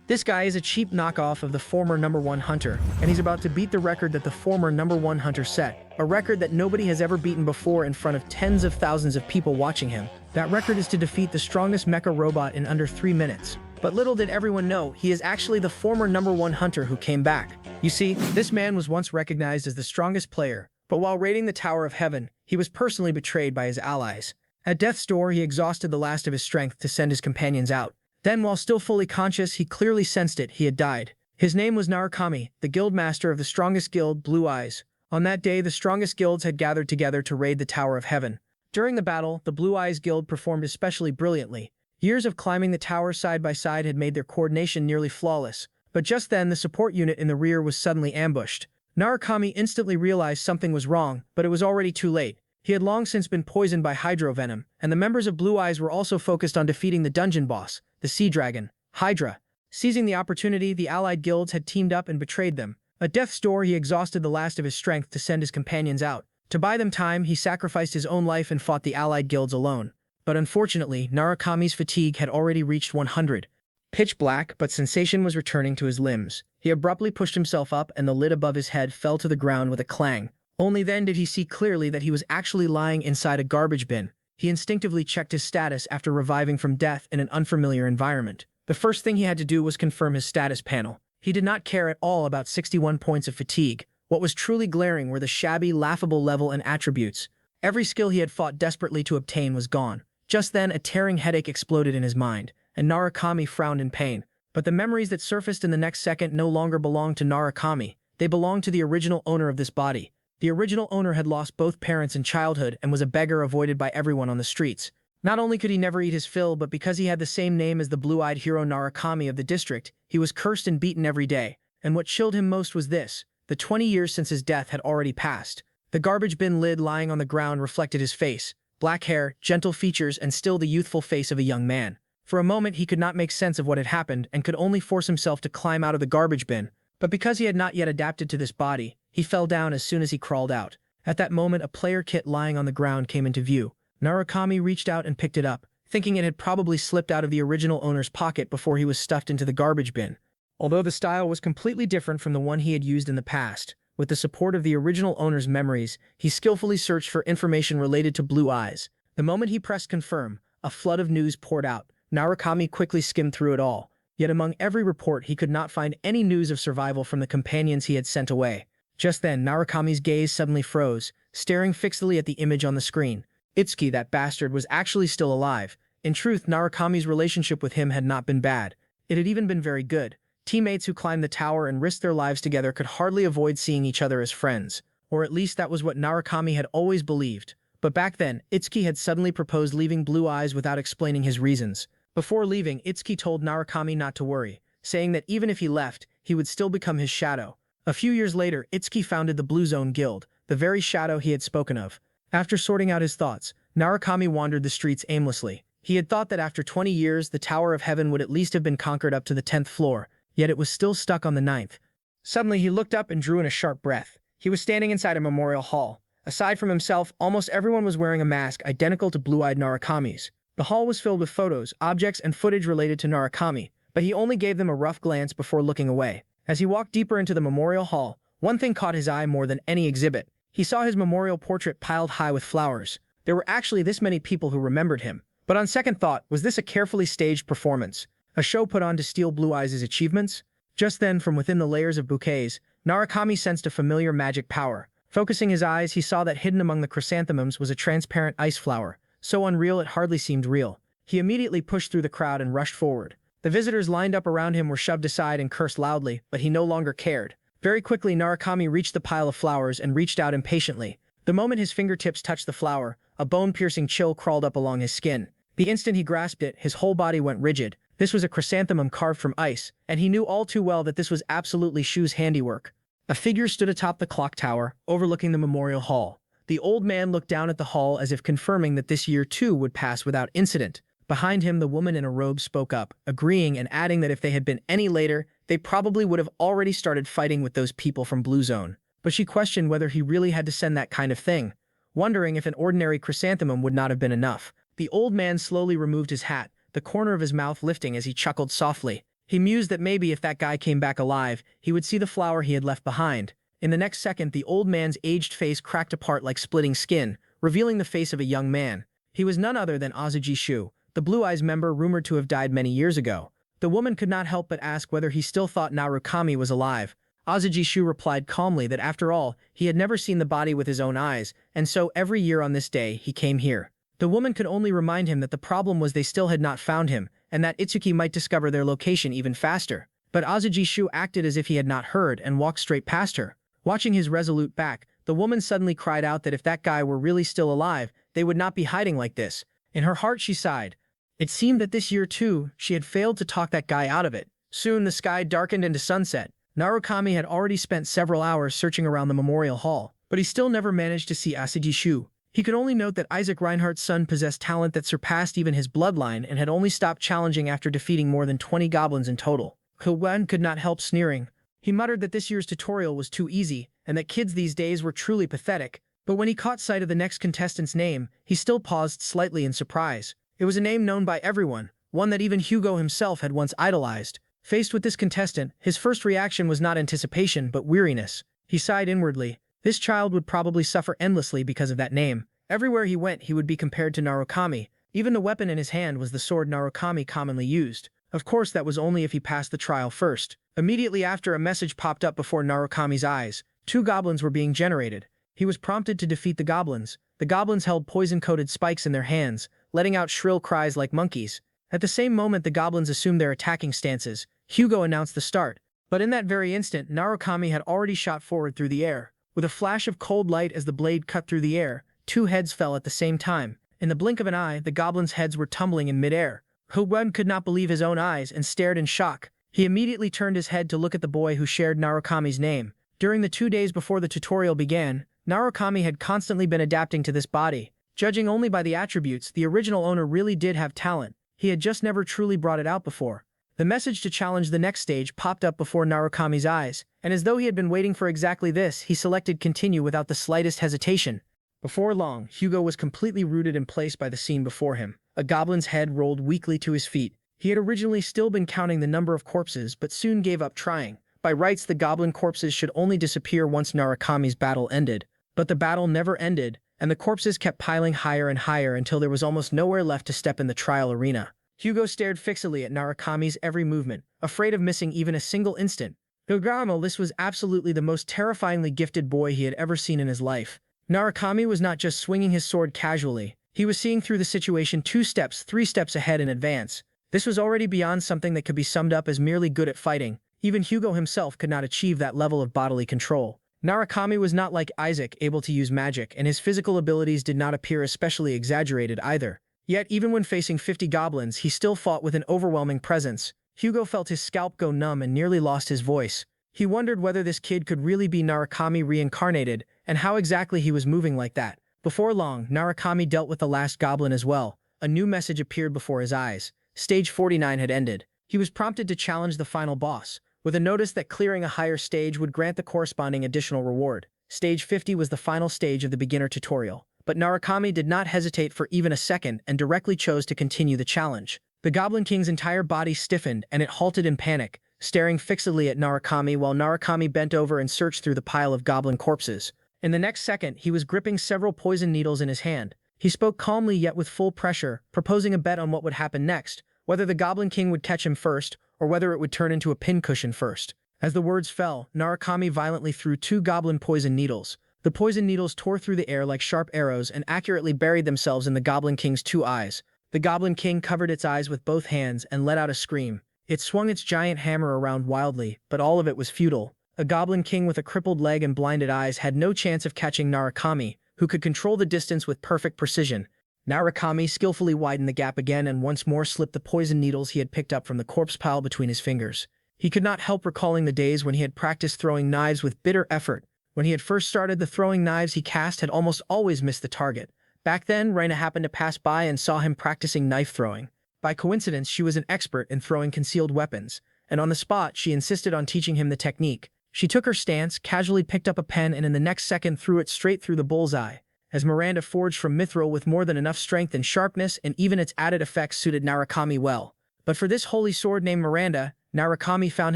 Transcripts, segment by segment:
This guy is a cheap knockoff of the former #1 hunter, and he's about to beat the record that the former #1 hunter set, a record that nobody has ever beaten before in front of tens of thousands of people watching him. That record is to defeat the strongest mecha robot in under 3 minutes. But little did everyone know, he is actually the former #1 hunter who came back. You see, this man was once recognized as the strongest player, but while raiding the Tower of Heaven, he was personally betrayed by his allies. At death's door, he exhausted the last of his strength to send his companions out. Then, while still fully conscious, he clearly sensed it, he had died. His name was Narukami, the guild master of the strongest guild, Blue Eyes. On that day, the strongest guilds had gathered together to raid the Tower of Heaven. During the battle, the Blue Eyes Guild performed especially brilliantly. Years of climbing the tower side by side had made their coordination nearly flawless, but just then the support unit in the rear was suddenly ambushed. Narukami instantly realized something was wrong, but it was already too late. He had long since been poisoned by hydrovenom, and the members of Blue Eyes were also focused on defeating the dungeon boss, the sea dragon, Hydra. Seizing the opportunity, the allied guilds had teamed up and betrayed them. At death's door, he exhausted the last of his strength to send his companions out. To buy them time, he sacrificed his own life and fought the allied guilds alone. But unfortunately, Narukami's fatigue had already reached 100. Pitch black, but sensation was returning to his limbs. He abruptly pushed himself up, and the lid above his head fell to the ground with a clang. Only then did he see clearly that he was actually lying inside a garbage bin. He instinctively checked his status after reviving from death in an unfamiliar environment. The first thing he had to do was confirm his status panel. He did not care at all about 61 points of fatigue. What was truly glaring were the shabby, laughable level and attributes. Every skill he had fought desperately to obtain was gone. Just then, a tearing headache exploded in his mind, and Narukami frowned in pain. But the memories that surfaced in the next second no longer belonged to Narukami. They belonged to the original owner of this body. The original owner had lost both parents in childhood and was a beggar avoided by everyone on the streets. Not only could he never eat his fill, but because he had the same name as the blue-eyed hero Narukami of the district, he was cursed and beaten every day. And what chilled him most was this: the 20 years since his death had already passed. The garbage bin lid lying on the ground reflected his face. Black hair, gentle features, and still the youthful face of a young man. For a moment he could not make sense of what had happened and could only force himself to climb out of the garbage bin. But because he had not yet adapted to this body, he fell down as soon as he crawled out. At that moment, a player kit lying on the ground came into view. Narukami reached out and picked it up, thinking it had probably slipped out of the original owner's pocket before he was stuffed into the garbage bin. Although the style was completely different from the one he had used in the past, with the support of the original owner's memories, he skillfully searched for information related to Blue Eyes. The moment he pressed confirm, a flood of news poured out. Narukami quickly skimmed through it all. Yet among every report, he could not find any news of survival from the companions he had sent away. Just then, Narukami's gaze suddenly froze, staring fixedly at the image on the screen. Itsuki, that bastard, was actually still alive. In truth, Narukami's relationship with him had not been bad. It had even been very good. Teammates who climbed the tower and risked their lives together could hardly avoid seeing each other as friends. Or at least that was what Narukami had always believed. But back then, Itsuki had suddenly proposed leaving Blue Eyes without explaining his reasons. Before leaving, Itsuki told Narukami not to worry, saying that even if he left, he would still become his shadow. A few years later, Itsuki founded the Blue Zone Guild, the very shadow he had spoken of. After sorting out his thoughts, Narukami wandered the streets aimlessly. He had thought that after 20 years, the Tower of Heaven would at least have been conquered up to the 10th floor, yet it was still stuck on the 9th. Suddenly, he looked up and drew in a sharp breath. He was standing inside a memorial hall. Aside from himself, almost everyone was wearing a mask identical to blue-eyed Narukami's. The hall was filled with photos, objects, and footage related to Narukami, but he only gave them a rough glance before looking away. As he walked deeper into the memorial hall, one thing caught his eye more than any exhibit. He saw his memorial portrait piled high with flowers. There were actually this many people who remembered him. But on second thought, was this a carefully staged performance? A show put on to steal Blue Eyes' achievements? Just then, from within the layers of bouquets, Narukami sensed a familiar magic power. Focusing his eyes, he saw that hidden among the chrysanthemums was a transparent ice flower, so unreal it hardly seemed real. He immediately pushed through the crowd and rushed forward. The visitors lined up around him were shoved aside and cursed loudly, but he no longer cared. Very quickly, Narukami reached the pile of flowers and reached out impatiently. The moment his fingertips touched the flower, a bone-piercing chill crawled up along his skin. The instant he grasped it, his whole body went rigid. This was a chrysanthemum carved from ice, and he knew all too well that this was absolutely Shu's handiwork. A figure stood atop the clock tower, overlooking the memorial hall. The old man looked down at the hall as if confirming that this year too would pass without incident. Behind him, the woman in a robe spoke up, agreeing and adding that if they had been any later, they probably would have already started fighting with those people from Blue Zone. But she questioned whether he really had to send that kind of thing, wondering if an ordinary chrysanthemum would not have been enough. The old man slowly removed his hat, the corner of his mouth lifting as he chuckled softly. He mused that maybe if that guy came back alive, he would see the flower he had left behind. In the next second, the old man's aged face cracked apart like splitting skin, revealing the face of a young man. He was none other than Azuji Shu, the Blue Eyes member rumored to have died many years ago. The woman could not help but ask whether he still thought Narukami was alive. Azuji Shu replied calmly that after all, he had never seen the body with his own eyes, and so every year on this day, he came here. The woman could only remind him that the problem was they still had not found him, and that Itsuki might discover their location even faster. But Azuji Shu acted as if he had not heard and walked straight past her. Watching his resolute back, the woman suddenly cried out that if that guy were really still alive, they would not be hiding like this. In her heart she sighed. It seemed that this year too, she had failed to talk that guy out of it. Soon the sky darkened into sunset. Narukami had already spent several hours searching around the memorial hall, but he still never managed to see Azuji Shu. He could only note that Isaac Reinhardt's son possessed talent that surpassed even his bloodline and had only stopped challenging after defeating more than 20 goblins in total. Kuwen could not help sneering. He muttered that this year's tutorial was too easy, and that kids these days were truly pathetic. But when he caught sight of the next contestant's name, he still paused slightly in surprise. It was a name known by everyone, one that even Hugo himself had once idolized. Faced with this contestant, his first reaction was not anticipation but weariness. He sighed inwardly. This child would probably suffer endlessly because of that name. Everywhere he went, he would be compared to Narukami. Even the weapon in his hand was the sword Narukami commonly used. Of course, that was only if he passed the trial first. Immediately after, a message popped up before Narukami's eyes. 2 goblins were being generated. He was prompted to defeat the goblins. The goblins held poison-coated spikes in their hands, letting out shrill cries like monkeys. At the same moment the goblins assumed their attacking stances, Hugo announced the start. But in that very instant, Narukami had already shot forward through the air. With a flash of cold light as the blade cut through the air, 2 heads fell at the same time. In the blink of an eye, the goblins' heads were tumbling in midair. Huwen could not believe his own eyes and stared in shock. He immediately turned his head to look at the boy who shared Narukami's name. During the 2 days before the tutorial began, Narukami had constantly been adapting to this body. Judging only by the attributes, the original owner really did have talent. He had just never truly brought it out before. The message to challenge the next stage popped up before Narukami's eyes, and as though he had been waiting for exactly this, he selected continue without the slightest hesitation. Before long, Hugo was completely rooted in place by the scene before him. A goblin's head rolled weakly to his feet. He had originally still been counting the number of corpses, but soon gave up trying. By rights, the goblin corpses should only disappear once Narukami's battle ended. But the battle never ended, and the corpses kept piling higher and higher until there was almost nowhere left to step in the trial arena. Hugo stared fixedly at Narukami's every movement, afraid of missing even a single instant. Gogamo, this was absolutely the most terrifyingly gifted boy he had ever seen in his life. Narukami was not just swinging his sword casually. He was seeing through the situation 2 steps, 3 steps ahead in advance. This was already beyond something that could be summed up as merely good at fighting. Even Hugo himself could not achieve that level of bodily control. Narukami was not like Isaac, able to use magic, and his physical abilities did not appear especially exaggerated either. Yet, even when facing 50 goblins, he still fought with an overwhelming presence. Hugo felt his scalp go numb and nearly lost his voice. He wondered whether this kid could really be Narukami reincarnated, and how exactly he was moving like that. Before long, Narukami dealt with the last goblin as well. A new message appeared before his eyes. Stage 49 had ended. He was prompted to challenge the final boss, with a notice that clearing a higher stage would grant the corresponding additional reward. Stage 50 was the final stage of the beginner tutorial. But Narukami did not hesitate for even a second and directly chose to continue the challenge. The Goblin King's entire body stiffened and it halted in panic, staring fixedly at Narukami while Narukami bent over and searched through the pile of goblin corpses. In the next second, he was gripping several poison needles in his hand. He spoke calmly yet with full pressure, proposing a bet on what would happen next, whether the Goblin King would catch him first, or whether it would turn into a pincushion first. As the words fell, Narukami violently threw 2 goblin poison needles. The poison needles tore through the air like sharp arrows and accurately buried themselves in the Goblin King's 2 eyes. The Goblin King covered its eyes with both hands and let out a scream. It swung its giant hammer around wildly, but all of it was futile. A Goblin King with a crippled leg and blinded eyes had no chance of catching Narukami, who could control the distance with perfect precision. Narukami skillfully widened the gap again and once more slipped the poison needles he had picked up from the corpse pile between his fingers. He could not help recalling the days when he had practiced throwing knives with bitter effort. When he had first started, the throwing knives he cast had almost always missed the target. Back then, Reina happened to pass by and saw him practicing knife throwing. By coincidence, she was an expert in throwing concealed weapons, and on the spot, she insisted on teaching him the technique. She took her stance, casually picked up a pen, and in the next second threw it straight through the bullseye. As Miranda forged from mithril with more than enough strength and sharpness, and even its added effects suited Narukami well. But for this holy sword named Miranda, Narukami found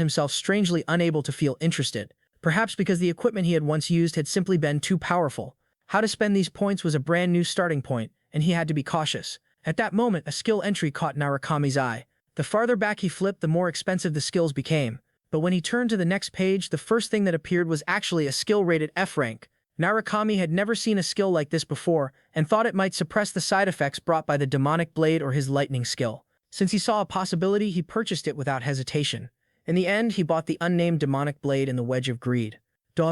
himself strangely unable to feel interested, perhaps because the equipment he had once used had simply been too powerful. How to spend these points was a brand new starting point, and he had to be cautious. At that moment, a skill entry caught Narukami's eye. The farther back he flipped, the more expensive the skills became. But when he turned to the next page, the first thing that appeared was actually a skill rated F rank. Narukami had never seen a skill like this before, and thought it might suppress the side effects brought by the demonic blade or his lightning skill. Since he saw a possibility, he purchased it without hesitation. In the end, he bought the unnamed demonic blade in the Wedge of Greed.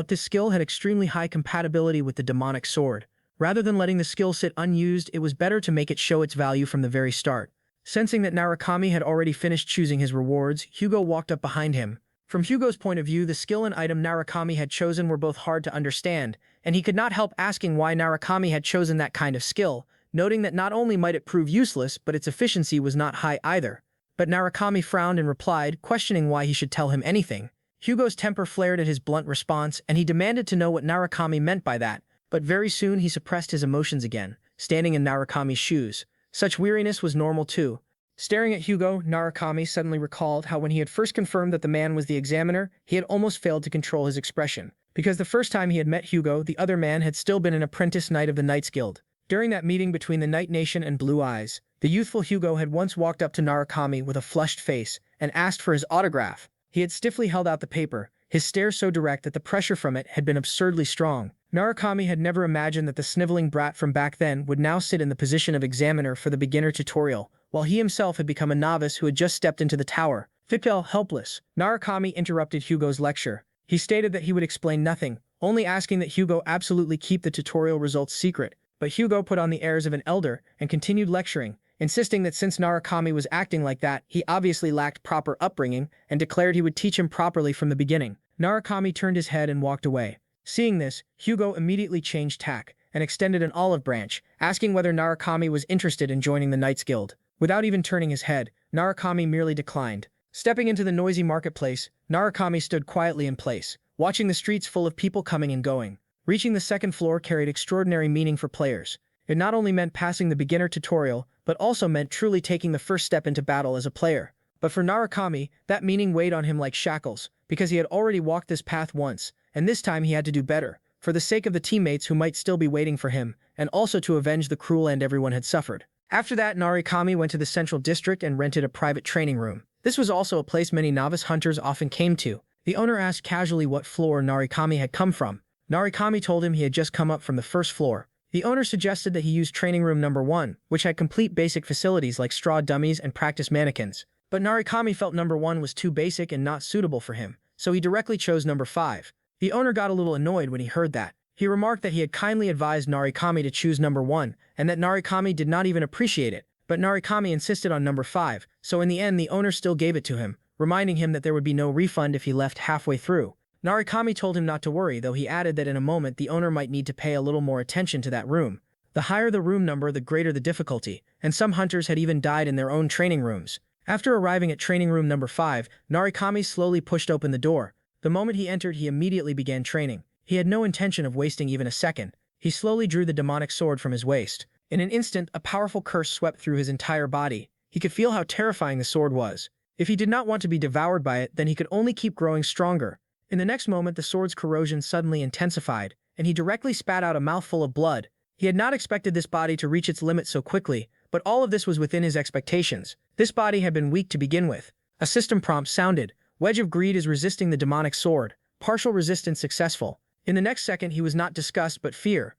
This skill had extremely high compatibility with the demonic sword. Rather than letting the skill sit unused, it was better to make it show its value from the very start. Sensing that Narukami had already finished choosing his rewards, Hugo walked up behind him. From Hugo's point of view, the skill and item Narukami had chosen were both hard to understand, and he could not help asking why Narukami had chosen that kind of skill, noting that not only might it prove useless, but its efficiency was not high either. But Narukami frowned and replied, questioning why he should tell him anything. Hugo's temper flared at his blunt response, and he demanded to know what Narukami meant by that, but very soon he suppressed his emotions again, standing in Narukami's shoes. Such weariness was normal too. Staring at Hugo, Narukami suddenly recalled how when he had first confirmed that the man was the examiner, he had almost failed to control his expression. Because the first time he had met Hugo, the other man had still been an apprentice knight of the Knights Guild. During that meeting between the Night Nation and Blue Eyes, the youthful Hugo had once walked up to Narukami with a flushed face and asked for his autograph. He had stiffly held out the paper, his stare so direct that the pressure from it had been absurdly strong. Narukami had never imagined that the sniveling brat from back then would now sit in the position of examiner for the beginner tutorial, while he himself had become a novice who had just stepped into the tower. Vipel, helpless. Narukami interrupted Hugo's lecture. He stated that he would explain nothing, only asking that Hugo absolutely keep the tutorial results secret. But Hugo put on the airs of an elder and continued lecturing, insisting that since Narukami was acting like that, he obviously lacked proper upbringing, and declared he would teach him properly from the beginning. Narukami turned his head and walked away. Seeing this, Hugo immediately changed tack and extended an olive branch, asking whether Narukami was interested in joining the Knights Guild. Without even turning his head, Narukami merely declined. Stepping into the noisy marketplace, Narukami stood quietly in place, watching the streets full of people coming and going. Reaching the second floor carried extraordinary meaning for players. It not only meant passing the beginner tutorial, but also meant truly taking the first step into battle as a player. But for Narukami, that meaning weighed on him like shackles, because he had already walked this path once, and this time he had to do better, for the sake of the teammates who might still be waiting for him, and also to avenge the cruel end everyone had suffered. After that, Narukami went to the central district and rented a private training room. This was also a place many novice hunters often came to. The owner asked casually what floor Narukami had come from. Narukami told him he had just come up from the first floor. The owner suggested that he use training room number 1, which had complete basic facilities like straw dummies and practice mannequins. But Narukami felt number 1 was too basic and not suitable for him, so he directly chose number 5. The owner got a little annoyed when he heard that. He remarked that he had kindly advised Narukami to choose number 1, and that Narukami did not even appreciate it. But Narukami insisted on number 5, so in the end the owner still gave it to him, reminding him that there would be no refund if he left halfway through. Narukami told him not to worry, though he added that in a moment the owner might need to pay a little more attention to that room. The higher the room number, the greater the difficulty, and some hunters had even died in their own training rooms. After arriving at training room number 5, Narukami slowly pushed open the door. The moment he entered, he immediately began training. He had no intention of wasting even a second. He slowly drew the demonic sword from his waist. In an instant, a powerful curse swept through his entire body. He could feel how terrifying the sword was. If he did not want to be devoured by it, then he could only keep growing stronger. In the next moment, the sword's corrosion suddenly intensified, and he directly spat out a mouthful of blood. He had not expected this body to reach its limit so quickly, but all of this was within his expectations. This body had been weak to begin with. A system prompt sounded. Wedge of Greed is resisting the demonic sword. Partial resistance successful. In the next second, he was not disgust but fear.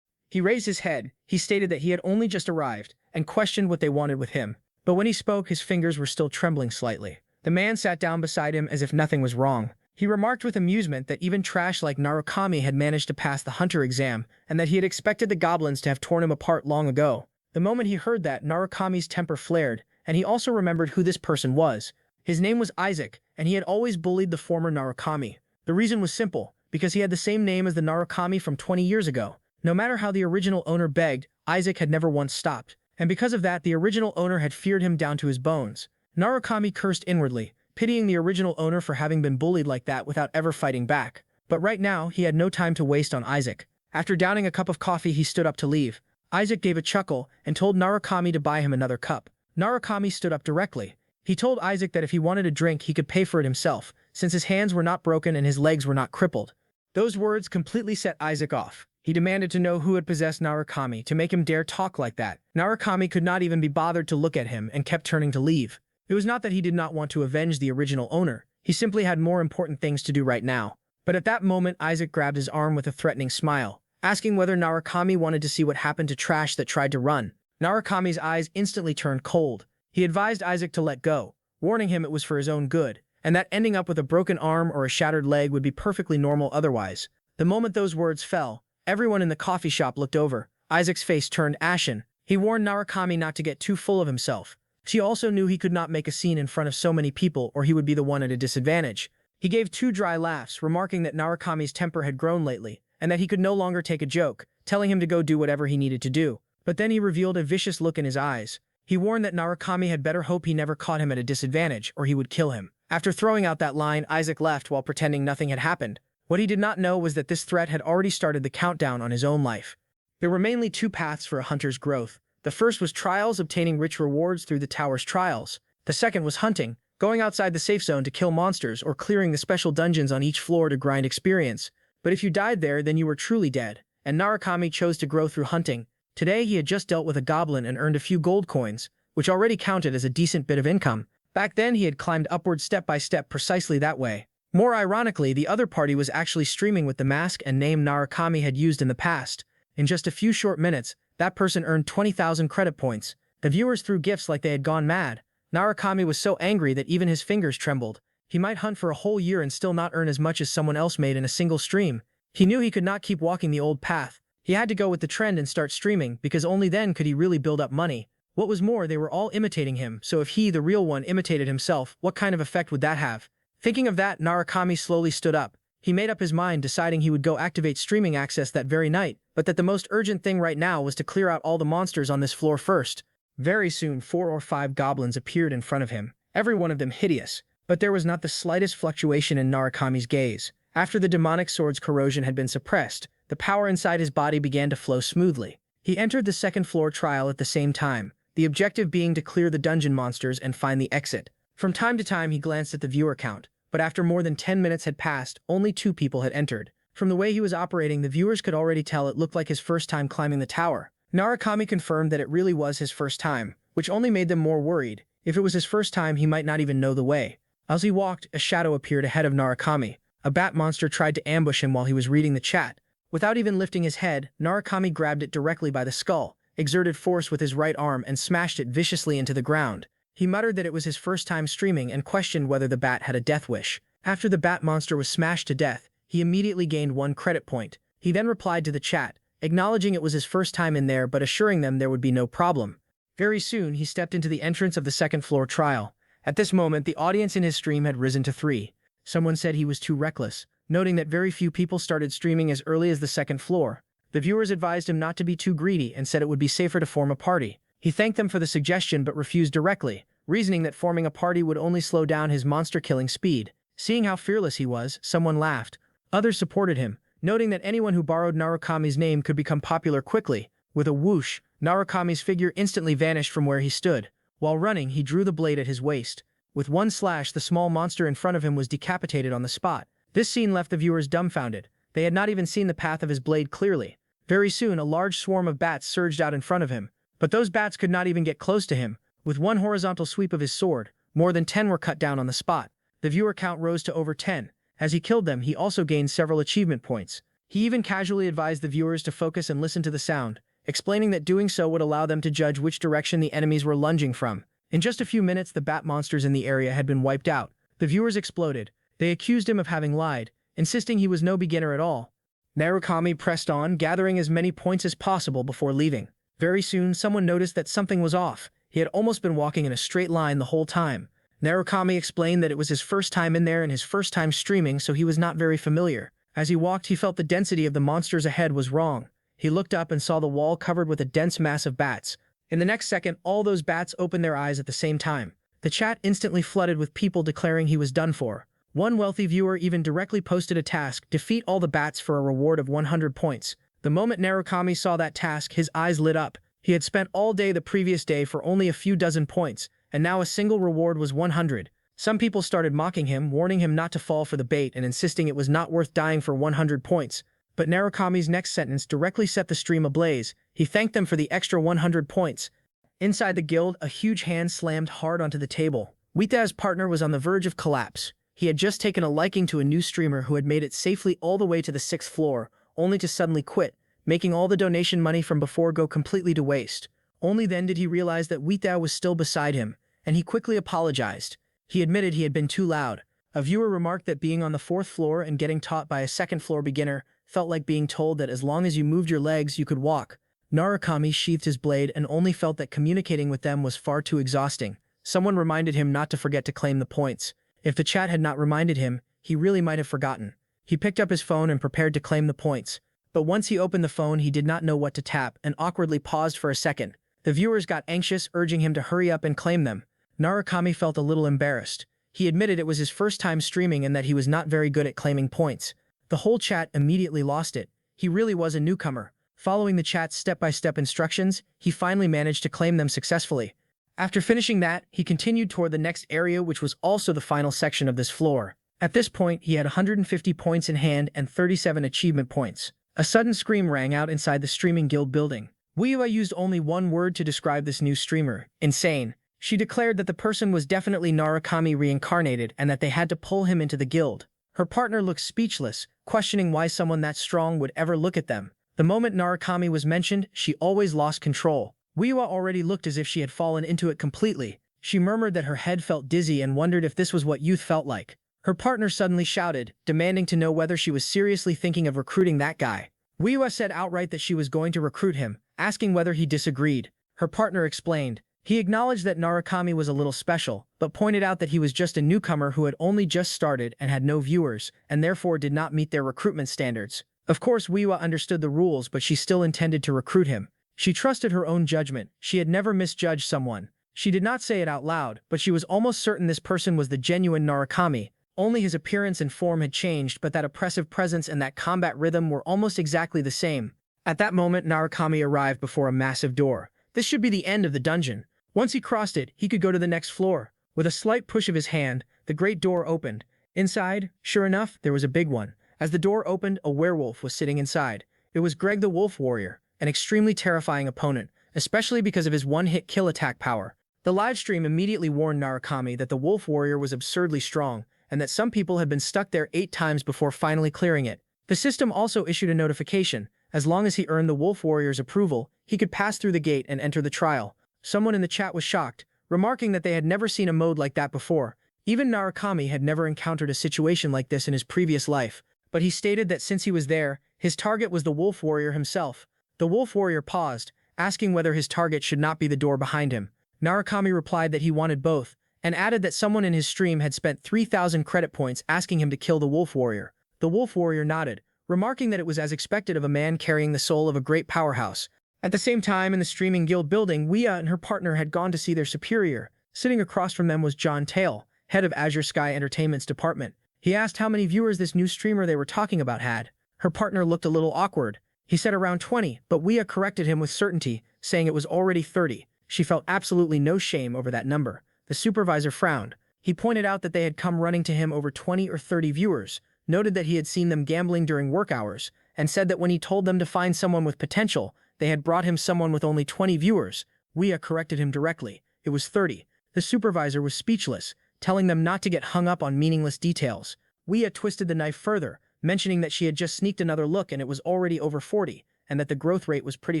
He raised his head. He stated that he had only just arrived, and questioned what they wanted with him. But when he spoke, his fingers were still trembling slightly. The man sat down beside him as if nothing was wrong. He remarked with amusement that even trash like Narukami had managed to pass the hunter exam, and that he had expected the goblins to have torn him apart long ago. The moment he heard that, Narukami's temper flared, and he also remembered who this person was. His name was Isaac, and he had always bullied the former Narukami. The reason was simple, because he had the same name as the Narukami from 20 years ago. No matter how the original owner begged, Isaac had never once stopped, and because of that, the original owner had feared him down to his bones. Narukami cursed inwardly, pitying the original owner for having been bullied like that without ever fighting back. But right now, he had no time to waste on Isaac. After downing a cup of coffee, he stood up to leave. Isaac gave a chuckle and told Narukami to buy him another cup. Narukami stood up directly. He told Isaac that if he wanted a drink, he could pay for it himself, since his hands were not broken and his legs were not crippled. Those words completely set Isaac off. He demanded to know who had possessed Narukami to make him dare talk like that. Narukami could not even be bothered to look at him and kept turning to leave. It was not that he did not want to avenge the original owner. He simply had more important things to do right now. But at that moment, Isaac grabbed his arm with a threatening smile, asking whether Narukami wanted to see what happened to trash that tried to run. Narukami's eyes instantly turned cold. He advised Isaac to let go, warning him it was for his own good, and that ending up with a broken arm or a shattered leg would be perfectly normal otherwise. The moment those words fell, everyone in the coffee shop looked over. Isaac's face turned ashen. He warned Narukami not to get too full of himself. She also knew he could not make a scene in front of so many people or he would be the one at a disadvantage. He gave two dry laughs, remarking that Narukami's temper had grown lately, and that he could no longer take a joke, telling him to go do whatever he needed to do. But then he revealed a vicious look in his eyes. He warned that Narukami had better hope he never caught him at a disadvantage, or he would kill him. After throwing out that line, Isaac left while pretending nothing had happened. What he did not know was that this threat had already started the countdown on his own life. There were mainly two paths for a hunter's growth. The first was trials, obtaining rich rewards through the tower's trials. The second was hunting, going outside the safe zone to kill monsters or clearing the special dungeons on each floor to grind experience. But if you died there, then you were truly dead. And Narukami chose to grow through hunting. Today he had just dealt with a goblin and earned a few gold coins, which already counted as a decent bit of income. Back then he had climbed upward step by step precisely that way. More ironically, the other party was actually streaming with the mask and name Narukami had used in the past. In just a few short minutes, that person earned 20,000 credit points. The viewers threw gifts like they had gone mad. Narukami was so angry that even his fingers trembled. He might hunt for a whole year and still not earn as much as someone else made in a single stream. He knew he could not keep walking the old path. He had to go with the trend and start streaming, because only then could he really build up money. What was more, they were all imitating him, so if he, the real one, imitated himself, what kind of effect would that have? Thinking of that, Narukami slowly stood up. He made up his mind, deciding he would go activate streaming access that very night, but that the most urgent thing right now was to clear out all the monsters on this floor first. Very soon 4 or 5 goblins appeared in front of him, every one of them hideous, but there was not the slightest fluctuation in Narukami's gaze. After the demonic sword's corrosion had been suppressed, the power inside his body began to flow smoothly. He entered the second floor trial at the same time, the objective being to clear the dungeon monsters and find the exit. From time to time he glanced at the viewer count, but after more than 10 minutes had passed, only 2 people had entered. From the way he was operating, the viewers could already tell it looked like his first time climbing the tower. Narukami confirmed that it really was his first time, which only made them more worried. If it was his first time, he might not even know the way. As he walked, a shadow appeared ahead of Narukami. A bat monster tried to ambush him while he was reading the chat. Without even lifting his head, Narukami grabbed it directly by the skull, exerted force with his right arm and smashed it viciously into the ground. He muttered that it was his first time streaming and questioned whether the bat had a death wish. After the bat monster was smashed to death, he immediately gained 1 credit point. He then replied to the chat, acknowledging it was his first time in there but assuring them there would be no problem. Very soon, he stepped into the entrance of the second floor trial. At this moment, the audience in his stream had risen to 3. Someone said he was too reckless, noting that very few people started streaming as early as the second floor. The viewers advised him not to be too greedy and said it would be safer to form a party. He thanked them for the suggestion but refused directly, reasoning that forming a party would only slow down his monster-killing speed. Seeing how fearless he was, someone laughed. Others supported him, noting that anyone who borrowed Narukami's name could become popular quickly. With a whoosh, Narukami's figure instantly vanished from where he stood. While running, he drew the blade at his waist. With one slash, the small monster in front of him was decapitated on the spot. This scene left the viewers dumbfounded. They had not even seen the path of his blade clearly. Very soon, a large swarm of bats surged out in front of him. But those bats could not even get close to him. With one horizontal sweep of his sword, more than 10 were cut down on the spot. The viewer count rose to over 10. As he killed them, he also gained several achievement points. He even casually advised the viewers to focus and listen to the sound, explaining that doing so would allow them to judge which direction the enemies were lunging from. In just a few minutes, the bat monsters in the area had been wiped out. The viewers exploded. They accused him of having lied, insisting he was no beginner at all. Narukami pressed on, gathering as many points as possible before leaving. Very soon, someone noticed that something was off. He had almost been walking in a straight line the whole time. Narukami explained that it was his first time in there and his first time streaming, so he was not very familiar. As he walked, he felt the density of the monsters ahead was wrong. He looked up and saw the wall covered with a dense mass of bats. In the next second, all those bats opened their eyes at the same time. The chat instantly flooded with people declaring he was done for. One wealthy viewer even directly posted a task: defeat all the bats for a reward of 100 points. The moment Narukami saw that task, his eyes lit up. He had spent all day the previous day for only a few dozen points, and now a single reward was 100. Some people started mocking him, warning him not to fall for the bait and insisting it was not worth dying for 100 points. But Narukami's next sentence directly set the stream ablaze. He thanked them for the extra 100 points. Inside the guild, a huge hand slammed hard onto the table. Wita's partner was on the verge of collapse. He had just taken a liking to a new streamer who had made it safely all the way to the 6th floor, only to suddenly quit, making all the donation money from before go completely to waste. Only then did he realize that Wita was still beside him, and he quickly apologized. He admitted he had been too loud. A viewer remarked that being on the 4th floor and getting taught by a 2nd floor beginner felt like being told that as long as you moved your legs, you could walk. Narukami sheathed his blade and only felt that communicating with them was far too exhausting. Someone reminded him not to forget to claim the points. If the chat had not reminded him, he really might have forgotten. He picked up his phone and prepared to claim the points. But once he opened the phone, he did not know what to tap and awkwardly paused for a second. The viewers got anxious, urging him to hurry up and claim them. Narukami felt a little embarrassed. He admitted it was his first time streaming and that he was not very good at claiming points. The whole chat immediately lost it. He really was a newcomer. Following the chat's step-by-step instructions, he finally managed to claim them successfully. After finishing that, he continued toward the next area, which was also the final section of this floor. At this point, he had 150 points in hand and 37 achievement points. A sudden scream rang out inside the streaming guild building. Wiyua used only one word to describe this new streamer: insane. She declared that the person was definitely Narukami reincarnated and that they had to pull him into the guild. Her partner looked speechless, questioning why someone that strong would ever look at them. The moment Narukami was mentioned, she always lost control. Wiyua already looked as if she had fallen into it completely. She murmured that her head felt dizzy and wondered if this was what youth felt like. Her partner suddenly shouted, demanding to know whether she was seriously thinking of recruiting that guy. Wiyua said outright that she was going to recruit him, asking whether he disagreed. Her partner explained. He acknowledged that Narukami was a little special, but pointed out that he was just a newcomer who had only just started and had no viewers, and therefore did not meet their recruitment standards. Of course, Wiyua understood the rules, but she still intended to recruit him. She trusted her own judgment. She had never misjudged someone. She did not say it out loud, but she was almost certain this person was the genuine Narukami. Only his appearance and form had changed, but that oppressive presence and that combat rhythm were almost exactly the same. At that moment, Narukami arrived before a massive door. This should be the end of the dungeon. Once he crossed it, he could go to the next floor. With a slight push of his hand, the great door opened. Inside, sure enough, there was a big one. As the door opened, a werewolf was sitting inside. It was Greg the Wolf Warrior, an extremely terrifying opponent, especially because of his one-hit kill attack power. The livestream immediately warned Narukami that the Wolf Warrior was absurdly strong, and that some people had been stuck there 8 times before finally clearing it. The system also issued a notification. As long as he earned the Wolf Warrior's approval, he could pass through the gate and enter the trial. Someone in the chat was shocked, remarking that they had never seen a mode like that before. Even Narukami had never encountered a situation like this in his previous life, but he stated that since he was there, his target was the Wolf Warrior himself. The Wolf Warrior paused, asking whether his target should not be the door behind him. Narukami replied that he wanted both, and added that someone in his stream had spent 3,000 credit points asking him to kill the Wolf Warrior. The Wolf Warrior nodded, remarking that it was as expected of a man carrying the soul of a great powerhouse. At the same time, in the streaming guild building, Wiyua and her partner had gone to see their superior. Sitting across from them was John Tail, head of Azure Sky Entertainment's department. He asked how many viewers this new streamer they were talking about had. Her partner looked a little awkward. He said around 20, but Wiyua corrected him with certainty, saying it was already 30. She felt absolutely no shame over that number. The supervisor frowned. He pointed out that they had come running to him over 20 or 30 viewers, noted that he had seen them gambling during work hours, and said that when he told them to find someone with potential, they had brought him someone with only 20 viewers. Wiyua corrected him directly. It was 30. The supervisor was speechless, telling them not to get hung up on meaningless details. Wiyua twisted the knife further, mentioning that she had just sneaked another look and it was already over 40, and that the growth rate was pretty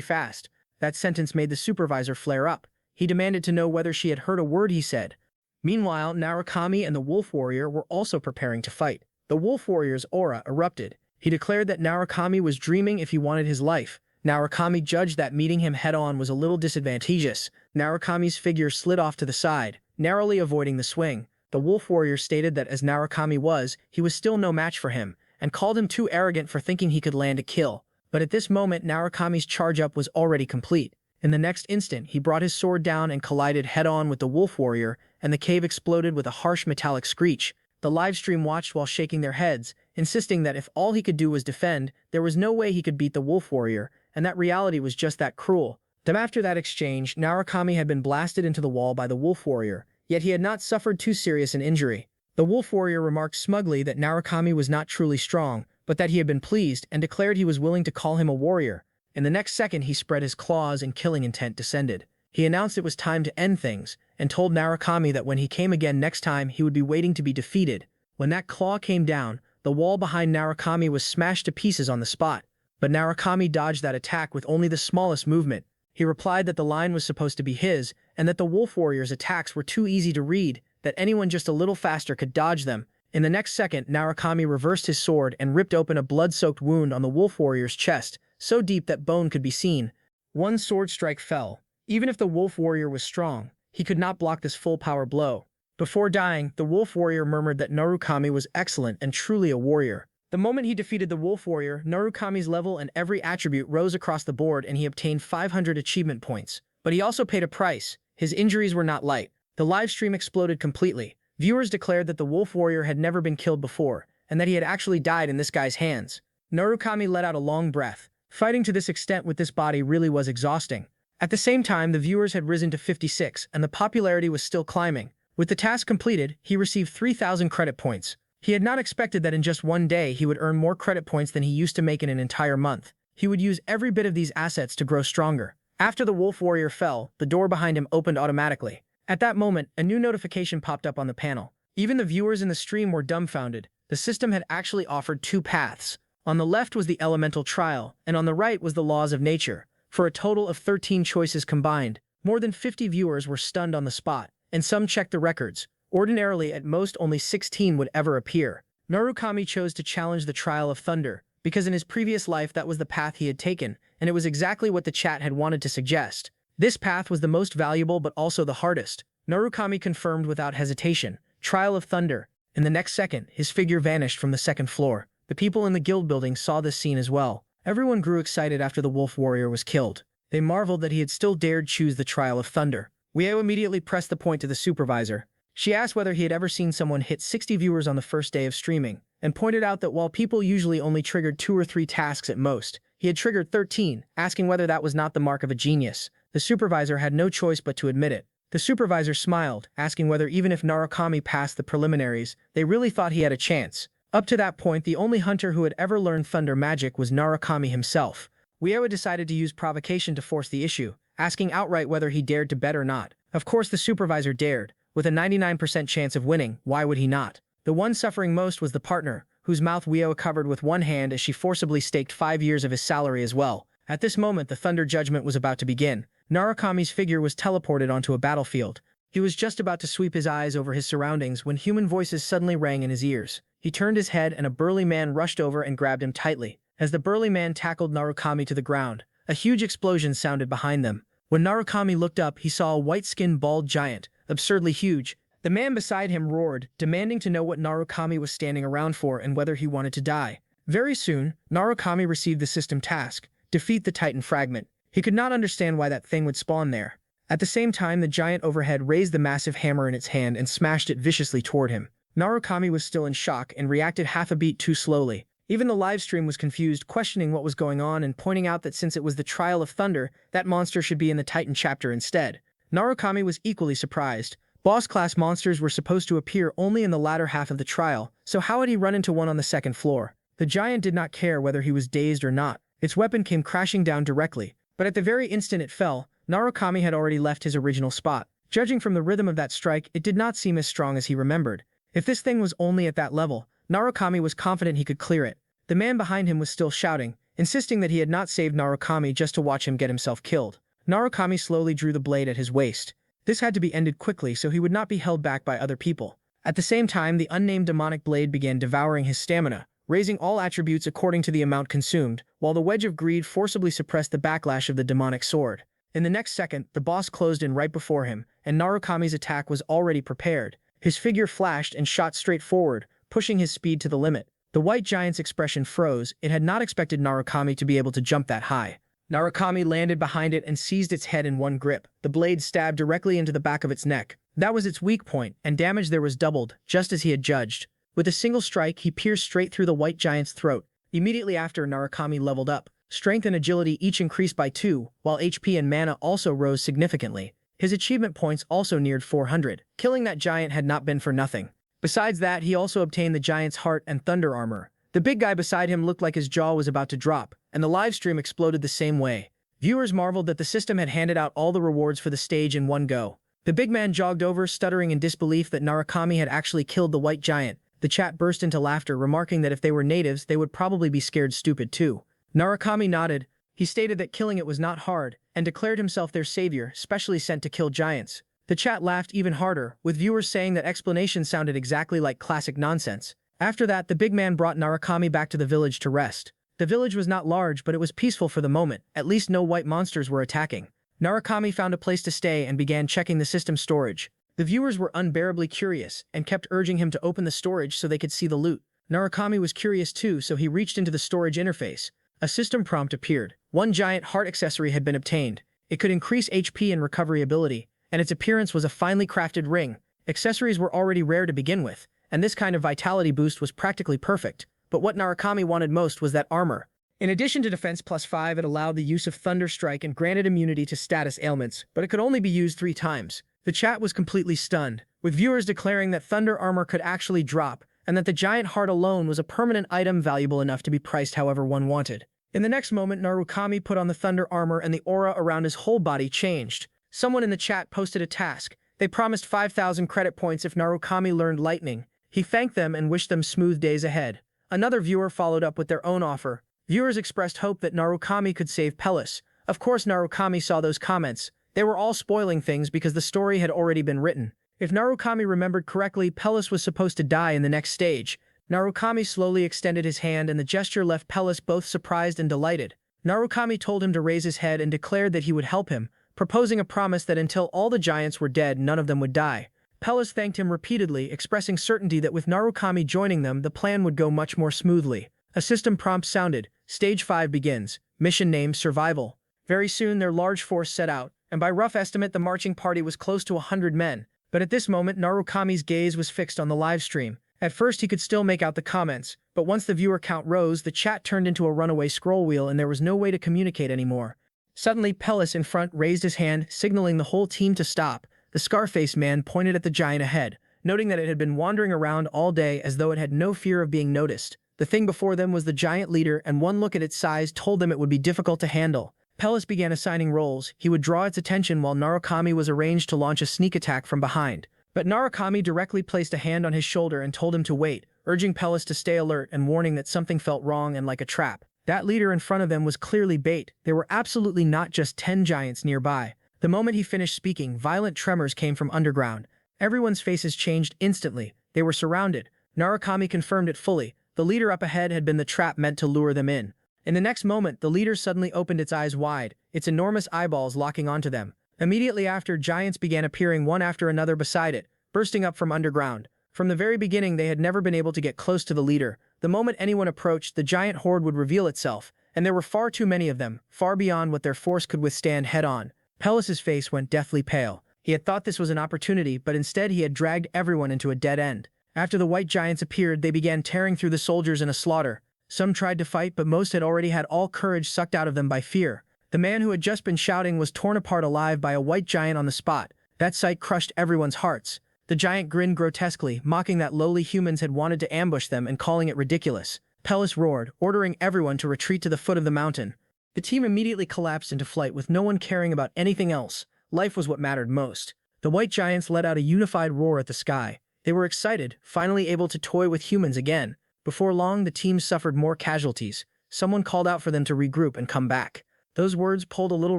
fast. That sentence made the supervisor flare up. He demanded to know whether she had heard a word he said. Meanwhile, Narukami and the Wolf Warrior were also preparing to fight. The Wolf Warrior's aura erupted. He declared that Narukami was dreaming if he wanted his life. Narukami judged that meeting him head-on was a little disadvantageous. Narukami's figure slid off to the side, narrowly avoiding the swing. The Wolf Warrior stated that as Narukami was, he was still no match for him, and called him too arrogant for thinking he could land a kill. But at this moment, Narukami's charge-up was already complete. In the next instant, he brought his sword down and collided head-on with the Wolf Warrior, and the cave exploded with a harsh metallic screech. The livestream watched while shaking their heads, insisting that if all he could do was defend, there was no way he could beat the Wolf Warrior, and that reality was just that cruel. After that exchange, Narukami had been blasted into the wall by the wolf warrior, yet he had not suffered too serious an injury. The wolf warrior remarked smugly that Narukami was not truly strong, but that he had been pleased and declared he was willing to call him a warrior. In the next second, he spread his claws and killing intent descended. He announced it was time to end things, and told Narukami that when he came again next time, he would be waiting to be defeated. When that claw came down, the wall behind Narukami was smashed to pieces on the spot. But Narukami dodged that attack with only the smallest movement. He replied that the line was supposed to be his, and that the wolf warrior's attacks were too easy to read, that anyone just a little faster could dodge them. In the next second, Narukami reversed his sword and ripped open a blood-soaked wound on the wolf warrior's chest, so deep that bone could be seen. One sword strike fell. Even if the wolf warrior was strong, he could not block this full-power blow. Before dying, the wolf warrior murmured that Narukami was excellent and truly a warrior. The moment he defeated the wolf warrior, Narukami's level and every attribute rose across the board and he obtained 500 achievement points. But he also paid a price. His injuries were not light. The live stream exploded completely. Viewers declared that the wolf warrior had never been killed before, and that he had actually died in this guy's hands. Narukami let out a long breath. Fighting to this extent with this body really was exhausting. At the same time, the viewers had risen to 56, and the popularity was still climbing. With the task completed, he received 3,000 credit points. He had not expected that in just one day he would earn more credit points than he used to make in an entire month. He would use every bit of these assets to grow stronger. After the wolf warrior fell, the door behind him opened automatically. At that moment, a new notification popped up on the panel. Even the viewers in the stream were dumbfounded. The system had actually offered two paths. On the left was the elemental trial, and on the right was the laws of nature. For a total of 13 choices combined, more than 50 viewers were stunned on the spot, and some checked the records. Ordinarily, at most only 16 would ever appear. Narukami chose to challenge the trial of thunder, because in his previous life that was the path he had taken, and it was exactly what the chat had wanted to suggest. This path was the most valuable but also the hardest. Narukami confirmed without hesitation. Trial of thunder. In the next second, his figure vanished from the second floor. The people in the guild building saw this scene as well. Everyone grew excited after the wolf warrior was killed. They marveled that he had still dared choose the trial of thunder. Weio immediately pressed the point to the supervisor. She asked whether he had ever seen someone hit 60 viewers on the first day of streaming, and pointed out that while people usually only triggered 2 or 3 tasks at most, he had triggered 13, asking whether that was not the mark of a genius. The supervisor had no choice but to admit it. The supervisor smiled, asking whether even if Narukami passed the preliminaries, they really thought he had a chance. Up to that point, the only hunter who had ever learned thunder magic was Narukami himself. Weio decided to use provocation to force the issue, asking outright whether he dared to bet or not. Of course the supervisor dared. With a 99% chance of winning, why would he not? The one suffering most was the partner, whose mouth Weio covered with one hand as she forcibly staked 5 years of his salary as well. At this moment, the thunder judgment was about to begin. Narukami's figure was teleported onto a battlefield. He was just about to sweep his eyes over his surroundings when human voices suddenly rang in his ears. He turned his head and a burly man rushed over and grabbed him tightly. As the burly man tackled Narukami to the ground, a huge explosion sounded behind them. When Narukami looked up, he saw a white-skinned bald giant, absurdly huge. The man beside him roared, demanding to know what Narukami was standing around for and whether he wanted to die. Very soon, Narukami received the system task: defeat the Titan fragment. He could not understand why that thing would spawn there. At the same time, the giant overhead raised the massive hammer in its hand and smashed it viciously toward him. Narukami was still in shock and reacted half a beat too slowly. Even the livestream was confused, questioning what was going on and pointing out that since it was the Trial of Thunder, that monster should be in the Titan chapter instead. Narukami was equally surprised. Boss-class monsters were supposed to appear only in the latter half of the trial, so how had he run into one on the second floor? The giant did not care whether he was dazed or not. Its weapon came crashing down directly, but at the very instant it fell, Narukami had already left his original spot. Judging from the rhythm of that strike, it did not seem as strong as he remembered. If this thing was only at that level, Narukami was confident he could clear it. The man behind him was still shouting, insisting that he had not saved Narukami just to watch him get himself killed. Narukami slowly drew the blade at his waist. This had to be ended quickly so he would not be held back by other people. At the same time, the unnamed demonic blade began devouring his stamina, raising all attributes according to the amount consumed, while the wedge of greed forcibly suppressed the backlash of the demonic sword. In the next second, the boss closed in right before him, and Narukami's attack was already prepared. His figure flashed and shot straight forward, pushing his speed to the limit. The white giant's expression froze. It had not expected Narukami to be able to jump that high. Narukami landed behind it and seized its head in one grip. The blade stabbed directly into the back of its neck. That was its weak point, and damage there was doubled, just as he had judged. With a single strike, he pierced straight through the white giant's throat. Immediately after, Narukami leveled up. Strength and agility each increased by 2, while HP and mana also rose significantly. His achievement points also neared 400. Killing that giant had not been for nothing. Besides that, he also obtained the giant's heart and thunder armor. The big guy beside him looked like his jaw was about to drop, and the livestream exploded the same way. Viewers marveled that the system had handed out all the rewards for the stage in one go. The big man jogged over, stuttering in disbelief that Narukami had actually killed the white giant. The chat burst into laughter, remarking that if they were natives, they would probably be scared stupid too. Narukami nodded. He stated that killing it was not hard, and declared himself their savior, specially sent to kill giants. The chat laughed even harder, with viewers saying that explanation sounded exactly like classic nonsense. After that, the big man brought Narukami back to the village to rest. The village was not large, but it was peaceful for the moment. At least no white monsters were attacking. Narukami found a place to stay and began checking the system storage. The viewers were unbearably curious and kept urging him to open the storage so they could see the loot. Narukami was curious too, so he reached into the storage interface. A system prompt appeared. One giant heart accessory had been obtained. It could increase HP and recovery ability, and its appearance was a finely crafted ring. Accessories were already rare to begin with, and this kind of vitality boost was practically perfect. But what Narukami wanted most was that armor. In addition to defense +5, it allowed the use of Thunder Strike and granted immunity to status ailments, but it could only be used 3 times. The chat was completely stunned, with viewers declaring that Thunder Armor could actually drop, and that the giant heart alone was a permanent item valuable enough to be priced however one wanted. In the next moment, Narukami put on the Thunder Armor and the aura around his whole body changed. Someone in the chat posted a task. They promised 5,000 credit points if Narukami learned lightning. He thanked them and wished them smooth days ahead. Another viewer followed up with their own offer. Viewers expressed hope that Narukami could save Pellis. Of course, Narukami saw those comments. They were all spoiling things because the story had already been written. If Narukami remembered correctly, Pellis was supposed to die in the next stage. Narukami slowly extended his hand and the gesture left Pellis both surprised and delighted. Narukami told him to raise his head and declared that he would help him, proposing a promise that until all the giants were dead, none of them would die. Pellis thanked him repeatedly, expressing certainty that with Narukami joining them, the plan would go much more smoothly. A system prompt sounded. Stage 5 begins. Mission name Survival. Very soon their large force set out, and by rough estimate the marching party was close to 100 men. But at this moment Narukami's gaze was fixed on the live stream. At first he could still make out the comments, but once the viewer count rose, the chat turned into a runaway scroll wheel and there was no way to communicate anymore. Suddenly Pellis in front raised his hand, signaling the whole team to stop. The scar-faced man pointed at the giant ahead, noting that it had been wandering around all day as though it had no fear of being noticed. The thing before them was the giant leader, and one look at its size told them it would be difficult to handle. Pellis began assigning roles. He would draw its attention while Narukami was arranged to launch a sneak attack from behind. But Narukami directly placed a hand on his shoulder and told him to wait, urging Pellis to stay alert and warning that something felt wrong and like a trap. That leader in front of them was clearly bait. There were absolutely not just 10 giants nearby. The moment he finished speaking, violent tremors came from underground. Everyone's faces changed instantly. They were surrounded. Narukami confirmed it fully. The leader up ahead had been the trap meant to lure them in. In the next moment, the leader suddenly opened its eyes wide, its enormous eyeballs locking onto them. Immediately after, giants began appearing one after another beside it, bursting up from underground. From the very beginning, they had never been able to get close to the leader. The moment anyone approached, the giant horde would reveal itself, and there were far too many of them, far beyond what their force could withstand head-on. Pellis's face went deathly pale. He had thought this was an opportunity, but instead he had dragged everyone into a dead end. After the white giants appeared, they began tearing through the soldiers in a slaughter. Some tried to fight, but most had already had all courage sucked out of them by fear. The man who had just been shouting was torn apart alive by a white giant on the spot. That sight crushed everyone's hearts. The giant grinned grotesquely, mocking that lowly humans had wanted to ambush them and calling it ridiculous. Pellis roared, ordering everyone to retreat to the foot of the mountain. The team immediately collapsed into flight with no one caring about anything else. Life was what mattered most. The white giants let out a unified roar at the sky. They were excited, finally able to toy with humans again. Before long, the team suffered more casualties. Someone called out for them to regroup and come back. Those words pulled a little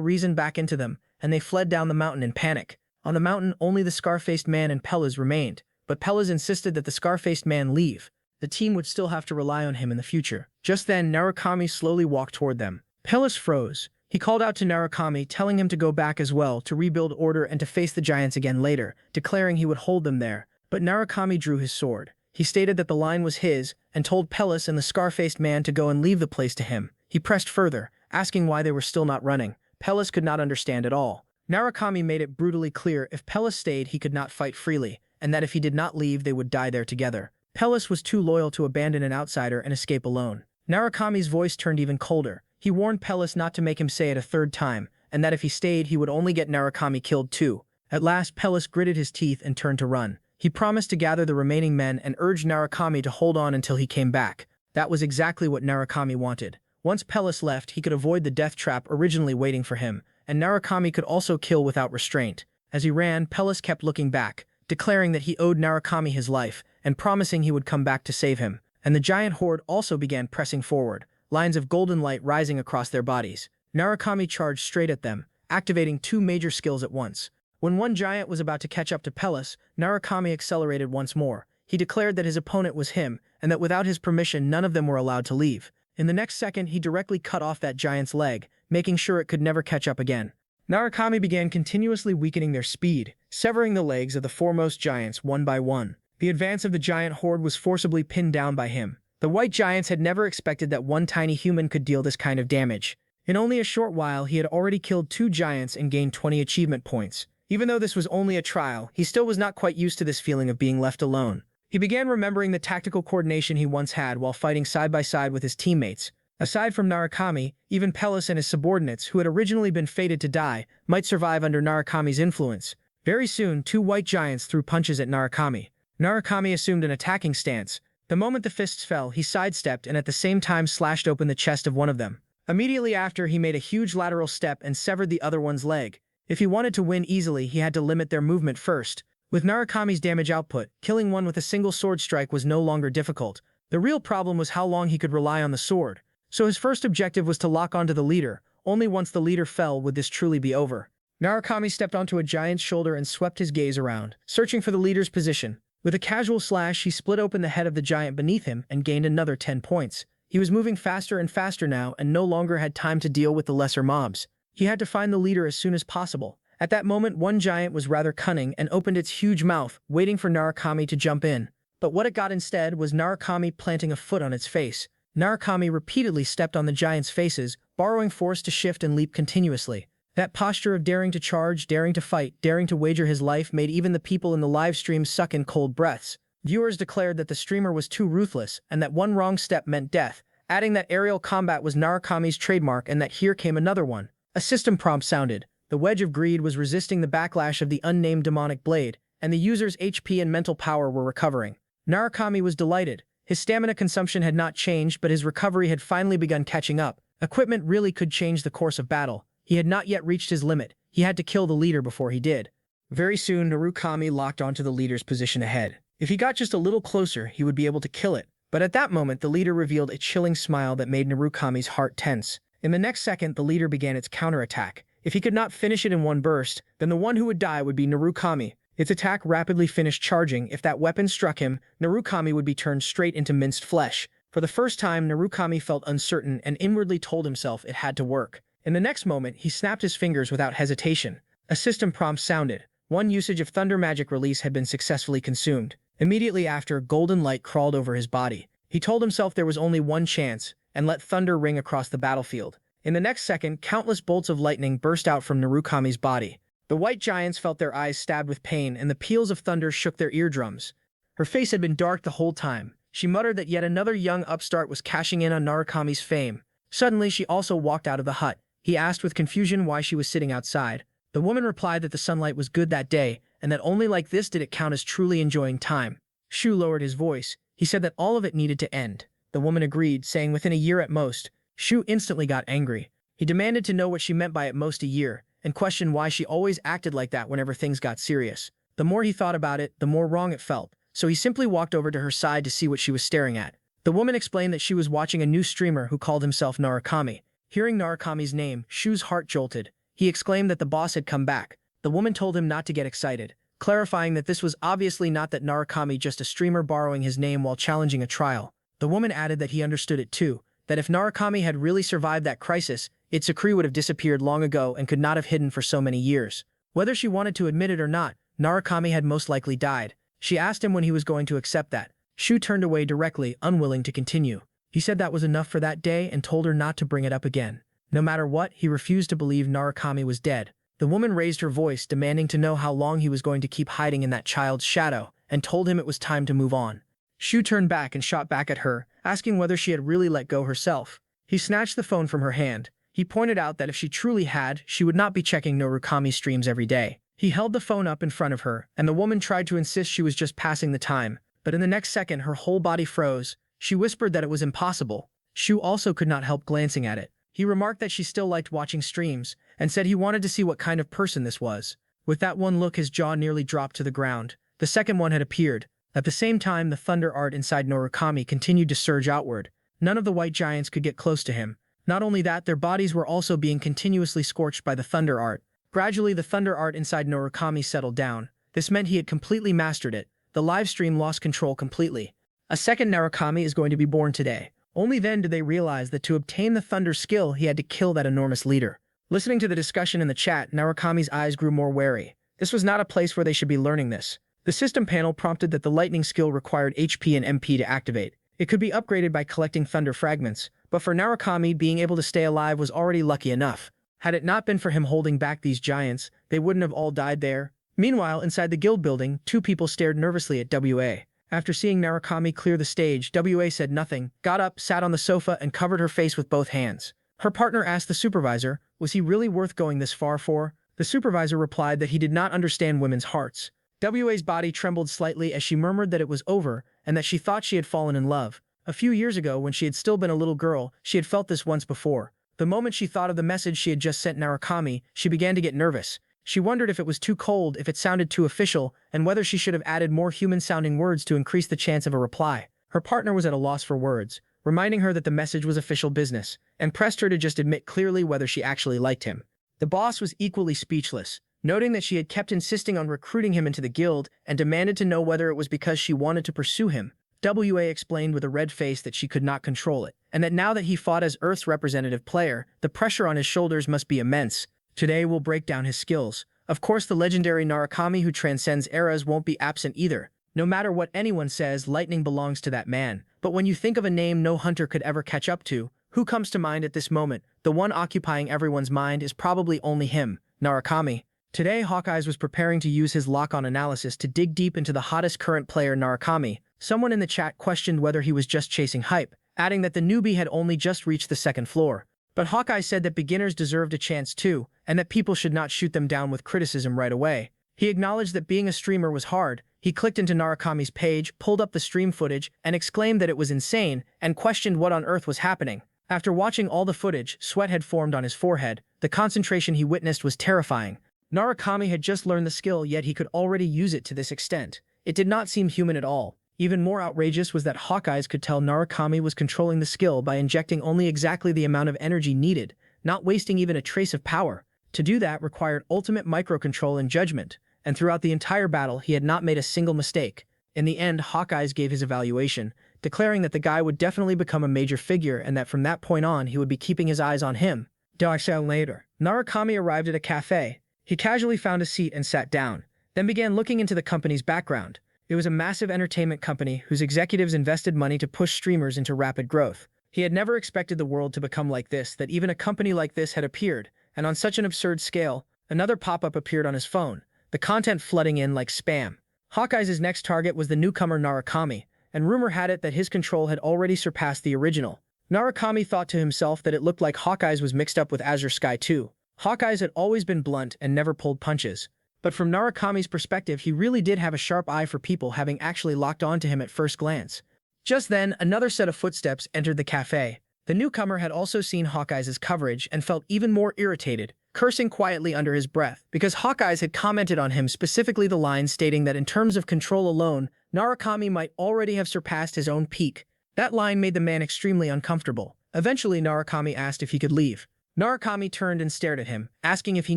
reason back into them, and they fled down the mountain in panic. On the mountain, only the scar-faced man and Pellis remained, but Pellis insisted that the scar-faced man leave. The team would still have to rely on him in the future. Just then, Narukami slowly walked toward them. Pellis froze. He called out to Narukami, telling him to go back as well, to rebuild order and to face the giants again later, declaring he would hold them there. But Narukami drew his sword. He stated that the line was his, and told Pellis and the scar-faced man to go and leave the place to him. He pressed further, asking why they were still not running. Pellis could not understand at all. Narukami made it brutally clear if Pellis stayed he could not fight freely, and that if he did not leave they would die there together. Pellis was too loyal to abandon an outsider and escape alone. Narukami's voice turned even colder. He warned Pellis not to make him say it a third time, and that if he stayed he would only get Narukami killed too. At last Pellis gritted his teeth and turned to run. He promised to gather the remaining men and urged Narukami to hold on until he came back. That was exactly what Narukami wanted. Once Pellis left, he could avoid the death trap originally waiting for him, and Narukami could also kill without restraint. As he ran, Pellis kept looking back, declaring that he owed Narukami his life, and promising he would come back to save him. And the giant horde also began pressing forward, lines of golden light rising across their bodies. Narukami charged straight at them, activating two major skills at once. When one giant was about to catch up to Pellis, Narukami accelerated once more. He declared that his opponent was him, and that without his permission none of them were allowed to leave. In the next second, he directly cut off that giant's leg, making sure it could never catch up again. Narukami began continuously weakening their speed, severing the legs of the foremost giants one by one. The advance of the giant horde was forcibly pinned down by him. The white giants had never expected that one tiny human could deal this kind of damage. In only a short while, he had already killed 2 giants and gained 20 achievement points. Even though this was only a trial, he still was not quite used to this feeling of being left alone. He began remembering the tactical coordination he once had while fighting side by side with his teammates. Aside from Narukami, even Pellis and his subordinates, who had originally been fated to die, might survive under Narukami's influence. Very soon, 2 white giants threw punches at Narukami. Narukami assumed an attacking stance. The moment the fists fell, he sidestepped and at the same time slashed open the chest of one of them. Immediately after, he made a huge lateral step and severed the other one's leg. If he wanted to win easily, he had to limit their movement first. With Narukami's damage output, killing one with a single sword strike was no longer difficult. The real problem was how long he could rely on the sword. So his first objective was to lock onto the leader. Only once the leader fell would this truly be over. Narukami stepped onto a giant's shoulder and swept his gaze around, searching for the leader's position. With a casual slash, he split open the head of the giant beneath him and gained another 10 points. He was moving faster and faster now and no longer had time to deal with the lesser mobs. He had to find the leader as soon as possible. At that moment, one giant was rather cunning and opened its huge mouth, waiting for Narukami to jump in. But what it got instead was Narukami planting a foot on its face. Narukami repeatedly stepped on the giant's faces, borrowing force to shift and leap continuously. That posture of daring to charge, daring to fight, daring to wager his life made even the people in the live stream suck in cold breaths. Viewers declared that the streamer was too ruthless and that one wrong step meant death, adding that aerial combat was Narukami's trademark and that here came another one. A system prompt sounded. The Wedge of Greed was resisting the backlash of the unnamed demonic blade, and the user's HP and mental power were recovering. Narukami was delighted. His stamina consumption had not changed, but his recovery had finally begun catching up. Equipment really could change the course of battle. He had not yet reached his limit. He had to kill the leader before he did. Very soon, Narukami locked onto the leader's position ahead. If he got just a little closer, he would be able to kill it. But at that moment, the leader revealed a chilling smile that made Narukami's heart tense. In the next second, the leader began its counterattack. If he could not finish it in one burst, then the one who would die would be Narukami. Its attack rapidly finished charging. If that weapon struck him, Narukami would be turned straight into minced flesh. For the first time, Narukami felt uncertain and inwardly told himself it had to work. In the next moment, he snapped his fingers without hesitation. A system prompt sounded. One usage of Thunder Magic Release had been successfully consumed. Immediately after, golden light crawled over his body. He told himself there was only one chance, and let thunder ring across the battlefield. In the next second, countless bolts of lightning burst out from Narukami's body. The white giants felt their eyes stabbed with pain, and the peals of thunder shook their eardrums. Her face had been dark the whole time. She muttered that yet another young upstart was cashing in on Narukami's fame. Suddenly, she also walked out of the hut. He asked with confusion why she was sitting outside. The woman replied that the sunlight was good that day, and that only like this did it count as truly enjoying time. Shu lowered his voice. He said that all of it needed to end. The woman agreed, saying within a year at most. Shu instantly got angry. He demanded to know what she meant by at most a year, and questioned why she always acted like that whenever things got serious. The more he thought about it, the more wrong it felt, so he simply walked over to her side to see what she was staring at. The woman explained that she was watching a new streamer who called himself Narukami. Hearing Narukami's name, Shu's heart jolted. He exclaimed that the boss had come back. The woman told him not to get excited, clarifying that this was obviously not that Narukami just a streamer borrowing his name while challenging a trial. The woman added that he understood it too, that if Narukami had really survived that crisis, its decree would have disappeared long ago and could not have hidden for so many years. Whether she wanted to admit it or not, Narukami had most likely died. She asked him when he was going to accept that. Shu turned away directly, unwilling to continue. He said that was enough for that day and told her not to bring it up again. No matter what, he refused to believe Narukami was dead. The woman raised her voice, demanding to know how long he was going to keep hiding in that child's shadow, and told him it was time to move on. Shu turned back and shot back at her, asking whether she had really let go herself. He snatched the phone from her hand. He pointed out that if she truly had, she would not be checking Norikami's streams every day. He held the phone up in front of her, and the woman tried to insist she was just passing the time. But in the next second, her whole body froze. She whispered that it was impossible. Shu also could not help glancing at it. He remarked that she still liked watching streams, and said he wanted to see what kind of person this was. With that one look, his jaw nearly dropped to the ground. The second one had appeared. At the same time, the thunder art inside Norikami continued to surge outward. None of the white giants could get close to him. Not only that, their bodies were also being continuously scorched by the thunder art. Gradually, the thunder art inside Norikami settled down. This meant he had completely mastered it. The live stream lost control completely. A second Narukami is going to be born today. Only then did they realize that to obtain the thunder skill, he had to kill that enormous leader. Listening to the discussion in the chat, Narukami's eyes grew more wary. This was not a place where they should be learning this. The system panel prompted that the lightning skill required HP and MP to activate. It could be upgraded by collecting thunder fragments, but for Narukami, being able to stay alive was already lucky enough. Had it not been for him holding back these giants, they wouldn't have all died there. Meanwhile, inside the guild building, two people stared nervously at WA. After seeing Narukami clear the stage, WA said nothing, got up, sat on the sofa, and covered her face with both hands. Her partner asked the supervisor, was he really worth going this far for? The supervisor replied that he did not understand women's hearts. WA's body trembled slightly as she murmured that it was over and that she thought she had fallen in love. A few years ago, when she had still been a little girl, she had felt this once before. The moment she thought of the message she had just sent Narukami, she began to get nervous. She wondered if it was too cold, if it sounded too official, and whether she should have added more human-sounding words to increase the chance of a reply. Her partner was at a loss for words, reminding her that the message was official business, and pressed her to just admit clearly whether she actually liked him. The boss was equally speechless, noting that she had kept insisting on recruiting him into the guild and demanded to know whether it was because she wanted to pursue him. WA explained with a red face that she could not control it, and that now that he fought as Earth's representative player, the pressure on his shoulders must be immense. Today we'll break down his skills. Of course, the legendary Narukami who transcends eras won't be absent either. No matter what anyone says, lightning belongs to that man. But when you think of a name no hunter could ever catch up to, who comes to mind at this moment? The one occupying everyone's mind is probably only him, Narukami. Today, Hawkeyes was preparing to use his lock-on analysis to dig deep into the hottest current player, Narukami. Someone in the chat questioned whether he was just chasing hype, adding that the newbie had only just reached the second floor. But Hawkeye said that beginners deserved a chance too, and that people should not shoot them down with criticism right away. He acknowledged that being a streamer was hard. He clicked into Narukami's page, pulled up the stream footage, and exclaimed that it was insane, and questioned what on earth was happening. After watching all the footage, sweat had formed on his forehead. The concentration he witnessed was terrifying. Narukami had just learned the skill, yet he could already use it to this extent. It did not seem human at all. Even more outrageous was that Hawkeyes could tell Narukami was controlling the skill by injecting only exactly the amount of energy needed, not wasting even a trace of power. To do that required ultimate microcontrol and judgment, and throughout the entire battle he had not made a single mistake. In the end, Hawkeyes gave his evaluation, declaring that the guy would definitely become a major figure and that from that point on he would be keeping his eyes on him. Later, Narukami arrived at a cafe. He casually found a seat and sat down, then began looking into the company's background. It was a massive entertainment company whose executives invested money to push streamers into rapid growth. He had never expected the world to become like this, that even a company like this had appeared, and on such an absurd scale. Another pop-up appeared on his phone, the content flooding in like spam. Hawkeye's next target was the newcomer Narukami, and rumor had it that his control had already surpassed the original. Narukami thought to himself that it looked like Hawkeye's was mixed up with Azure Sky too. Hawkeye's had always been blunt and never pulled punches. But from Narukami's perspective, he really did have a sharp eye for people, having actually locked on to him at first glance. Just then, another set of footsteps entered the cafe. The newcomer had also seen Hawkeye's coverage and felt even more irritated, cursing quietly under his breath, because Hawkeye's had commented on him, specifically the line stating that in terms of control alone, Narukami might already have surpassed his own peak. That line made the man extremely uncomfortable. Eventually, Narukami asked if he could leave. Narukami turned and stared at him, asking if he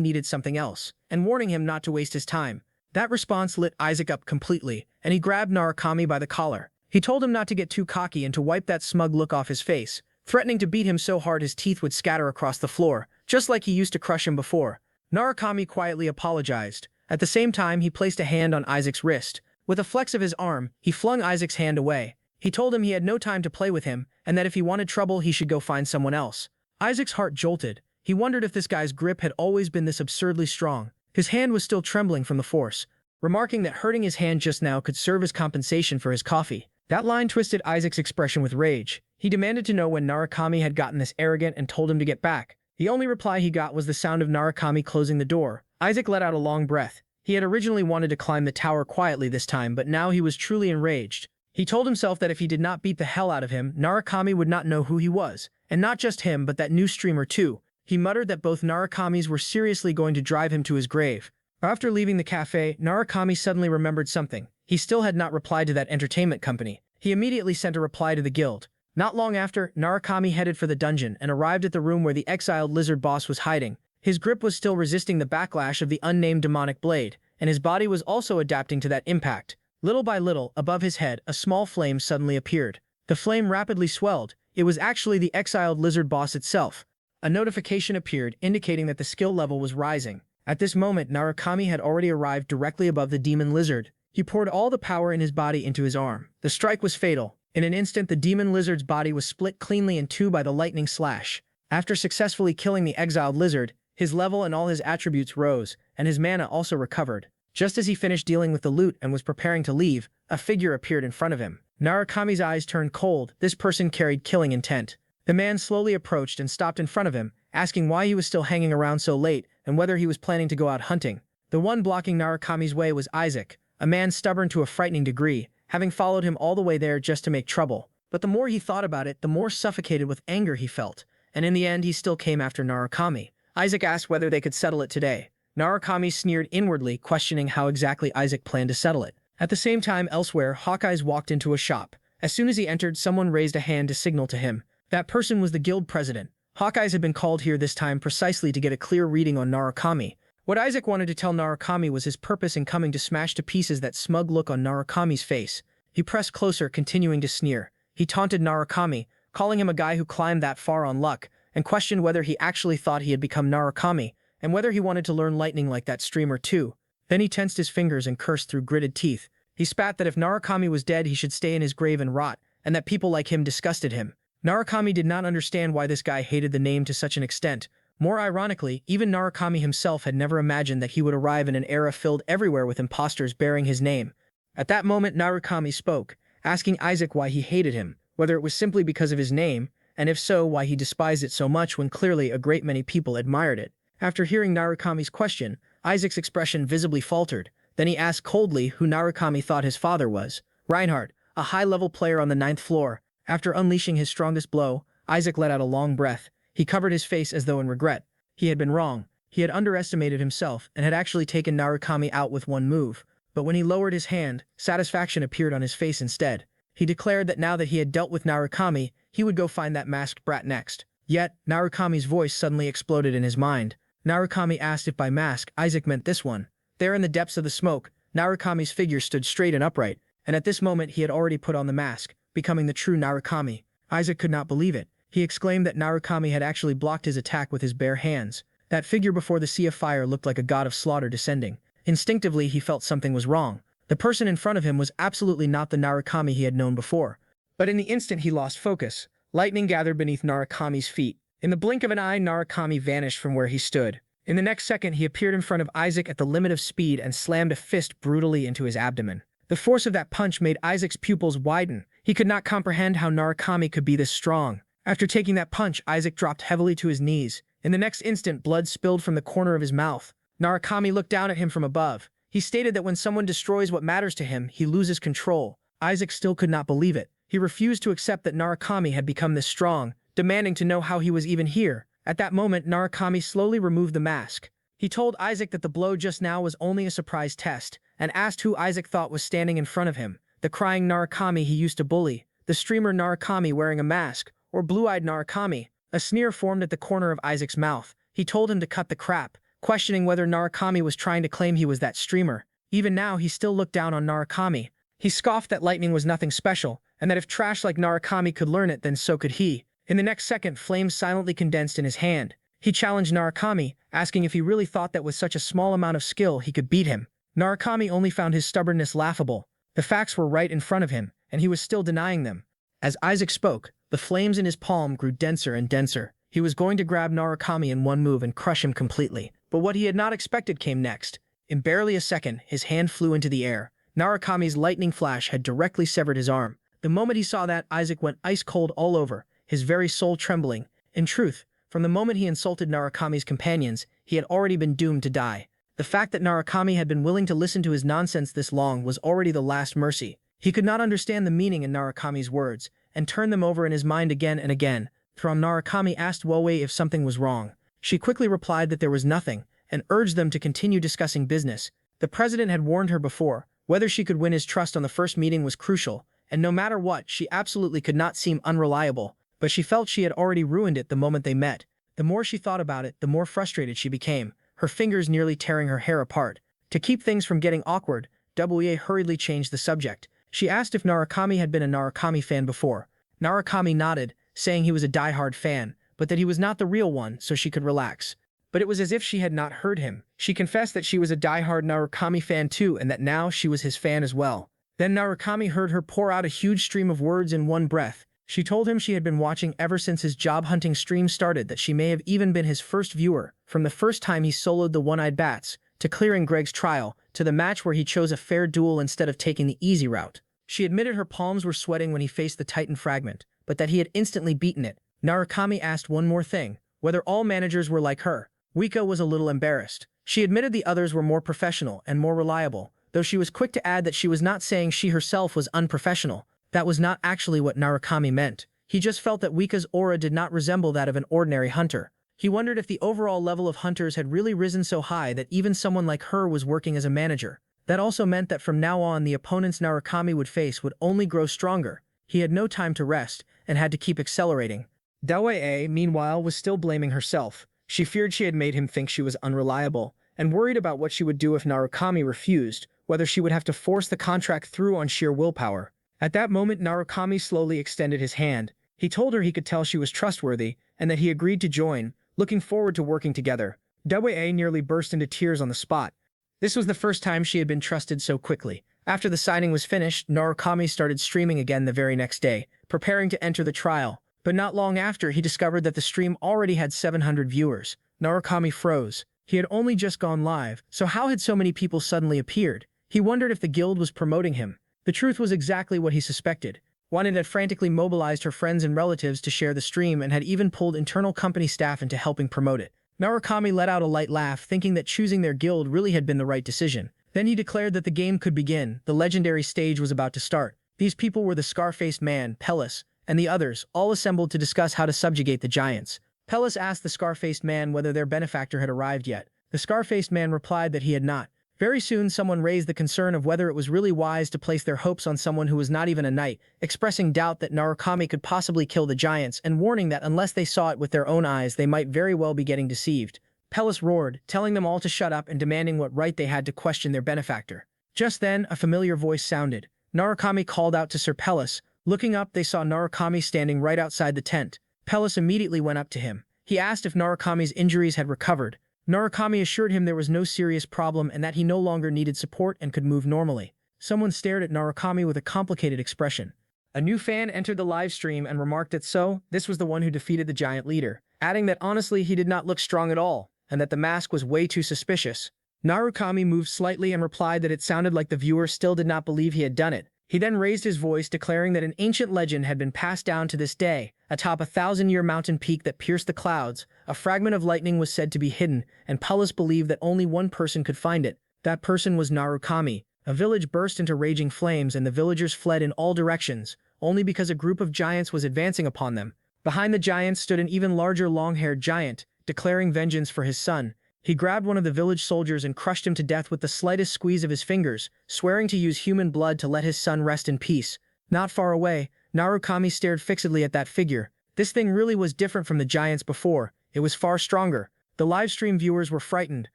needed something else, and warning him not to waste his time. That response lit Isaac up completely, and he grabbed Narukami by the collar. He told him not to get too cocky and to wipe that smug look off his face, threatening to beat him so hard his teeth would scatter across the floor, just like he used to crush him before. Narukami quietly apologized. At the same time, he placed a hand on Isaac's wrist. With a flex of his arm, he flung Isaac's hand away. He told him he had no time to play with him, and that if he wanted trouble, he should go find someone else. Isaac's heart jolted. He wondered if this guy's grip had always been this absurdly strong. His hand was still trembling from the force, remarking that hurting his hand just now could serve as compensation for his coffee. That line twisted Isaac's expression with rage. He demanded to know when Narukami had gotten this arrogant and told him to get back. The only reply he got was the sound of Narukami closing the door. Isaac let out a long breath. He had originally wanted to climb the tower quietly this time, but now he was truly enraged. He told himself that if he did not beat the hell out of him, Narukami would not know who he was. And not just him, but that new streamer too. He muttered that both Narukami's were seriously going to drive him to his grave. After leaving the cafe, Narukami suddenly remembered something. He still had not replied to that entertainment company. He immediately sent a reply to the guild. Not long after, Narukami headed for the dungeon and arrived at the room where the exiled lizard boss was hiding. His grip was still resisting the backlash of the unnamed demonic blade, and his body was also adapting to that impact. Little by little, above his head, a small flame suddenly appeared. The flame rapidly swelled. It was actually the exiled lizard boss itself. A notification appeared, indicating that the skill level was rising. At this moment, Narukami had already arrived directly above the demon lizard. He poured all the power in his body into his arm. The strike was fatal. In an instant, the demon lizard's body was split cleanly in two by the lightning slash. After successfully killing the exiled lizard, his level and all his attributes rose, and his mana also recovered. Just as he finished dealing with the loot and was preparing to leave, a figure appeared in front of him. Narukami's eyes turned cold. This person carried killing intent. The man slowly approached and stopped in front of him, asking why he was still hanging around so late and whether he was planning to go out hunting. The one blocking Narukami's way was Isaac, a man stubborn to a frightening degree, having followed him all the way there just to make trouble. But the more he thought about it, the more suffocated with anger he felt, and in the end he still came after Narukami. Isaac asked whether they could settle it today. Narukami sneered inwardly, questioning how exactly Isaac planned to settle it. At the same time, elsewhere, Hawkeye's walked into a shop. As soon as he entered, someone raised a hand to signal to him. That person was the guild president. Hawkeye's had been called here this time precisely to get a clear reading on Narukami. What Isaac wanted to tell Narukami was his purpose in coming to smash to pieces that smug look on Narukami's face. He pressed closer, continuing to sneer. He taunted Narukami, calling him a guy who climbed that far on luck, and questioned whether he actually thought he had become Narukami, and whether he wanted to learn lightning like that streamer too. Then he tensed his fingers and cursed through gritted teeth. He spat that if Narukami was dead, he should stay in his grave and rot, and that people like him disgusted him. Narukami did not understand why this guy hated the name to such an extent. More ironically, even Narukami himself had never imagined that he would arrive in an era filled everywhere with imposters bearing his name. At that moment, Narukami spoke, asking Isaac why he hated him, whether it was simply because of his name, and if so, why he despised it so much when clearly a great many people admired it. After hearing Narukami's question, Isaac's expression visibly faltered. Then he asked coldly who Narukami thought his father was. Reinhardt, a high-level player on the 9th floor. After unleashing his strongest blow, Isaac let out a long breath. He covered his face as though in regret. He had been wrong. He had underestimated himself and had actually taken Narukami out with one move. But when he lowered his hand, satisfaction appeared on his face instead. He declared that now that he had dealt with Narukami, he would go find that masked brat next. Yet, Narukami's voice suddenly exploded in his mind. Narukami asked if by mask, Isaac meant this one. There in the depths of the smoke, Narukami's figure stood straight and upright, and at this moment he had already put on the mask, becoming the true Narukami. Isaac could not believe it. He exclaimed that Narukami had actually blocked his attack with his bare hands. That figure before the sea of fire looked like a god of slaughter descending. Instinctively, he felt something was wrong. The person in front of him was absolutely not the Narukami he had known before. But in the instant he lost focus, lightning gathered beneath Narukami's feet. In the blink of an eye, Narukami vanished from where he stood. In the next second, he appeared in front of Isaac at the limit of speed and slammed a fist brutally into his abdomen. The force of that punch made Isaac's pupils widen. He could not comprehend how Narukami could be this strong. After taking that punch, Isaac dropped heavily to his knees. In the next instant, blood spilled from the corner of his mouth. Narukami looked down at him from above. He stated that when someone destroys what matters to him, he loses control. Isaac still could not believe it. He refused to accept that Narukami had become this strong, demanding to know how he was even here. At that moment, Narukami slowly removed the mask. He told Isaac that the blow just now was only a surprise test, and asked who Isaac thought was standing in front of him. The crying Narukami he used to bully, the streamer Narukami wearing a mask, or blue-eyed Narukami. A sneer formed at the corner of Isaac's mouth. He told him to cut the crap, questioning whether Narukami was trying to claim he was that streamer. Even now, he still looked down on Narukami. He scoffed that lightning was nothing special, and that if trash like Narukami could learn it, then so could he. In the next second, flames silently condensed in his hand. He challenged Narukami, asking if he really thought that with such a small amount of skill he could beat him. Narukami only found his stubbornness laughable. The facts were right in front of him, and he was still denying them. As Isaac spoke, the flames in his palm grew denser and denser. He was going to grab Narukami in one move and crush him completely. But what he had not expected came next. In barely a second, his hand flew into the air. Narukami's lightning flash had directly severed his arm. The moment he saw that, Isaac went ice cold all over, his very soul trembling. In truth, from the moment he insulted Narukami's companions, he had already been doomed to die. The fact that Narukami had been willing to listen to his nonsense this long was already the last mercy. He could not understand the meaning in Narukami's words, and turned them over in his mind again and again. From Narukami asked Woei if something was wrong. She quickly replied that there was nothing, and urged them to continue discussing business. The president had warned her before, whether she could win his trust on the first meeting was crucial, and no matter what, she absolutely could not seem unreliable, but she felt she had already ruined it the moment they met. The more she thought about it, the more frustrated she became, her fingers nearly tearing her hair apart. To keep things from getting awkward, Woei hurriedly changed the subject. She asked if Narukami had been a Narukami fan before. Narukami nodded, saying he was a die-hard fan, but that he was not the real one, so she could relax. But it was as if she had not heard him. She confessed that she was a die-hard Narukami fan too, and that now she was his fan as well. Then Narukami heard her pour out a huge stream of words in one breath. She told him she had been watching ever since his job-hunting stream started, that she may have even been his first viewer, from the first time he soloed the one-eyed bats, to clearing Greg's trial, to the match where he chose a fair duel instead of taking the easy route. She admitted her palms were sweating when he faced the Titan fragment, but that he had instantly beaten it. Narukami asked one more thing, whether all managers were like her. Wika was a little embarrassed. She admitted the others were more professional and more reliable, though she was quick to add that she was not saying she herself was unprofessional. That was not actually what Narukami meant. He just felt that Wika's aura did not resemble that of an ordinary hunter. He wondered if the overall level of hunters had really risen so high that even someone like her was working as a manager. That also meant that from now on the opponents Narukami would face would only grow stronger. He had no time to rest, and had to keep accelerating. Woei, meanwhile, was still blaming herself. She feared she had made him think she was unreliable, and worried about what she would do if Narukami refused, whether she would have to force the contract through on sheer willpower. At that moment, Narukami slowly extended his hand. He told her he could tell she was trustworthy, and that he agreed to join, looking forward to working together. Woei nearly burst into tears on the spot. This was the first time she had been trusted so quickly. After the signing was finished, Narukami started streaming again the very next day, preparing to enter the trial. But not long after, he discovered that the stream already had 700 viewers. Narukami froze. He had only just gone live, so how had so many people suddenly appeared? He wondered if the guild was promoting him. The truth was exactly what he suspected. One had frantically mobilized her friends and relatives to share the stream and had even pulled internal company staff into helping promote it. Narukami let out a light laugh, thinking that choosing their guild really had been the right decision. Then he declared that the game could begin. The legendary stage was about to start. These people were the Scar-Faced Man, Pellis, and the others, all assembled to discuss how to subjugate the giants. Pellis asked the Scar-Faced Man whether their benefactor had arrived yet. The Scar-Faced Man replied that he had not. Very soon someone raised the concern of whether it was really wise to place their hopes on someone who was not even a knight, expressing doubt that Narukami could possibly kill the giants and warning that unless they saw it with their own eyes they might very well be getting deceived. Pellis roared, telling them all to shut up and demanding what right they had to question their benefactor. Just then, a familiar voice sounded. Narukami called out to Sir Pellis. Looking up, they saw Narukami standing right outside the tent. Pellis immediately went up to him. He asked if Narukami's injuries had recovered. Narukami assured him there was no serious problem and that he no longer needed support and could move normally. Someone stared at Narukami with a complicated expression. A new fan entered the live stream and remarked that this was the one who defeated the giant leader, adding that honestly he did not look strong at all, and that the mask was way too suspicious. Narukami moved slightly and replied that it sounded like the viewer still did not believe he had done it. He then raised his voice, declaring that an ancient legend had been passed down to this day. Atop a 1,000-year mountain peak that pierced the clouds, a fragment of lightning was said to be hidden, and Pellis believed that only one person could find it. That person was Narukami. A village burst into raging flames and the villagers fled in all directions, only because a group of giants was advancing upon them. Behind the giants stood an even larger long-haired giant, declaring vengeance for his son. He grabbed one of the village soldiers and crushed him to death with the slightest squeeze of his fingers, swearing to use human blood to let his son rest in peace. Not far away, Narukami stared fixedly at that figure. This thing really was different from the giants before. It was far stronger. The livestream viewers were frightened,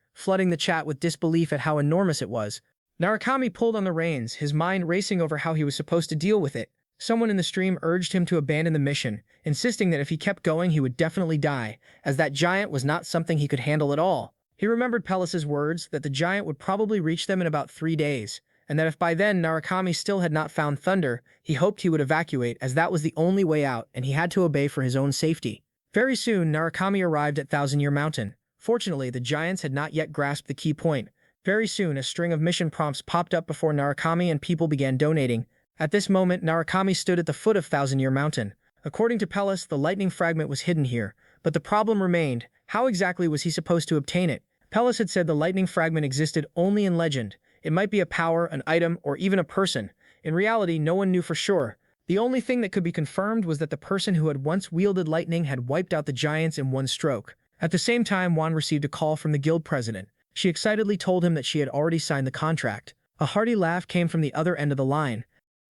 flooding the chat with disbelief at how enormous it was. Narukami pulled on the reins, his mind racing over how he was supposed to deal with it. Someone in the stream urged him to abandon the mission, insisting that if he kept going he would definitely die, as that giant was not something he could handle at all. He remembered Pellis's words that the giant would probably reach them in about 3 days, and that if by then Narukami still had not found Thunder, he hoped he would evacuate as that was the only way out and he had to obey for his own safety. Very soon, Narukami arrived at 1,000-Year Mountain. Fortunately, the giants had not yet grasped the key point. Very soon, a string of mission prompts popped up before Narukami and people began donating. At this moment, Narukami stood at the foot of Thousand-Year Mountain. According to Pellis, the lightning fragment was hidden here, but the problem remained: how exactly was he supposed to obtain it? Pellis had said the lightning fragment existed only in legend. It might be a power, an item, or even a person. In reality, no one knew for sure. The only thing that could be confirmed was that the person who had once wielded lightning had wiped out the giants in one stroke. At the same time, Juan received a call from the guild president. She excitedly told him that she had already signed the contract. A hearty laugh came from the other end of the line.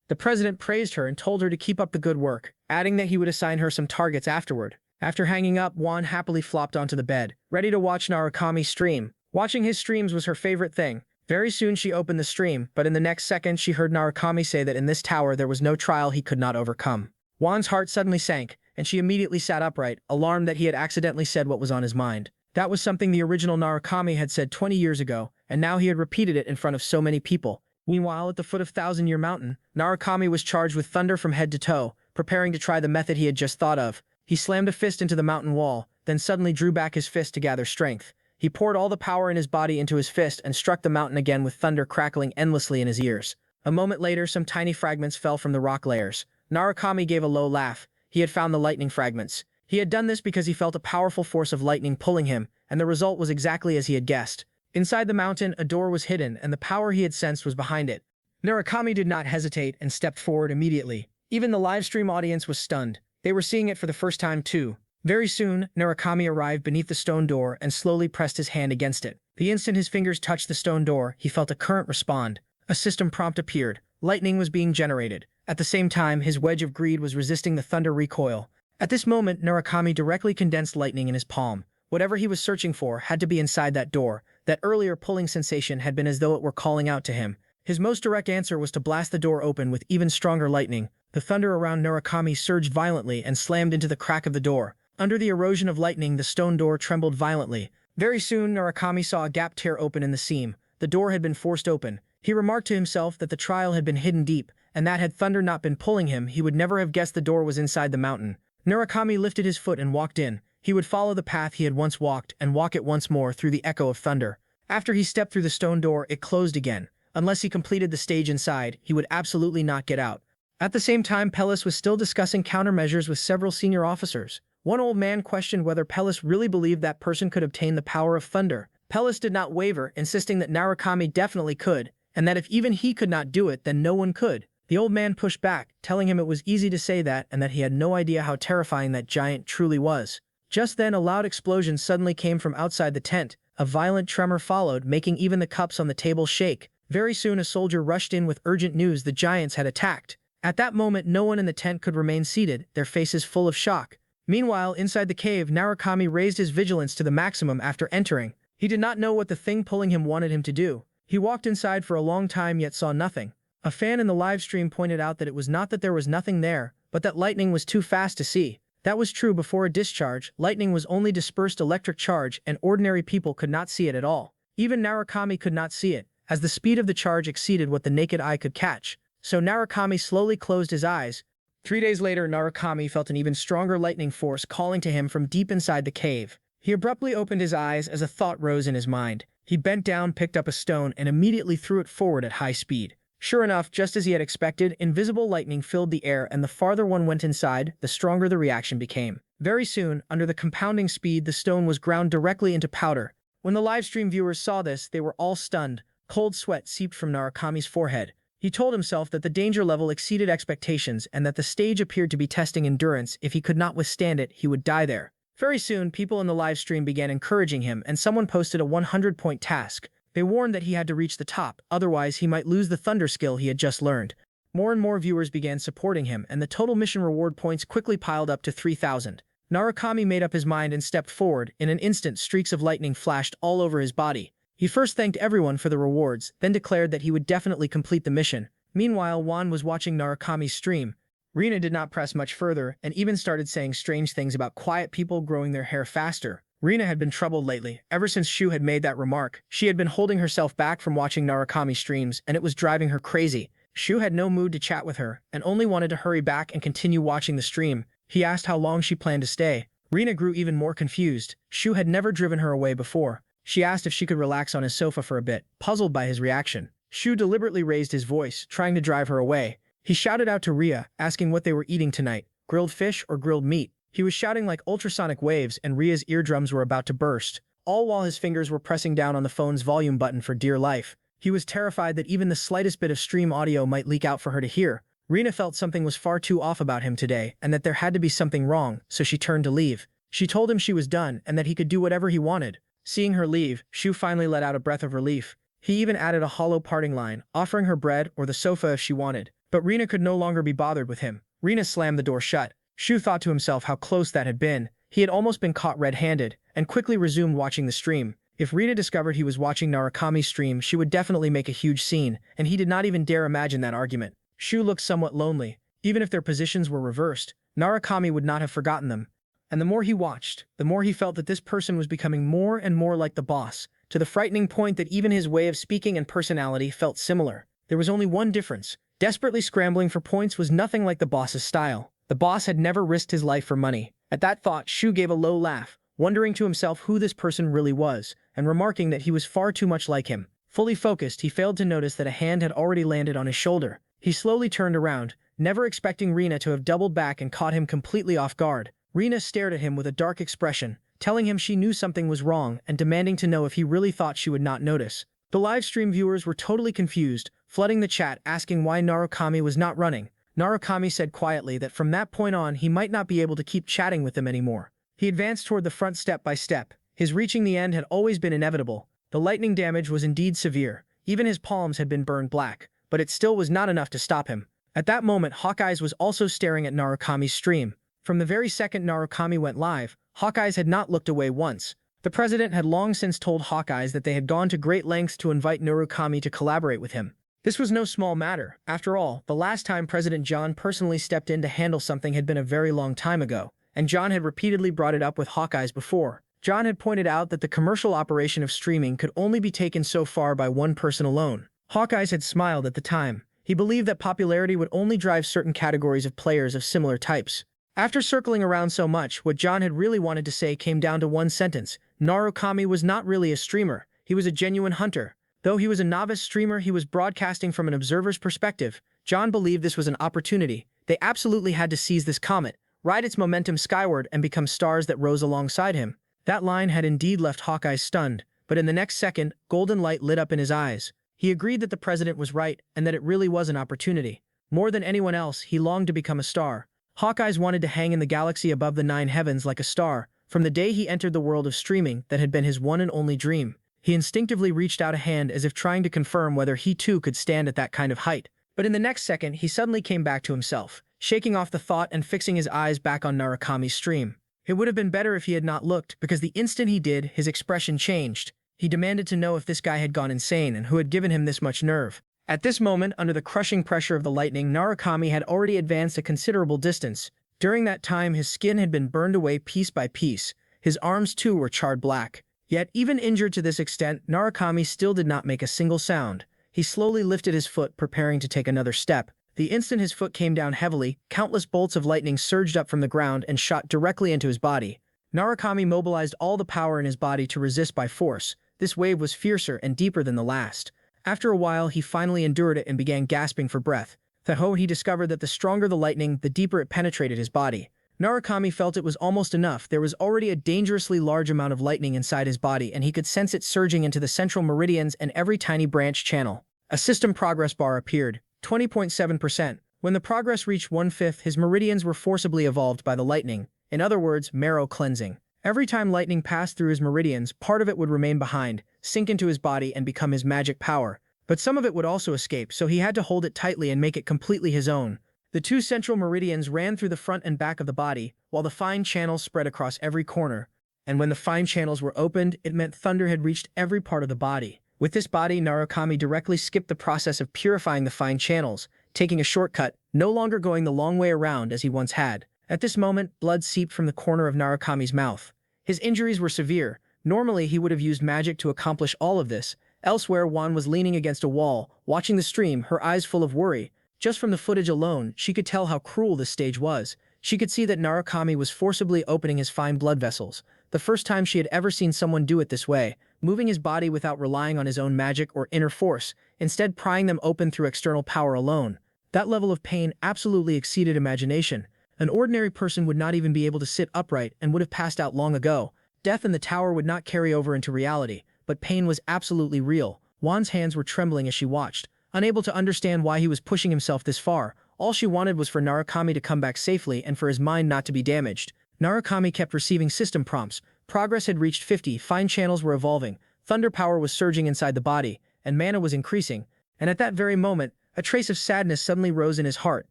The president praised her and told her to keep up the good work, adding that he would assign her some targets afterward. After hanging up, Juan happily flopped onto the bed, ready to watch Narukami stream. Watching his streams was her favorite thing. Very soon she opened the stream, but in the next second she heard Narukami say that in this tower there was no trial he could not overcome. Juan's heart suddenly sank, and she immediately sat upright, alarmed that he had accidentally said what was on his mind. That was something the original Narukami had said 20 years ago, and now he had repeated it in front of so many people. Meanwhile, at the foot of Thousand-Year Mountain, Narukami was charged with thunder from head to toe, preparing to try the method he had just thought of. He slammed a fist into the mountain wall, then suddenly drew back his fist to gather strength. He poured all the power in his body into his fist and struck the mountain again with thunder crackling endlessly in his ears. A moment later, some tiny fragments fell from the rock layers. Narukami gave a low laugh. He had found the lightning fragments. He had done this because he felt a powerful force of lightning pulling him, and the result was exactly as he had guessed. Inside the mountain, a door was hidden, and the power he had sensed was behind it. Narukami did not hesitate and stepped forward immediately. Even the livestream audience was stunned. They were seeing it for the first time too. Very soon, Narukami arrived beneath the stone door and slowly pressed his hand against it. The instant his fingers touched the stone door, he felt a current respond. A system prompt appeared. Lightning was being generated. At the same time, his wedge of greed was resisting the thunder recoil. At this moment, Narukami directly condensed lightning in his palm. Whatever he was searching for had to be inside that door. That earlier pulling sensation had been as though it were calling out to him. His most direct answer was to blast the door open with even stronger lightning. The thunder around Narukami surged violently and slammed into the crack of the door. Under the erosion of lightning, the stone door trembled violently. Very soon, Narukami saw a gap tear open in the seam. The door had been forced open. He remarked to himself that the trial had been hidden deep, and that had thunder not been pulling him, he would never have guessed the door was inside the mountain. Narukami lifted his foot and walked in. He would follow the path he had once walked and walk it once more through the echo of thunder. After he stepped through the stone door, it closed again. Unless he completed the stage inside, he would absolutely not get out. At the same time, Pellis was still discussing countermeasures with several senior officers. One old man questioned whether Pellis really believed that person could obtain the power of thunder. Pellis did not waver, insisting that Narukami definitely could, and that if even he could not do it, then no one could. The old man pushed back, telling him it was easy to say that and that he had no idea how terrifying that giant truly was. Just then, a loud explosion suddenly came from outside the tent. A violent tremor followed, making even the cups on the table shake. Very soon, a soldier rushed in with urgent news: the giants had attacked. At that moment, no one in the tent could remain seated, their faces full of shock. Meanwhile, inside the cave, Narukami raised his vigilance to the maximum after entering. He did not know what the thing pulling him wanted him to do. He walked inside for a long time yet saw nothing. A fan in the live stream pointed out that it was not that there was nothing there, but that lightning was too fast to see. That was true before a discharge. Lightning was only dispersed electric charge, and ordinary people could not see it at all. Even Narukami could not see it, as the speed of the charge exceeded what the naked eye could catch. So Narukami slowly closed his eyes. 3 days later, Narukami felt an even stronger lightning force calling to him from deep inside the cave. He abruptly opened his eyes as a thought rose in his mind. He bent down, picked up a stone, and immediately threw it forward at high speed. Sure enough, just as he had expected, invisible lightning filled the air, and the farther one went inside, the stronger the reaction became. Very soon, under the compounding speed, the stone was ground directly into powder. When the livestream viewers saw this, they were all stunned. Cold sweat seeped from Narukami's forehead. He told himself that the danger level exceeded expectations and that the stage appeared to be testing endurance. If he could not withstand it, he would die there. Very soon, people in the live stream began encouraging him, and someone posted a 100-point task. They warned that he had to reach the top, otherwise he might lose the thunder skill he had just learned. More and more viewers began supporting him, and the total mission reward points quickly piled up to 3,000. Narukami made up his mind and stepped forward. In an instant, streaks of lightning flashed all over his body. He first thanked everyone for the rewards, then declared that he would definitely complete the mission. Meanwhile, Juan was watching Narukami's stream. Rina did not press much further, and even started saying strange things about quiet people growing their hair faster. Rina had been troubled lately. Ever since Shu had made that remark, she had been holding herself back from watching Narukami streams, and it was driving her crazy. Shu had no mood to chat with her, and only wanted to hurry back and continue watching the stream. He asked how long she planned to stay. Rina grew even more confused. Shu had never driven her away before. She asked if she could relax on his sofa for a bit, puzzled by his reaction. Shu deliberately raised his voice, trying to drive her away. He shouted out to Rhea, asking what they were eating tonight, grilled fish or grilled meat. He was shouting like ultrasonic waves, and Rhea's eardrums were about to burst, all while his fingers were pressing down on the phone's volume button for dear life. He was terrified that even the slightest bit of stream audio might leak out for her to hear. Rena felt something was far too off about him today, and that there had to be something wrong, so she turned to leave. She told him she was done and that he could do whatever he wanted. Seeing her leave, Shu finally let out a breath of relief. He even added a hollow parting line, offering her bread or the sofa if she wanted. But Rena could no longer be bothered with him. Rena slammed the door shut. Shu thought to himself how close that had been. He had almost been caught red-handed, and quickly resumed watching the stream. If Rena discovered he was watching Narukami's stream, she would definitely make a huge scene, and he did not even dare imagine that argument. Shu looked somewhat lonely. Even if their positions were reversed, Narukami would not have forgotten them. And the more he watched, the more he felt that this person was becoming more and more like the boss, to the frightening point that even his way of speaking and personality felt similar. There was only one difference. Desperately scrambling for points was nothing like the boss's style. The boss had never risked his life for money. At that thought, Shu gave a low laugh, wondering to himself who this person really was, and remarking that he was far too much like him. Fully focused, he failed to notice that a hand had already landed on his shoulder. He slowly turned around, never expecting Rena to have doubled back and caught him completely off guard. Rena stared at him with a dark expression, telling him she knew something was wrong and demanding to know if he really thought she would not notice. The live stream viewers were totally confused, flooding the chat asking why Narukami was not running. Narukami said quietly that from that point on he might not be able to keep chatting with them anymore. He advanced toward the front step by step. His reaching the end had always been inevitable. The lightning damage was indeed severe. Even his palms had been burned black, but it still was not enough to stop him. At that moment, Hawkeyes was also staring at Narukami's stream. From the very second Narukami went live, Hawkeyes had not looked away once. The president had long since told Hawkeyes that they had gone to great lengths to invite Narukami to collaborate with him. This was no small matter. After all, the last time President John personally stepped in to handle something had been a very long time ago, and John had repeatedly brought it up with Hawkeyes before. John had pointed out that the commercial operation of streaming could only be taken so far by one person alone. Hawkeyes had smiled at the time. He believed that popularity would only drive certain categories of players of similar types. After circling around so much, what John had really wanted to say came down to one sentence. Narukami was not really a streamer. He was a genuine hunter. Though he was a novice streamer, he was broadcasting from an observer's perspective. John believed this was an opportunity. They absolutely had to seize this comet, ride its momentum skyward, and become stars that rose alongside him. That line had indeed left Hawkeye stunned, but in the next second, golden light lit up in his eyes. He agreed that the president was right and that it really was an opportunity. More than anyone else, he longed to become a star. Hawkeyes wanted to hang in the galaxy above the 9 heavens like a star. From the day he entered the world of streaming, that had been his one and only dream. He instinctively reached out a hand as if trying to confirm whether he too could stand at that kind of height. But in the next second, he suddenly came back to himself, shaking off the thought and fixing his eyes back on Narukami's stream. It would have been better if he had not looked, because the instant he did, his expression changed. He demanded to know if this guy had gone insane and who had given him this much nerve. At this moment, under the crushing pressure of the lightning, Narukami had already advanced a considerable distance. During that time, his skin had been burned away piece by piece. His arms, too, were charred black. Yet, even injured to this extent, Narukami still did not make a single sound. He slowly lifted his foot, preparing to take another step. The instant his foot came down heavily, countless bolts of lightning surged up from the ground and shot directly into his body. Narukami mobilized all the power in his body to resist by force. This wave was fiercer and deeper than the last. After a while, he finally endured it and began gasping for breath. Though he discovered that the stronger the lightning, the deeper it penetrated his body. Narukami felt it was almost enough. There was already a dangerously large amount of lightning inside his body, and he could sense it surging into the central meridians and every tiny branch channel. A system progress bar appeared, 20.7%. When the progress reached 1/5, his meridians were forcibly evolved by the lightning. In other words, marrow cleansing. Every time lightning passed through his meridians, part of it would remain behind, sink into his body and become his magic power. But some of it would also escape, so he had to hold it tightly and make it completely his own. The 2 central meridians ran through the front and back of the body, while the fine channels spread across every corner. And when the fine channels were opened, it meant thunder had reached every part of the body. With this body, Narukami directly skipped the process of purifying the fine channels, taking a shortcut, no longer going the long way around as he once had. At this moment, blood seeped from the corner of Narukami's mouth. His injuries were severe. Normally, he would have used magic to accomplish all of this. Elsewhere, Juan was leaning against a wall, watching the stream, her eyes full of worry. Just from the footage alone, she could tell how cruel this stage was. She could see that Narukami was forcibly opening his fine blood vessels. The first time she had ever seen someone do it this way, moving his body without relying on his own magic or inner force, instead prying them open through external power alone. That level of pain absolutely exceeded imagination. An ordinary person would not even be able to sit upright and would have passed out long ago. Death in the tower would not carry over into reality, but pain was absolutely real. Wan's hands were trembling as she watched. Unable to understand why he was pushing himself this far, all she wanted was for Narukami to come back safely and for his mind not to be damaged. Narukami kept receiving system prompts. Progress had reached 50, fine channels were evolving, thunder power was surging inside the body, and mana was increasing. And at that very moment, a trace of sadness suddenly rose in his heart.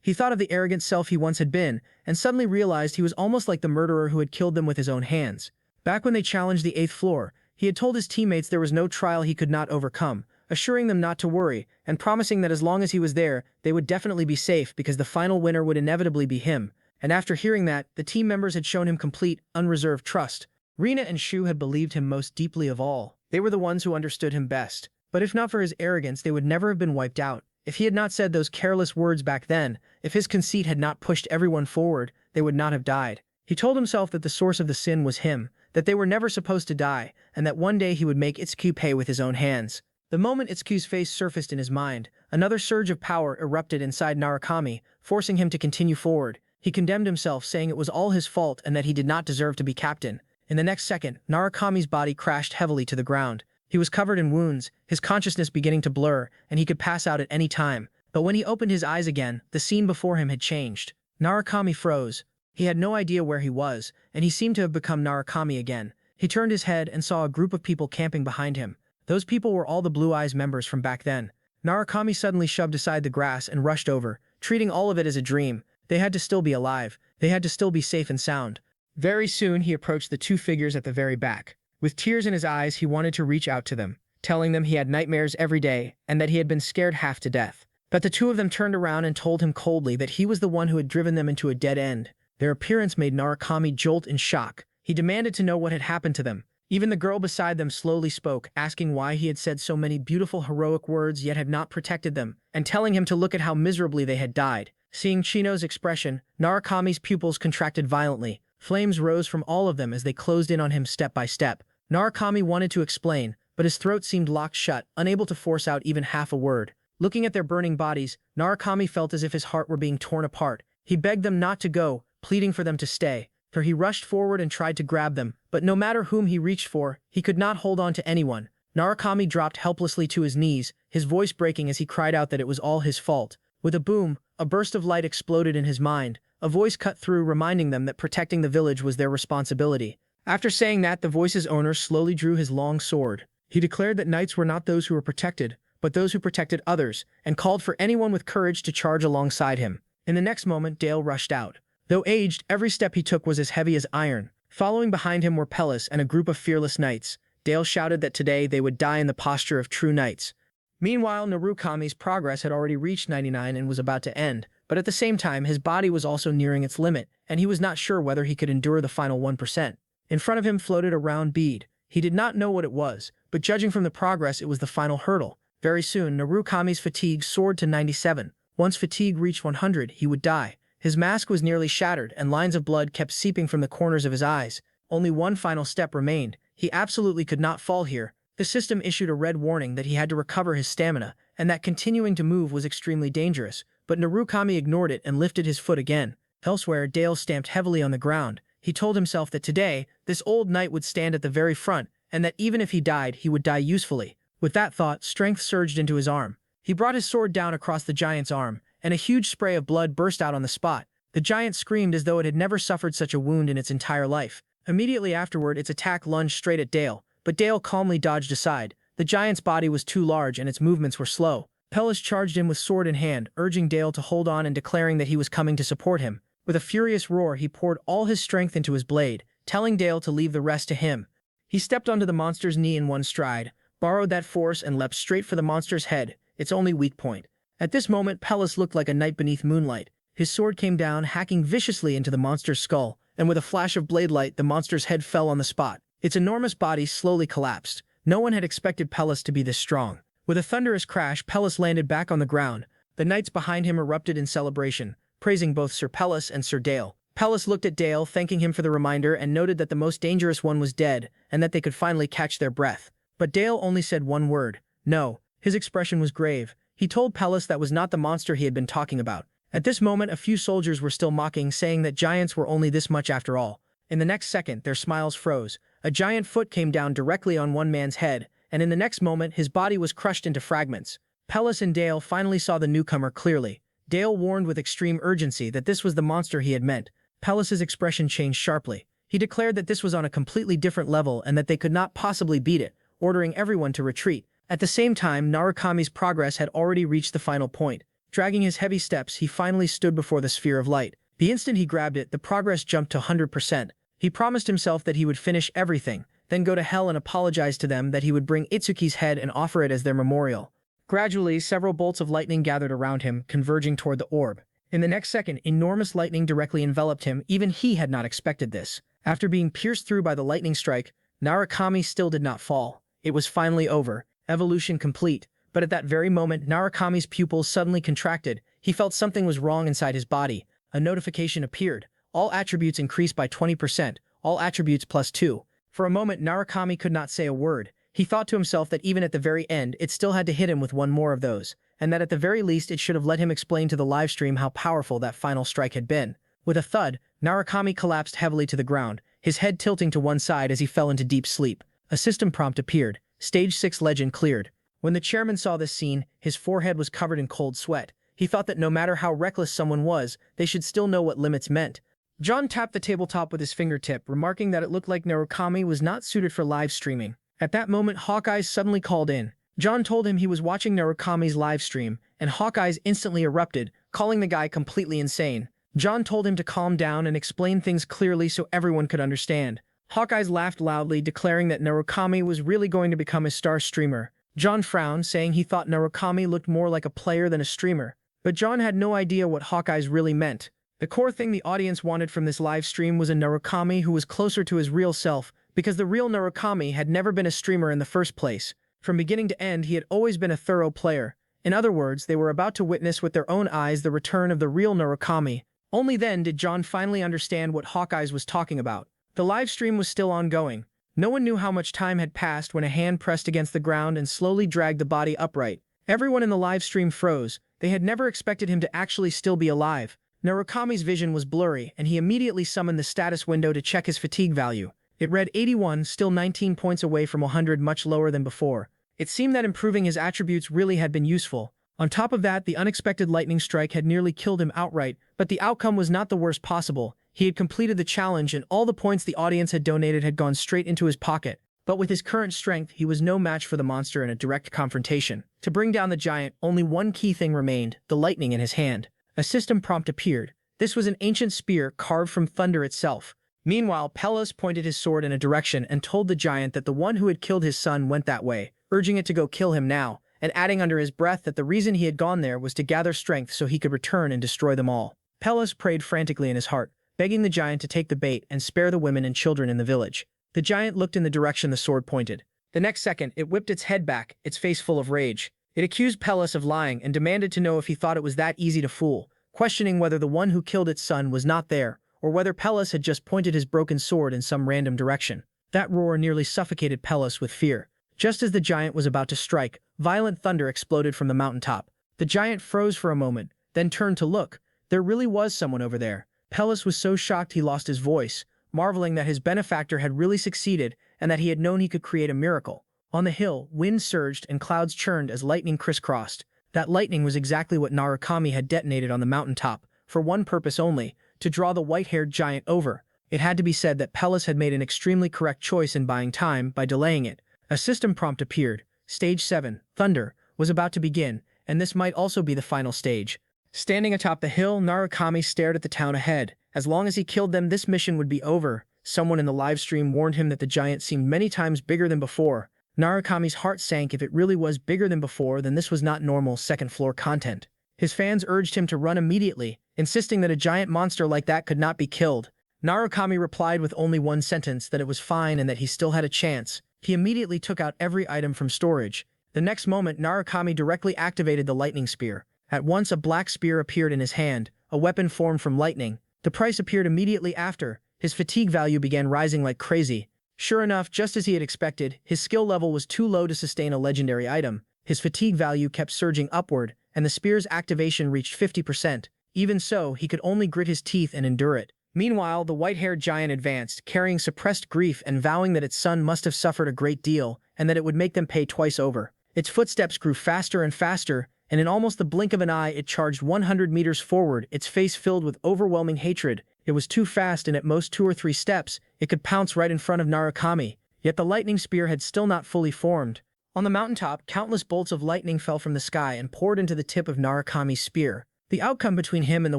He thought of the arrogant self he once had been, and suddenly realized he was almost like the murderer who had killed them with his own hands. Back when they challenged the 8th floor, he had told his teammates there was no trial he could not overcome, assuring them not to worry, and promising that as long as he was there, they would definitely be safe because the final winner would inevitably be him. And after hearing that, the team members had shown him complete, unreserved trust. Rina and Shu had believed him most deeply of all. They were the ones who understood him best. But if not for his arrogance, they would never have been wiped out. If he had not said those careless words back then, if his conceit had not pushed everyone forward, they would not have died. He told himself that the source of the sin was him, that they were never supposed to die, and that one day he would make Itsuki pay with his own hands. The moment Itsuki's face surfaced in his mind, another surge of power erupted inside Narukami, forcing him to continue forward. He condemned himself, saying it was all his fault and that he did not deserve to be captain. In the next second, Narukami's body crashed heavily to the ground. He was covered in wounds, his consciousness beginning to blur, and he could pass out at any time. But when he opened his eyes again, the scene before him had changed. Narukami froze. He had no idea where he was, and he seemed to have become Narukami again. He turned his head and saw a group of people camping behind him. Those people were all the Blue Eyes members from back then. Narukami suddenly shoved aside the grass and rushed over, treating all of it as a dream. They had to still be alive. They had to still be safe and sound. Very soon he approached the two figures at the very back. With tears in his eyes, he wanted to reach out to them, telling them he had nightmares every day and that he had been scared half to death. But the two of them turned around and told him coldly that he was the one who had driven them into a dead end. Their appearance made Narukami jolt in shock. He demanded to know what had happened to them. Even the girl beside them slowly spoke, asking why he had said so many beautiful heroic words yet had not protected them, and telling him to look at how miserably they had died. Seeing Chino's expression, Narukami's pupils contracted violently. Flames rose from all of them as they closed in on him step by step. Narukami wanted to explain, but his throat seemed locked shut, unable to force out even half a word. Looking at their burning bodies, Narukami felt as if his heart were being torn apart. He begged them not to go, pleading for them to stay. For he rushed forward and tried to grab them, but no matter whom he reached for, he could not hold on to anyone. Narukami dropped helplessly to his knees, his voice breaking as he cried out that it was all his fault. With a boom, a burst of light exploded in his mind. A voice cut through, reminding them that protecting the village was their responsibility. After saying that, the voice's owner slowly drew his long sword. He declared that knights were not those who were protected, but those who protected others, and called for anyone with courage to charge alongside him. In the next moment, Dale rushed out. Though aged, every step he took was as heavy as iron. Following behind him were Pellis and a group of fearless knights. Dale shouted that today they would die in the posture of true knights. Meanwhile, Narukami's progress had already reached 99 and was about to end, but at the same time, his body was also nearing its limit, and he was not sure whether he could endure the final 1%. In front of him floated a round bead. He did not know what it was, but judging from the progress, it was the final hurdle. Very soon, Narukami's fatigue soared to 97. Once fatigue reached 100, he would die. His mask was nearly shattered, and lines of blood kept seeping from the corners of his eyes. Only one final step remained. He absolutely could not fall here. The system issued a red warning that he had to recover his stamina, and that continuing to move was extremely dangerous. But Narukami ignored it and lifted his foot again. Elsewhere, Dale stamped heavily on the ground. He told himself that today, this old knight would stand at the very front, and that even if he died, he would die usefully. With that thought, strength surged into his arm. He brought his sword down across the giant's arm, and a huge spray of blood burst out on the spot. The giant screamed as though it had never suffered such a wound in its entire life. Immediately afterward, its attack lunged straight at Dale, but Dale calmly dodged aside. The giant's body was too large and its movements were slow. Pellis charged in with sword in hand, urging Dale to hold on and declaring that he was coming to support him. With a furious roar, he poured all his strength into his blade, telling Dale to leave the rest to him. He stepped onto the monster's knee in one stride, borrowed that force and leapt straight for the monster's head, its only weak point. At this moment, Pellis looked like a knight beneath moonlight. His sword came down, hacking viciously into the monster's skull, and with a flash of blade light, the monster's head fell on the spot. Its enormous body slowly collapsed. No one had expected Pellis to be this strong. With a thunderous crash, Pellis landed back on the ground. The knights behind him erupted in celebration, praising both Sir Pellis and Sir Dale. Pellis looked at Dale, thanking him for the reminder, and noted that the most dangerous one was dead, and that they could finally catch their breath. But Dale only said one word, "No." His expression was grave. He told Pelles that was not the monster he had been talking about. At this moment, a few soldiers were still mocking, saying that giants were only this much after all. In the next second, their smiles froze. A giant foot came down directly on one man's head, and in the next moment, his body was crushed into fragments. Pelles and Dale finally saw the newcomer clearly. Dale warned with extreme urgency that this was the monster he had meant. Pelles's expression changed sharply. He declared that this was on a completely different level and that they could not possibly beat it, ordering everyone to retreat. At the same time, Narukami's progress had already reached the final point. Dragging his heavy steps, he finally stood before the sphere of light. The instant he grabbed it, the progress jumped to 100%. He promised himself that he would finish everything, then go to hell and apologize to them, that he would bring Itsuki's head and offer it as their memorial. Gradually, several bolts of lightning gathered around him, converging toward the orb. In the next second, enormous lightning directly enveloped him. Even he had not expected this. After being pierced through by the lightning strike, Narukami still did not fall. It was finally over, evolution complete. But at that very moment, Narukami's pupils suddenly contracted. He felt something was wrong inside his body. A notification appeared. All attributes increased by 20%, all attributes +2. For a moment, Narukami could not say a word. He thought to himself that even at the very end, it still had to hit him with one more of those, and that at the very least it should have let him explain to the livestream how powerful that final strike had been. With a thud, Narukami collapsed heavily to the ground, his head tilting to one side as he fell into deep sleep. A system prompt appeared. Stage 6 legend cleared. When the chairman saw this scene, his forehead was covered in cold sweat. He thought that no matter how reckless someone was, they should still know what limits meant. John tapped the tabletop with his fingertip, remarking that it looked like Narukami was not suited for live streaming. At that moment, Hawkeyes suddenly called in. John told him he was watching Narukami's live stream, and Hawkeyes instantly erupted, calling the guy completely insane. John told him to calm down and explain things clearly so everyone could understand. Hawkeyes laughed loudly, declaring that Narukami was really going to become a star streamer. John frowned, saying he thought Narukami looked more like a player than a streamer. But John had no idea what Hawkeyes really meant. The core thing the audience wanted from this live stream was a Narukami who was closer to his real self, because the real Narukami had never been a streamer in the first place. From beginning to end, he had always been a thorough player. In other words, they were about to witness with their own eyes the return of the real Narukami. Only then did John finally understand what Hawkeyes was talking about. The live stream was still ongoing. No one knew how much time had passed when a hand pressed against the ground and slowly dragged the body upright. Everyone in the live stream froze. They had never expected him to actually still be alive. Narukami's vision was blurry, and he immediately summoned the status window to check his fatigue value. It read 81, still 19 points away from 100, much lower than before. It seemed that improving his attributes really had been useful. On top of that, the unexpected lightning strike had nearly killed him outright, but the outcome was not the worst possible. He had completed the challenge, and all the points the audience had donated had gone straight into his pocket. But with his current strength, he was no match for the monster in a direct confrontation. To bring down the giant, only one key thing remained: the lightning in his hand. A system prompt appeared. This was an ancient spear carved from thunder itself. Meanwhile, Pelles pointed his sword in a direction and told the giant that the one who had killed his son went that way, urging it to go kill him now, and adding under his breath that the reason he had gone there was to gather strength so he could return and destroy them all. Pelles prayed frantically in his heart, begging the giant to take the bait and spare the women and children in the village. The giant looked in the direction the sword pointed. The next second, it whipped its head back, its face full of rage. It accused Pelles of lying and demanded to know if he thought it was that easy to fool, questioning whether the one who killed its son was not there, or whether Pelles had just pointed his broken sword in some random direction. That roar nearly suffocated Pelles with fear. Just as the giant was about to strike, violent thunder exploded from the mountaintop. The giant froze for a moment, then turned to look. There really was someone over there. Pelles was so shocked he lost his voice, marveling that his benefactor had really succeeded and that he had known he could create a miracle. On the hill, wind surged and clouds churned as lightning crisscrossed. That lightning was exactly what Narukami had detonated on the mountaintop, for one purpose only: to draw the white-haired giant over. It had to be said that Pelles had made an extremely correct choice in buying time by delaying it. A system prompt appeared. Stage 7, Thunder, was about to begin, and this might also be the final stage. Standing atop the hill, Narukami stared at the town ahead. As long as he killed them, this mission would be over. Someone in the livestream warned him that the giant seemed many times bigger than before. Narukami's heart sank. If it really was bigger than before, then this was not normal second-floor content. His fans urged him to run immediately, insisting that a giant monster like that could not be killed. Narukami replied with only one sentence, that it was fine and that he still had a chance. He immediately took out every item from storage. The next moment, Narukami directly activated the lightning spear. At once, a black spear appeared in his hand, a weapon formed from lightning. The price appeared immediately after. His fatigue value began rising like crazy. Sure enough, just as he had expected, his skill level was too low to sustain a legendary item. His fatigue value kept surging upward, and the spear's activation reached 50%. Even so, he could only grit his teeth and endure it. Meanwhile, the white-haired giant advanced, carrying suppressed grief and vowing that its son must have suffered a great deal, and that it would make them pay twice over. Its footsteps grew faster and faster, and in almost the blink of an eye it charged 100 meters forward, its face filled with overwhelming hatred. It was too fast, and at most 2 or 3 steps, it could pounce right in front of Narukami. Yet the lightning spear had still not fully formed. On the mountaintop, countless bolts of lightning fell from the sky and poured into the tip of Narukami's spear. The outcome between him and the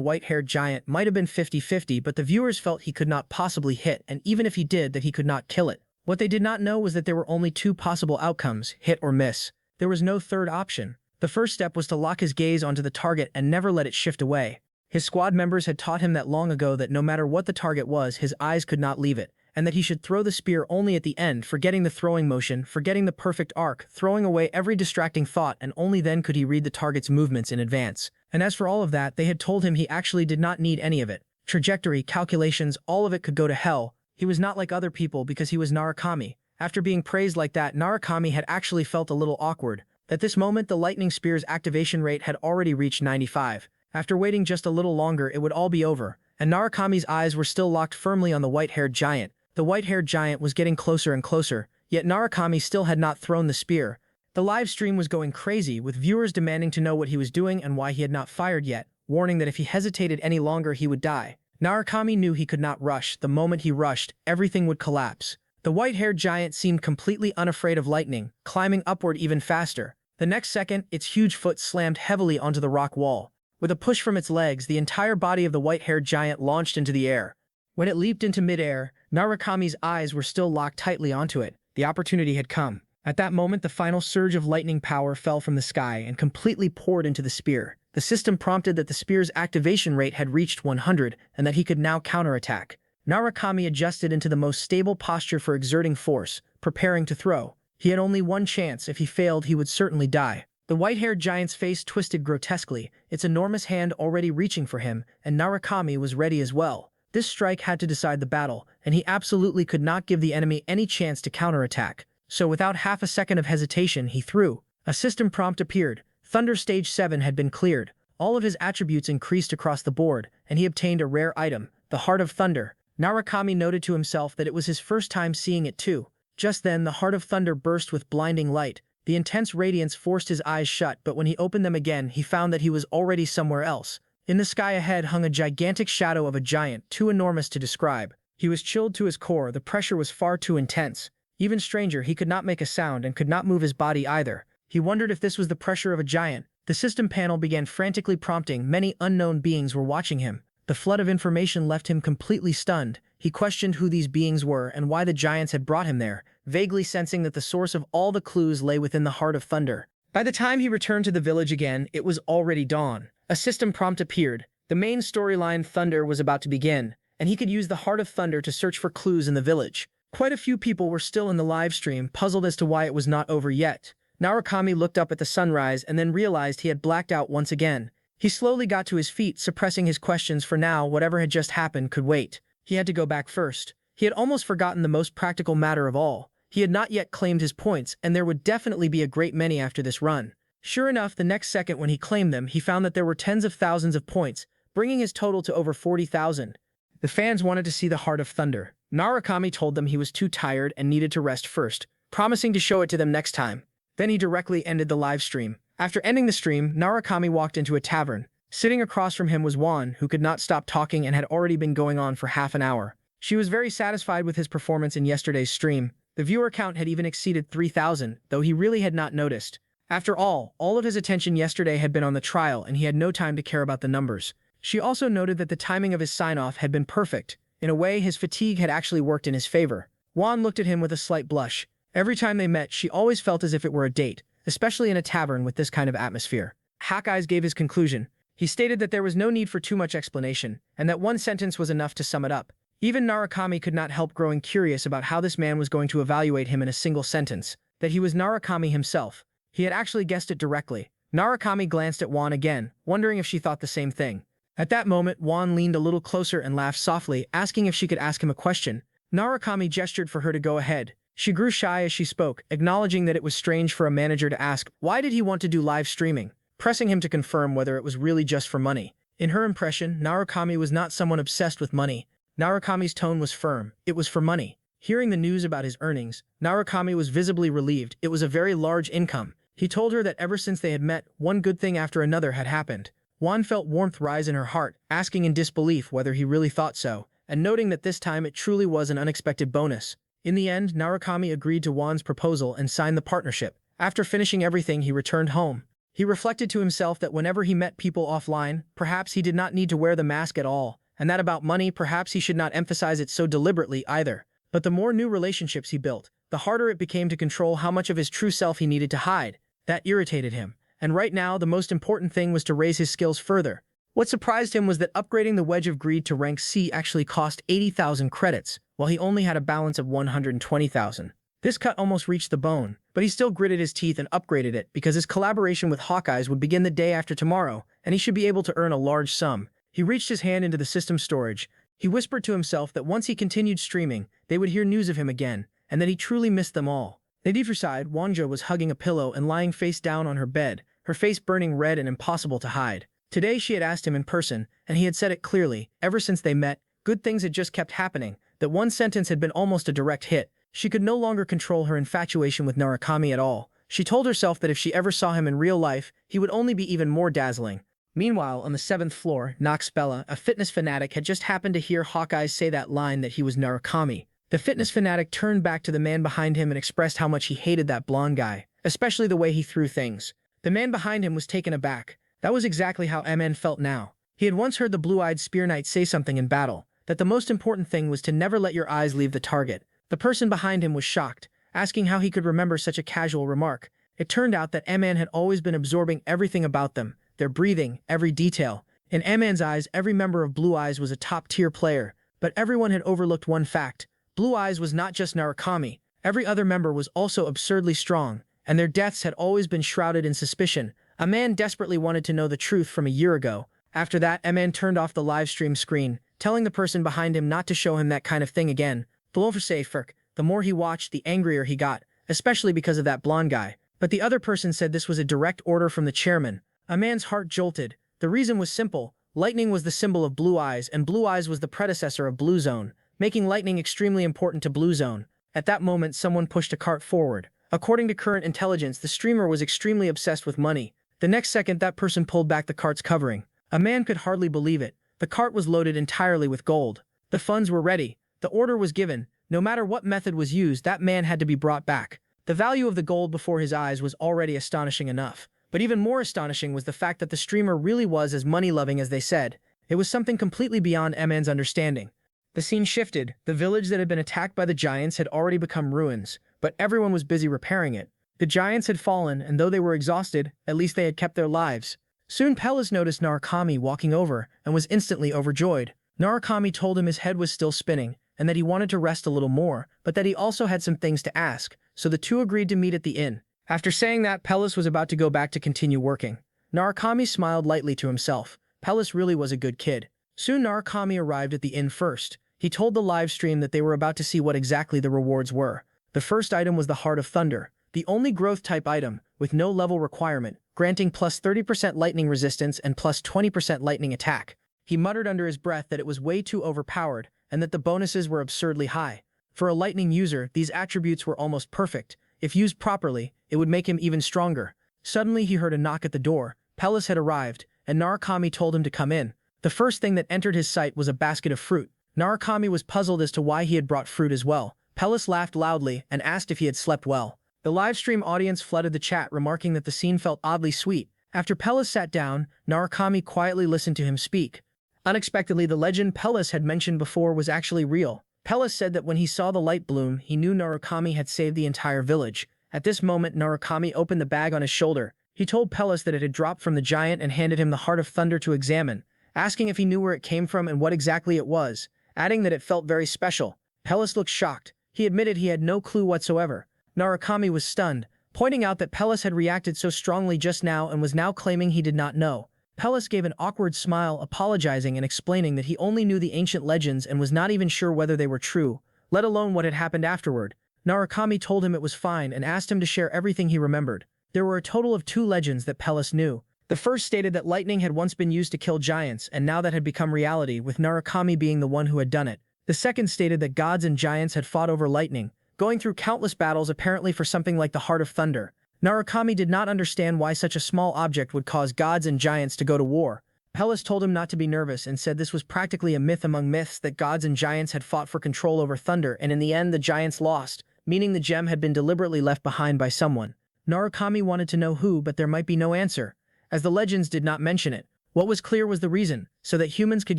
white-haired giant might have been 50-50, but the viewers felt he could not possibly hit, and even if he did, that he could not kill it. What they did not know was that there were only 2 possible outcomes, hit or miss. There was no third option. The first step was to lock his gaze onto the target and never let it shift away. His squad members had taught him that long ago, that no matter what the target was, his eyes could not leave it, and that he should throw the spear only at the end, forgetting the throwing motion, forgetting the perfect arc, throwing away every distracting thought, and only then could he read the target's movements in advance. And as for all of that, they had told him he actually did not need any of it. Trajectory, calculations, all of it could go to hell. He was not like other people because he was Narukami. After being praised like that, Narukami had actually felt a little awkward. At this moment, the lightning spear's activation rate had already reached 95. After waiting just a little longer, it would all be over, and Narukami's eyes were still locked firmly on the white-haired giant. The white-haired giant was getting closer and closer, yet Narukami still had not thrown the spear. The live stream was going crazy, with viewers demanding to know what he was doing and why he had not fired yet, warning that if he hesitated any longer he would die. Narukami knew he could not rush. The moment he rushed, everything would collapse. The white-haired giant seemed completely unafraid of lightning, climbing upward even faster. The next second, its huge foot slammed heavily onto the rock wall. With a push from its legs, the entire body of the white-haired giant launched into the air. When it leaped into midair, Narukami's eyes were still locked tightly onto it. The opportunity had come. At that moment, the final surge of lightning power fell from the sky and completely poured into the spear. The system prompted that the spear's activation rate had reached 100 and that he could now counterattack. Narukami adjusted into the most stable posture for exerting force, preparing to throw. He had only one chance. If he failed, he would certainly die. The white-haired giant's face twisted grotesquely, its enormous hand already reaching for him, and Narukami was ready as well. This strike had to decide the battle, and he absolutely could not give the enemy any chance to counterattack. So without half a second of hesitation, he threw. A system prompt appeared. Thunder Stage 7 had been cleared. All of his attributes increased across the board, and he obtained a rare item, the Heart of Thunder. Narukami noted to himself that it was his first time seeing it too. Just then, the Heart of Thunder burst with blinding light. The intense radiance forced his eyes shut, but when he opened them again, he found that he was already somewhere else. In the sky ahead hung a gigantic shadow of a giant, too enormous to describe. He was chilled to his core. The pressure was far too intense. Even stranger, he could not make a sound and could not move his body either. He wondered if this was the pressure of a giant. The system panel began frantically prompting. Many unknown beings were watching him. The flood of information left him completely stunned. He questioned who these beings were and why the giants had brought him there, vaguely sensing that the source of all the clues lay within the Heart of Thunder. By the time he returned to the village again, it was already dawn. A system prompt appeared. The main storyline, Thunder, was about to begin, and he could use the Heart of Thunder to search for clues in the village. Quite a few people were still in the live stream, puzzled as to why it was not over yet. Narukami looked up at the sunrise and then realized he had blacked out once again. He slowly got to his feet, suppressing his questions. For now, whatever had just happened could wait. He had to go back first. He had almost forgotten the most practical matter of all. He had not yet claimed his points, and there would definitely be a great many after this run. Sure enough, the next second when he claimed them, he found that there were tens of thousands of points, bringing his total to over 40,000. The fans wanted to see the Heart of Thunder. Narukami told them he was too tired and needed to rest first, promising to show it to them next time. Then he directly ended the live stream. After ending the stream, Narukami walked into a tavern. Sitting across from him was Juan, who could not stop talking and had already been going on for half an hour. She was very satisfied with his performance in yesterday's stream. The viewer count had even exceeded 3,000, though he really had not noticed. After all of his attention yesterday had been on the trial, and he had no time to care about the numbers. She also noted that the timing of his sign-off had been perfect. In a way, his fatigue had actually worked in his favor. Juan looked at him with a slight blush. Every time they met, she always felt as if it were a date, especially in a tavern with this kind of atmosphere. Hackeyes gave his conclusion. He stated that there was no need for too much explanation, and that one sentence was enough to sum it up. Even Narukami could not help growing curious about how this man was going to evaluate him in a single sentence. That he was Narukami himself. He had actually guessed it directly. Narukami glanced at Juan again, wondering if she thought the same thing. At that moment, Juan leaned a little closer and laughed softly, asking if she could ask him a question. Narukami gestured for her to go ahead. She grew shy as she spoke, acknowledging that it was strange for a manager to ask, why did he want to do live streaming, pressing him to confirm whether it was really just for money. In her impression, Narukami was not someone obsessed with money. Narukami's tone was firm. It was for money. Hearing the news about his earnings, Narukami was visibly relieved. It was a very large income. He told her that ever since they had met, one good thing after another had happened. Juan felt warmth rise in her heart, asking in disbelief whether he really thought so, and noting that this time it truly was an unexpected bonus. In the end, Narukami agreed to Juan's proposal and signed the partnership. After finishing everything, he returned home. He reflected to himself that whenever he met people offline, perhaps he did not need to wear the mask at all, and that about money, perhaps he should not emphasize it so deliberately either. But the more new relationships he built, the harder it became to control how much of his true self he needed to hide. That irritated him. And right now, the most important thing was to raise his skills further. What surprised him was that upgrading the Wedge of Greed to rank C actually cost 80,000 credits, while he only had a balance of 120,000. This cut almost reached the bone, but he still gritted his teeth and upgraded it because his collaboration with Hawkeyes would begin the day after tomorrow, and he should be able to earn a large sum. He reached his hand into the system storage. He whispered to himself that once he continued streaming, they would hear news of him again, and that he truly missed them all. On the other side, Wanja was hugging a pillow and lying face down on her bed, her face burning red and impossible to hide. Today she had asked him in person, and he had said it clearly. Ever since they met, good things had just kept happening. That one sentence had been almost a direct hit. She could no longer control her infatuation with Narukami at all. She told herself that if she ever saw him in real life, he would only be even more dazzling. Meanwhile, on the 7th floor, Nox Bella, a fitness fanatic, had just happened to hear Hawkeye say that line that he was Narukami. The fitness fanatic turned back to the man behind him and expressed how much he hated that blonde guy, especially the way he threw things. The man behind him was taken aback. That was exactly how MN felt now. He had once heard the blue-eyed spear knight say something in battle, that the most important thing was to never let your eyes leave the target. The person behind him was shocked, asking how he could remember such a casual remark. It turned out that MN had always been absorbing everything about them, their breathing, every detail. In MN's eyes, every member of Blue Eyes was a top-tier player, but everyone had overlooked one fact. Blue Eyes was not just Narukami. Every other member was also absurdly strong, and their deaths had always been shrouded in suspicion. A man desperately wanted to know the truth from a year ago. After that, MN turned off the live stream screen, telling the person behind him not to show him that kind of thing again. The more he watched, the angrier he got, especially because of that blonde guy. But the other person said this was a direct order from the chairman. A man's heart jolted. The reason was simple. Lightning was the symbol of Blue Eyes, and Blue Eyes was the predecessor of Blue Zone, making lightning extremely important to Blue Zone. At that moment, someone pushed a cart forward. According to current intelligence, the streamer was extremely obsessed with money. The next second, that person pulled back the cart's covering. A man could hardly believe it. The cart was loaded entirely with gold. The funds were ready. The order was given. No matter what method was used, that man had to be brought back. The value of the gold before his eyes was already astonishing enough. But even more astonishing was the fact that the streamer really was as money-loving as they said. It was something completely beyond MN's understanding. The scene shifted. The village that had been attacked by the giants had already become ruins, but everyone was busy repairing it. The giants had fallen, and though they were exhausted, at least they had kept their lives. Soon Pellas noticed Narukami walking over and was instantly overjoyed. Narukami told him his head was still spinning, and that he wanted to rest a little more, but that he also had some things to ask, so the two agreed to meet at the inn. After saying that, Pellas was about to go back to continue working. Narukami smiled lightly to himself. Pellas really was a good kid. Soon Narukami arrived at the inn first. He told the live stream that they were about to see what exactly the rewards were. The first item was the Heart of Thunder, the only growth-type item, with no level requirement, granting plus 30% lightning resistance and plus 20% lightning attack. He muttered under his breath that it was way too overpowered, and that the bonuses were absurdly high. For a lightning user, these attributes were almost perfect. If used properly, it would make him even stronger. Suddenly he heard a knock at the door. Pellas had arrived, and Narukami told him to come in. The first thing that entered his sight was a basket of fruit. Narukami was puzzled as to why he had brought fruit as well. Pellas laughed loudly and asked if he had slept well. The livestream audience flooded the chat, remarking that the scene felt oddly sweet. After Pellas sat down, Narukami quietly listened to him speak. Unexpectedly, the legend Pellas had mentioned before was actually real. Pellas said that when he saw the light bloom, he knew Narukami had saved the entire village. At this moment, Narukami opened the bag on his shoulder. He told Pellas that it had dropped from the giant and handed him the Heart of Thunder to examine, asking if he knew where it came from and what exactly it was, adding that it felt very special. Pellas looked shocked. He admitted he had no clue whatsoever. Narukami was stunned, pointing out that Pellas had reacted so strongly just now and was now claiming he did not know. Pellas gave an awkward smile, apologizing and explaining that he only knew the ancient legends and was not even sure whether they were true, let alone what had happened afterward. Narukami told him it was fine and asked him to share everything he remembered. There were a total of 2 legends that Pellis knew. The first stated that lightning had once been used to kill giants, and now that had become reality, with Narukami being the one who had done it. The second stated that gods and giants had fought over lightning, going through countless battles apparently for something like the Heart of Thunder. Narukami did not understand why such a small object would cause gods and giants to go to war. Pellis told him not to be nervous and said this was practically a myth among myths that gods and giants had fought for control over thunder, and in the end the giants lost, meaning the gem had been deliberately left behind by someone. Narukami wanted to know who, but there might be no answer, as the legends did not mention it. What was clear was the reason, so that humans could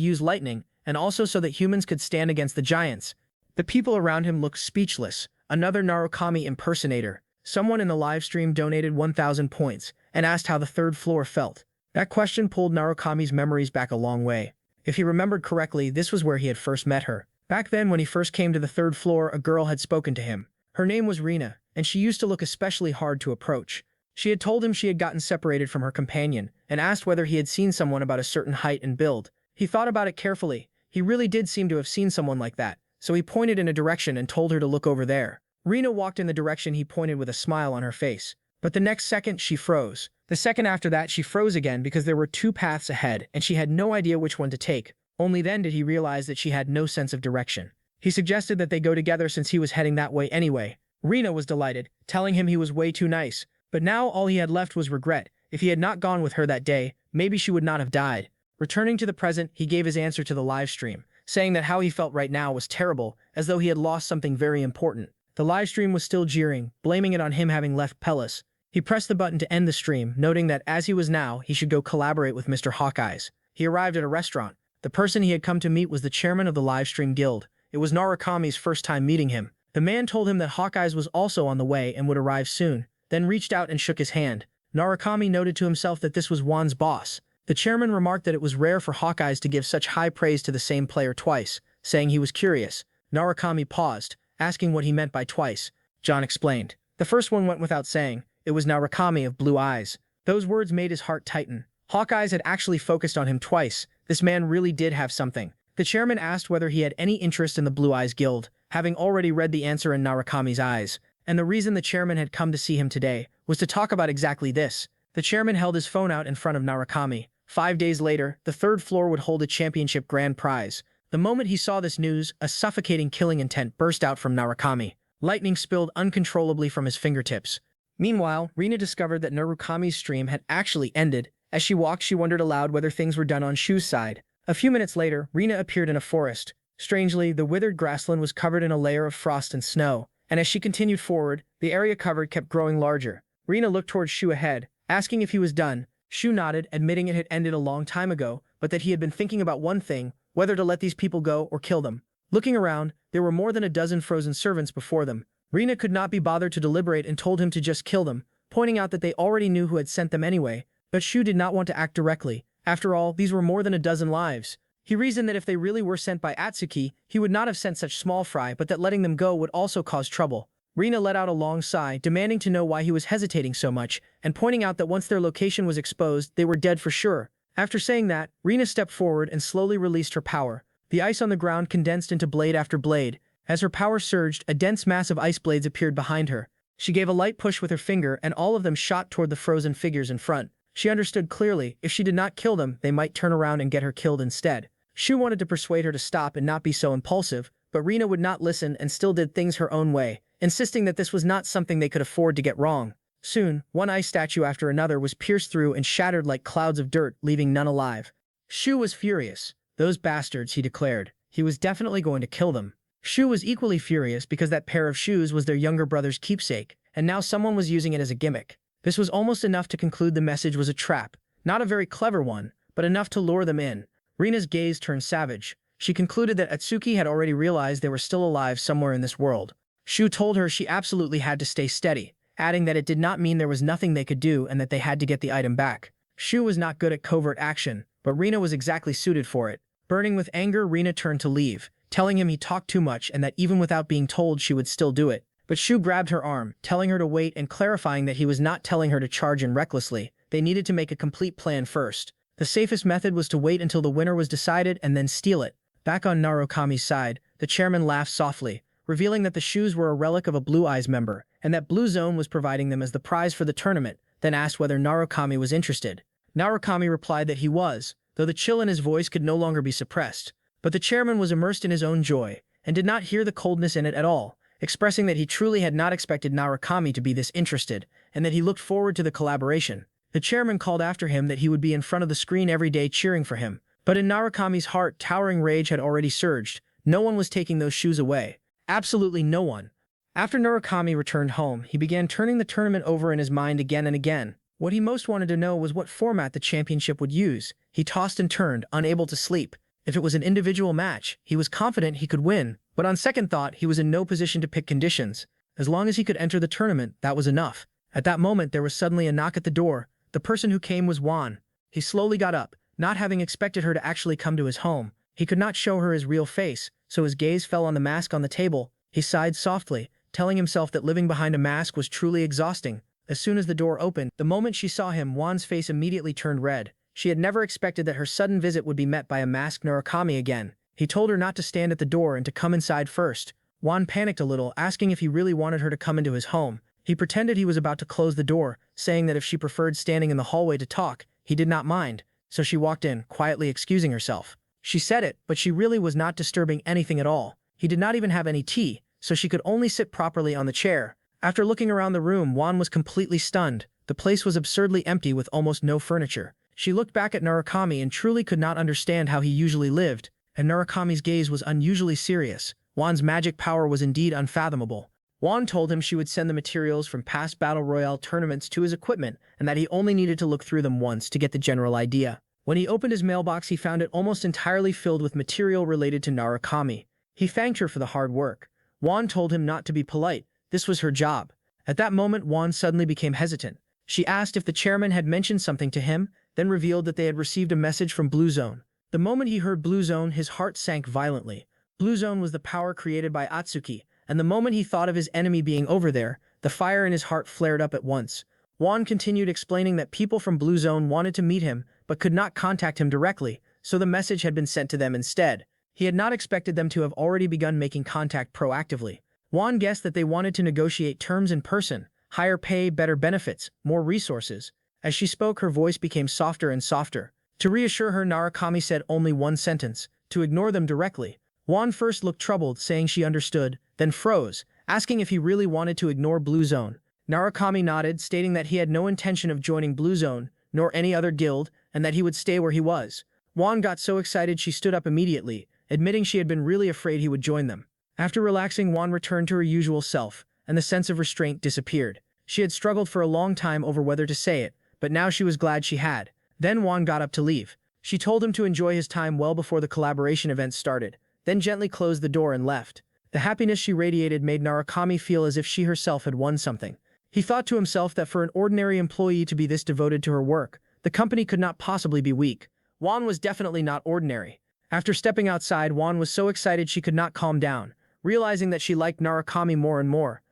use lightning, and also so that humans could stand against the giants. The people around him looked speechless. Another Narukami impersonator, someone in the livestream, donated 1,000 points and asked how the third floor felt. That question pulled Narukami's memories back a long way. If he remembered correctly, this was where he had first met her. Back then, when he first came to the third floor, a girl had spoken to him. Her name was Rina, and she used to look especially hard to approach. She had told him she had gotten separated from her companion, and asked whether he had seen someone about a certain height and build. He thought about it carefully. He really did seem to have seen someone like that, so he pointed in a direction and told her to look over there. Rina walked in the direction he pointed with a smile on her face. But the next second, she froze. The second after that, she froze again because there were 2 paths ahead, and she had no idea which one to take. Only then did he realize that she had no sense of direction. He suggested that they go together since he was heading that way anyway. Rina was delighted, telling him he was way too nice. But now all he had left was regret. If he had not gone with her that day, maybe she would not have died. Returning to the present, he gave his answer to the live stream, saying that how he felt right now was terrible, as though he had lost something very important. The live stream was still jeering, blaming it on him having left Pellis. He pressed the button to end the stream, noting that as he was now, he should go collaborate with Mr. Hawkeyes. He arrived at a restaurant. The person he had come to meet was the chairman of the livestream guild. It was Narukami's first time meeting him. The man told him that Hawkeyes was also on the way and would arrive soon, then reached out and shook his hand. Narukami noted to himself that this was Juan's boss. The chairman remarked that it was rare for Hawkeyes to give such high praise to the same player twice, saying he was curious. Narukami paused, asking what he meant by twice. John explained. The first one went without saying. It was Narukami of blue eyes. Those words made his heart tighten. Hawkeyes had actually focused on him twice. This man really did have something. The chairman asked whether he had any interest in the Blue Eyes Guild, having already read the answer in Narukami's eyes. And the reason the chairman had come to see him today was to talk about exactly this. The chairman held his phone out in front of Narukami. 5 days later, the third floor would hold a championship grand prize. The moment he saw this news, a suffocating killing intent burst out from Narukami. Lightning spilled uncontrollably from his fingertips. Meanwhile, Rina discovered that Narukami's stream had actually ended. As she walked, she wondered aloud whether things were done on Shu's side. A few minutes later, Rina appeared in a forest. Strangely, the withered grassland was covered in a layer of frost and snow, and as she continued forward, the area covered kept growing larger. Rina looked towards Shu ahead, asking if he was done. Shu nodded, admitting it had ended a long time ago, but that he had been thinking about one thing, whether to let these people go or kill them. Looking around, there were more than a dozen frozen servants before them. Rina could not be bothered to deliberate and told him to just kill them, pointing out that they already knew who had sent them anyway. But Shu did not want to act directly. After all, these were more than a dozen lives. He reasoned that if they really were sent by Atsuki, he would not have sent such small fry, but that letting them go would also cause trouble. Rina let out a long sigh, demanding to know why he was hesitating so much, and pointing out that once their location was exposed, they were dead for sure. After saying that, Rina stepped forward and slowly released her power. The ice on the ground condensed into blade after blade. As her power surged, a dense mass of ice blades appeared behind her. She gave a light push with her finger, and all of them shot toward the frozen figures in front. She understood clearly, if she did not kill them, they might turn around and get her killed instead. Shu wanted to persuade her to stop and not be so impulsive, but Rina would not listen and still did things her own way, insisting that this was not something they could afford to get wrong. Soon, one ice statue after another was pierced through and shattered like clouds of dirt, leaving none alive. Shu was furious. Those bastards, he declared. He was definitely going to kill them. Shu was equally furious because that pair of shoes was their younger brother's keepsake, and now someone was using it as a gimmick. This was almost enough to conclude the message was a trap. Not a very clever one, but enough to lure them in. Rina's gaze turned savage. She concluded that Atsuki had already realized they were still alive somewhere in this world. Shu told her she absolutely had to stay steady, adding that it did not mean there was nothing they could do and that they had to get the item back. Shu was not good at covert action, but Rina was exactly suited for it. Burning with anger, Rina turned to leave, telling him he talked too much and that even without being told she would still do it. But Shu grabbed her arm, telling her to wait and clarifying that he was not telling her to charge in recklessly. They needed to make a complete plan first. The safest method was to wait until the winner was decided and then steal it. Back on Narukami's side, the chairman laughed softly. revealing that the shoes were a relic of a Blue Eyes member, and that Blue Zone was providing them as the prize for the tournament, then asked whether Narukami was interested. Narukami replied that he was, though the chill in his voice could no longer be suppressed. But the chairman was immersed in his own joy, and did not hear the coldness in it at all, expressing that he truly had not expected Narukami to be this interested, and that he looked forward to the collaboration. The chairman called after him that he would be in front of the screen every day cheering for him, but in Narukami's heart towering rage had already surged. No one was taking those shoes away. Absolutely no one. After Narukami returned home, he began turning the tournament over in his mind again and again. What he most wanted to know was what format the championship would use. He tossed and turned, unable to sleep. If it was an individual match, he was confident he could win, but on second thought, he was in no position to pick conditions. As long as he could enter the tournament, that was enough. At that moment, there was suddenly a knock at the door. The person who came was Juan. He slowly got up, not having expected her to actually come to his home. He could not show her his real face, so his gaze fell on the mask on the table. He sighed softly, telling himself that living behind a mask was truly exhausting. As soon as the door opened, the moment she saw him, Juan's face immediately turned red. She had never expected that her sudden visit would be met by a masked Narukami again. He told her not to stand at the door and to come inside first. Juan panicked a little, asking if he really wanted her to come into his home. He pretended he was about to close the door, saying that if she preferred standing in the hallway to talk, he did not mind. So she walked in, quietly excusing herself. She said it, but she really was not disturbing anything at all. He did not even have any tea, so she could only sit properly on the chair. After looking around the room, Juan was completely stunned. The place was absurdly empty with almost no furniture. She looked back at Narukami and truly could not understand how he usually lived, and Narukami's gaze was unusually serious. Juan's magic power was indeed unfathomable. Juan told him she would send the materials from past Battle Royale tournaments to his equipment, and that he only needed to look through them once to get the general idea. When he opened his mailbox, he found it almost entirely filled with material related to Narukami. He thanked her for the hard work. Juan told him not to be polite. This was her job. At that moment, Juan suddenly became hesitant. She asked if the chairman had mentioned something to him, then revealed that they had received a message from Blue Zone. The moment he heard Blue Zone, his heart sank violently. Blue Zone was the power created by Atsuki, and the moment he thought of his enemy being over there, the fire in his heart flared up at once. Juan continued explaining that people from Blue Zone wanted to meet him, but could not contact him directly, so the message had been sent to them instead. He had not expected them to have already begun making contact proactively. Juan guessed that they wanted to negotiate terms in person, higher pay, better benefits, more resources. As she spoke, her voice became softer and softer. To reassure her, Narukami said only one sentence, to ignore them directly. Juan first looked troubled, saying she understood, then froze, asking if he really wanted to ignore Blue Zone. Narukami nodded, stating that he had no intention of joining Blue Zone, nor any other guild, and that he would stay where he was. Juan got so excited she stood up immediately, admitting she had been really afraid he would join them. After relaxing, Juan returned to her usual self, and the sense of restraint disappeared. She had struggled for a long time over whether to say it, but now she was glad she had. Then Juan got up to leave. She told him to enjoy his time well before the collaboration event started, then gently closed the door and left. The happiness she radiated made Narukami feel as if she herself had won something. He thought to himself that for an ordinary employee to be this devoted to her work, the company could not possibly be weak. Juan was definitely not ordinary. After stepping outside, Juan was so excited she could not calm down, realizing that she liked Narukami more and more.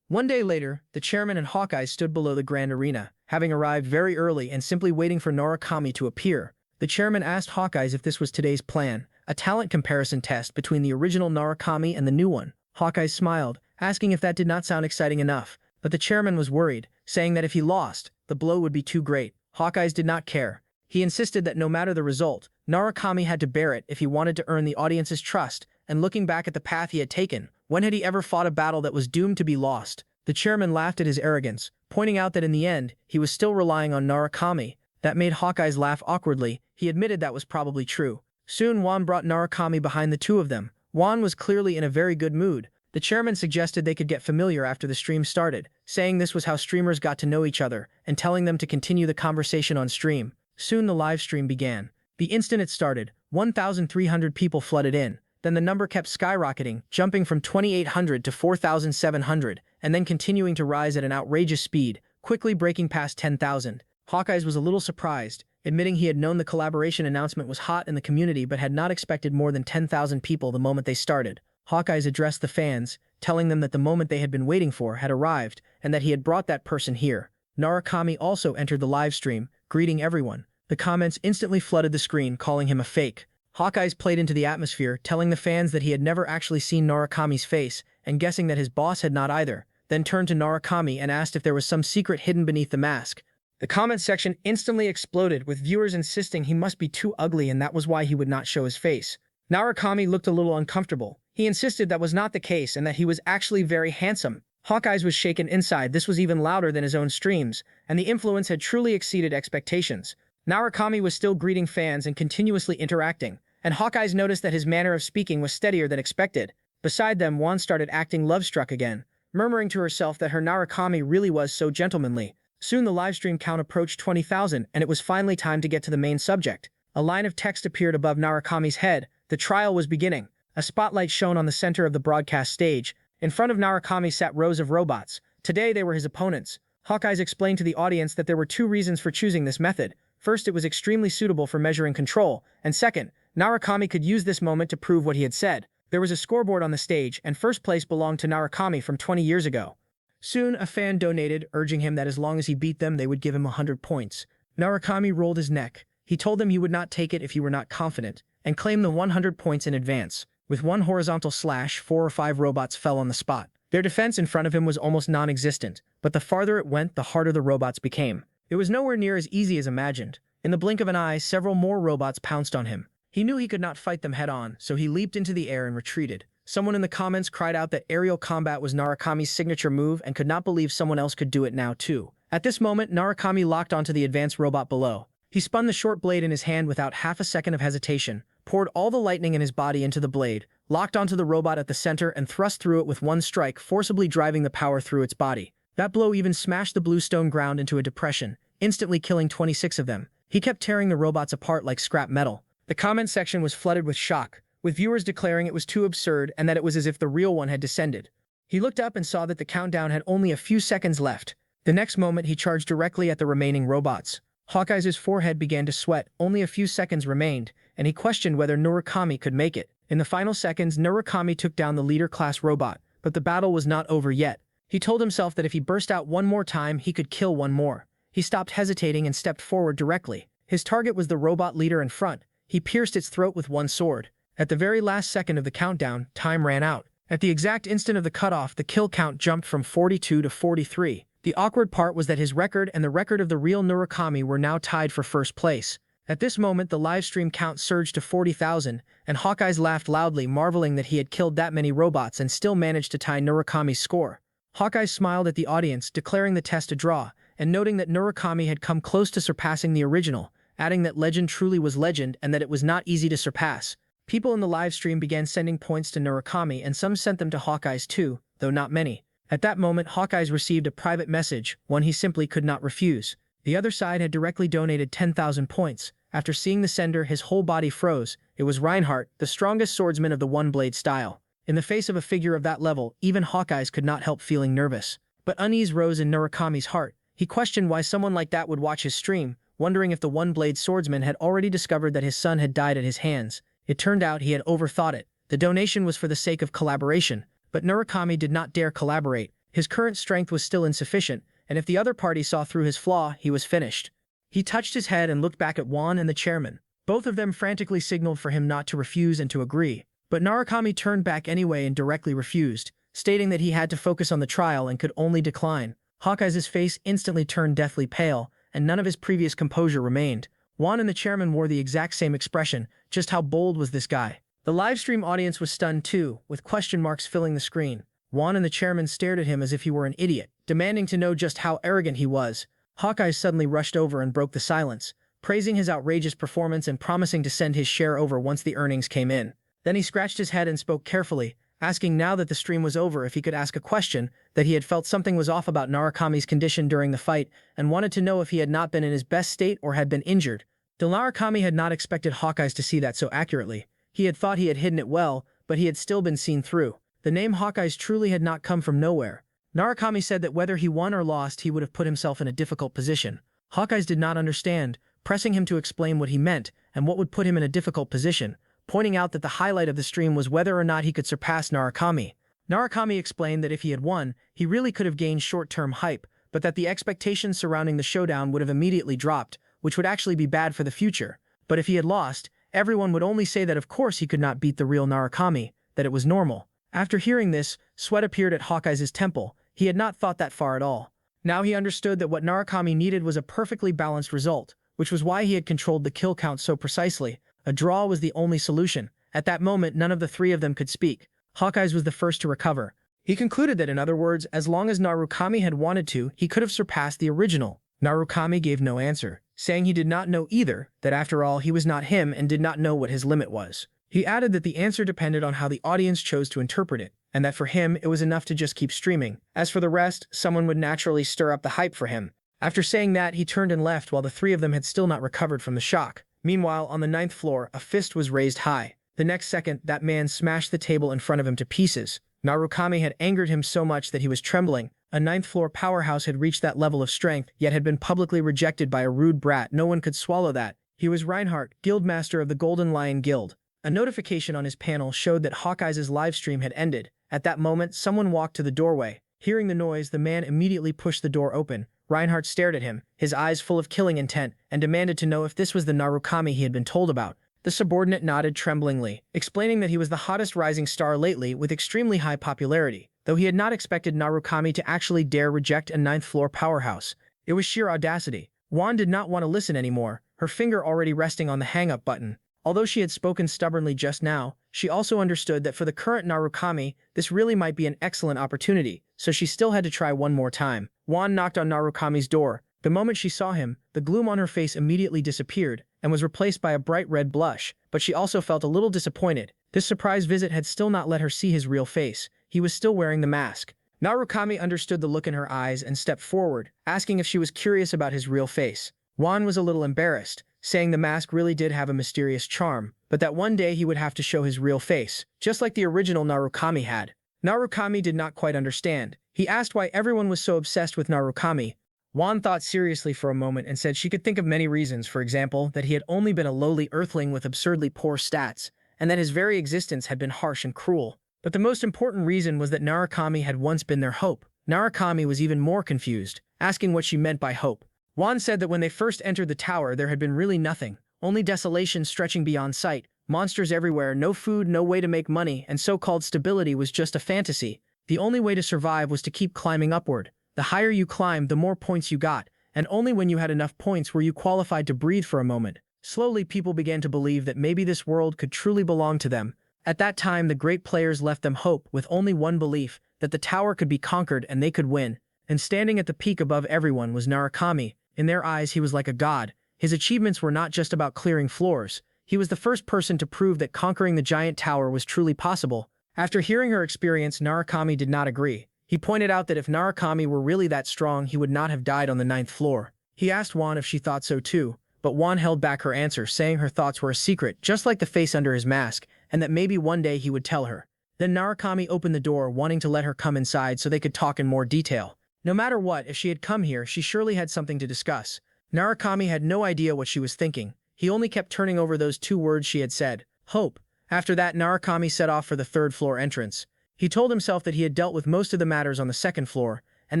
One day later, the chairman and Hawkeye stood below the grand arena, having arrived very early and simply waiting for Narukami to appear. The chairman asked Hawkeye if this was today's plan, a talent comparison test between the original Narukami and the new one. Hawkeye smiled, asking if that did not sound exciting enough, but the chairman was worried, saying that if he lost, the blow would be too great. Hawkeye did not care. He insisted that no matter the result, Narukami had to bear it if he wanted to earn the audience's trust, and looking back at the path he had taken, when had he ever fought a battle that was doomed to be lost? The chairman laughed at his arrogance, pointing out that in the end, he was still relying on Narukami. That made Hawkeye laugh awkwardly. He admitted that was probably true. Soon Juan brought Narukami behind the two of them. Juan was clearly in a very good mood. The chairman suggested they could get familiar after the stream started, saying this was how streamers got to know each other, and telling them to continue the conversation on stream. Soon the live stream began. The instant it started, 1,300 people flooded in. Then the number kept skyrocketing, jumping from 2,800 to 4,700, and then continuing to rise at an outrageous speed, quickly breaking past 10,000. Hawkeye was a little surprised, admitting he had known the collaboration announcement was hot in the community but had not expected more than 10,000 people the moment they started. Hawkeye addressed the fans, telling them that the moment they had been waiting for had arrived, and that he had brought that person here. Narukami also entered the live stream, greeting everyone. The comments instantly flooded the screen, calling him a fake. Hawkeye played into the atmosphere, telling the fans that he had never actually seen Narukami's face, and guessing that his boss had not either, then turned to Narukami and asked if there was some secret hidden beneath the mask. The comment section instantly exploded, with viewers insisting he must be too ugly and that was why he would not show his face. Narukami looked a little uncomfortable. He insisted that was not the case and that he was actually very handsome. Hawkeye's was shaken inside. This was even louder than his own streams, and the influence had truly exceeded expectations. Narukami was still greeting fans and continuously interacting, and Hawkeye's noticed that his manner of speaking was steadier than expected. Beside them, Juan started acting love-struck again, murmuring to herself that her Narukami really was so gentlemanly. Soon the livestream count approached 20,000, and it was finally time to get to the main subject. A line of text appeared above Narukami's head. The trial was beginning. A spotlight shone on the center of the broadcast stage. In front of Narukami sat rows of robots. Today they were his opponents. Hawkeyes explained to the audience that there were two reasons for choosing this method. First, it was extremely suitable for measuring control, and second, Narukami could use this moment to prove what he had said. There was a scoreboard on the stage, and first place belonged to Narukami from 20 years ago. Soon, a fan donated, urging him that as long as he beat them, they would give him 100 points. Narukami rolled his neck. He told them he would not take it if he were not confident, and claimed the 100 points in advance. With one horizontal slash, 4 or 5 robots fell on the spot. Their defense in front of him was almost non-existent, but the farther it went, the harder the robots became. It was nowhere near as easy as imagined. In the blink of an eye, several more robots pounced on him. He knew he could not fight them head-on, so he leaped into the air and retreated. Someone in the comments cried out that aerial combat was Narukami's signature move and could not believe someone else could do it now too. At this moment, Narukami locked onto the advanced robot below. He spun the short blade in his hand without half a second of hesitation, poured all the lightning in his body into the blade, locked onto the robot at the center and thrust through it with one strike, forcibly driving the power through its body. That blow even smashed the blue stone ground into a depression, instantly killing 26 of them. He kept tearing the robots apart like scrap metal. The comment section was flooded with shock, with viewers declaring it was too absurd and that it was as if the real one had descended. He looked up and saw that the countdown had only a few seconds left. The next moment, he charged directly at the remaining robots. Hawkeye's forehead began to sweat. Only a few seconds remained, and he questioned whether Narukami could make it. In the final seconds, Narukami took down the leader-class robot, but the battle was not over yet. He told himself that if he burst out one more time, he could kill one more. He stopped hesitating and stepped forward directly. His target was the robot leader in front. He pierced its throat with one sword. At the very last second of the countdown, time ran out. At the exact instant of the cutoff, the kill count jumped from 42 to 43. The awkward part was that his record and the record of the real Narukami were now tied for first place. At this moment, the livestream count surged to 40,000, and Hawkeyes laughed loudly, marveling that he had killed that many robots and still managed to tie Narukami's score. Hawkeyes smiled at the audience, declaring the test a draw, and noting that Narukami had come close to surpassing the original, adding that legend truly was legend and that it was not easy to surpass. People in the livestream began sending points to Narukami, and some sent them to Hawkeyes too, though not many. At that moment, Hawkeyes received a private message, one he simply could not refuse. The other side had directly donated 10,000 points. After seeing the sender, his whole body froze. It was Reinhardt, the strongest swordsman of the one-blade style. In the face of a figure of that level, even Hawkeyes could not help feeling nervous. But unease rose in Narukami's heart. He questioned why someone like that would watch his stream, wondering if the one-blade swordsman had already discovered that his son had died at his hands. It turned out he had overthought it. The donation was for the sake of collaboration, but Narukami did not dare collaborate. His current strength was still insufficient, and if the other party saw through his flaw, he was finished. He touched his head and looked back at Juan and the chairman. Both of them frantically signaled for him not to refuse and to agree. But Narukami turned back anyway and directly refused, stating that he had to focus on the trial and could only decline. Hawkeyes' face instantly turned deathly pale, and none of his previous composure remained. Juan and the chairman wore the exact same expression. Just how bold was this guy? The livestream audience was stunned too, with question marks filling the screen. Juan and the chairman stared at him as if he were an idiot, demanding to know just how arrogant he was. Hawkeye suddenly rushed over and broke the silence, praising his outrageous performance and promising to send his share over once the earnings came in. Then he scratched his head and spoke carefully, asking now that the stream was over if he could ask a question, that he had felt something was off about Narukami's condition during the fight, and wanted to know if he had not been in his best state or had been injured. Narukami had not expected Hawkeyes to see that so accurately. He had thought he had hidden it well, but he had still been seen through. The name Hawkeyes truly had not come from nowhere. Narukami said that whether he won or lost, he would have put himself in a difficult position. Hawkeyes did not understand, pressing him to explain what he meant and what would put him in a difficult position, pointing out that the highlight of the stream was whether or not he could surpass Narukami. Narukami explained that if he had won, he really could have gained short-term hype, but that the expectations surrounding the showdown would have immediately dropped, which would actually be bad for the future. But if he had lost, everyone would only say that of course he could not beat the real Narukami, that it was normal. After hearing this, Sweat appeared at Hawkeye's temple. He had not thought that far at all. Now he understood that what Narukami needed was a perfectly balanced result, which was why he had controlled the kill count so precisely. A draw was the only solution. At that moment, none of the three of them could speak. Hawkeye's was the first to recover. He concluded that, in other words, as long as Narukami had wanted to, he could have surpassed the original. Narukami gave no answer, saying he did not know either, that after all he was not him and did not know what his limit was. He added that the answer depended on how the audience chose to interpret it, and that for him it was enough to just keep streaming. As for the rest, someone would naturally stir up the hype for him. After saying that, he turned and left while the three of them had still not recovered from the shock. Meanwhile, on the 9th floor, a fist was raised high. The next second, that man smashed the table in front of him to pieces. Narukami had angered him so much that he was trembling. A 9th floor powerhouse had reached that level of strength, yet had been publicly rejected by a rude brat. No one could swallow that. He was Reinhardt, Guildmaster of the Golden Lion Guild. A notification on his panel showed that Hawkeye's livestream had ended. At that moment, someone walked to the doorway. Hearing the noise, the man immediately pushed the door open. Reinhardt stared at him, his eyes full of killing intent, and demanded to know if this was the Narukami he had been told about. The subordinate nodded tremblingly, explaining that he was the hottest rising star lately with extremely high popularity, though he had not expected Narukami to actually dare reject a 9th floor powerhouse. It was sheer audacity. Juan did not want to listen anymore, her finger already resting on the hang-up button. Although she had spoken stubbornly just now, she also understood that for the current Narukami, this really might be an excellent opportunity, so she still had to try one more time. Juan knocked on Narukami's door. The moment she saw him, the gloom on her face immediately disappeared and was replaced by a bright red blush, but she also felt a little disappointed. This surprise visit had still not let her see his real face. He was still wearing the mask. Narukami understood the look in her eyes and stepped forward, asking if she was curious about his real face. Juan was a little embarrassed, saying the mask really did have a mysterious charm, but that one day he would have to show his real face, just like the original Narukami had. Narukami did not quite understand. He asked why everyone was so obsessed with Narukami. Juan thought seriously for a moment and said she could think of many reasons, for example, that he had only been a lowly earthling with absurdly poor stats, and that his very existence had been harsh and cruel. But the most important reason was that Narukami had once been their hope. Narukami was even more confused, asking what she meant by hope. Juan said that when they first entered the tower there had been really nothing, only desolation stretching beyond sight, monsters everywhere, no food, no way to make money, and so-called stability was just a fantasy. The only way to survive was to keep climbing upward. The higher you climbed, the more points you got, and only when you had enough points were you qualified to breathe for a moment. Slowly, people began to believe that maybe this world could truly belong to them. At that time, the great players left them hope with only one belief, that the tower could be conquered and they could win. And standing at the peak above everyone was Narukami. In their eyes, he was like a god. His achievements were not just about clearing floors. He was the first person to prove that conquering the giant tower was truly possible. After hearing her experience, Narukami did not agree. He pointed out that if Narukami were really that strong, he would not have died on the 9th floor. He asked Juan if she thought so too, but Juan held back her answer, saying her thoughts were a secret, just like the face under his mask, and that maybe one day he would tell her. Then Narukami opened the door, wanting to let her come inside so they could talk in more detail. No matter what, if she had come here, she surely had something to discuss. Narukami had no idea what she was thinking. He only kept turning over those two words she had said, hope. After that, Narukami set off for the 3rd floor entrance. He told himself that he had dealt with most of the matters on the 2nd floor, and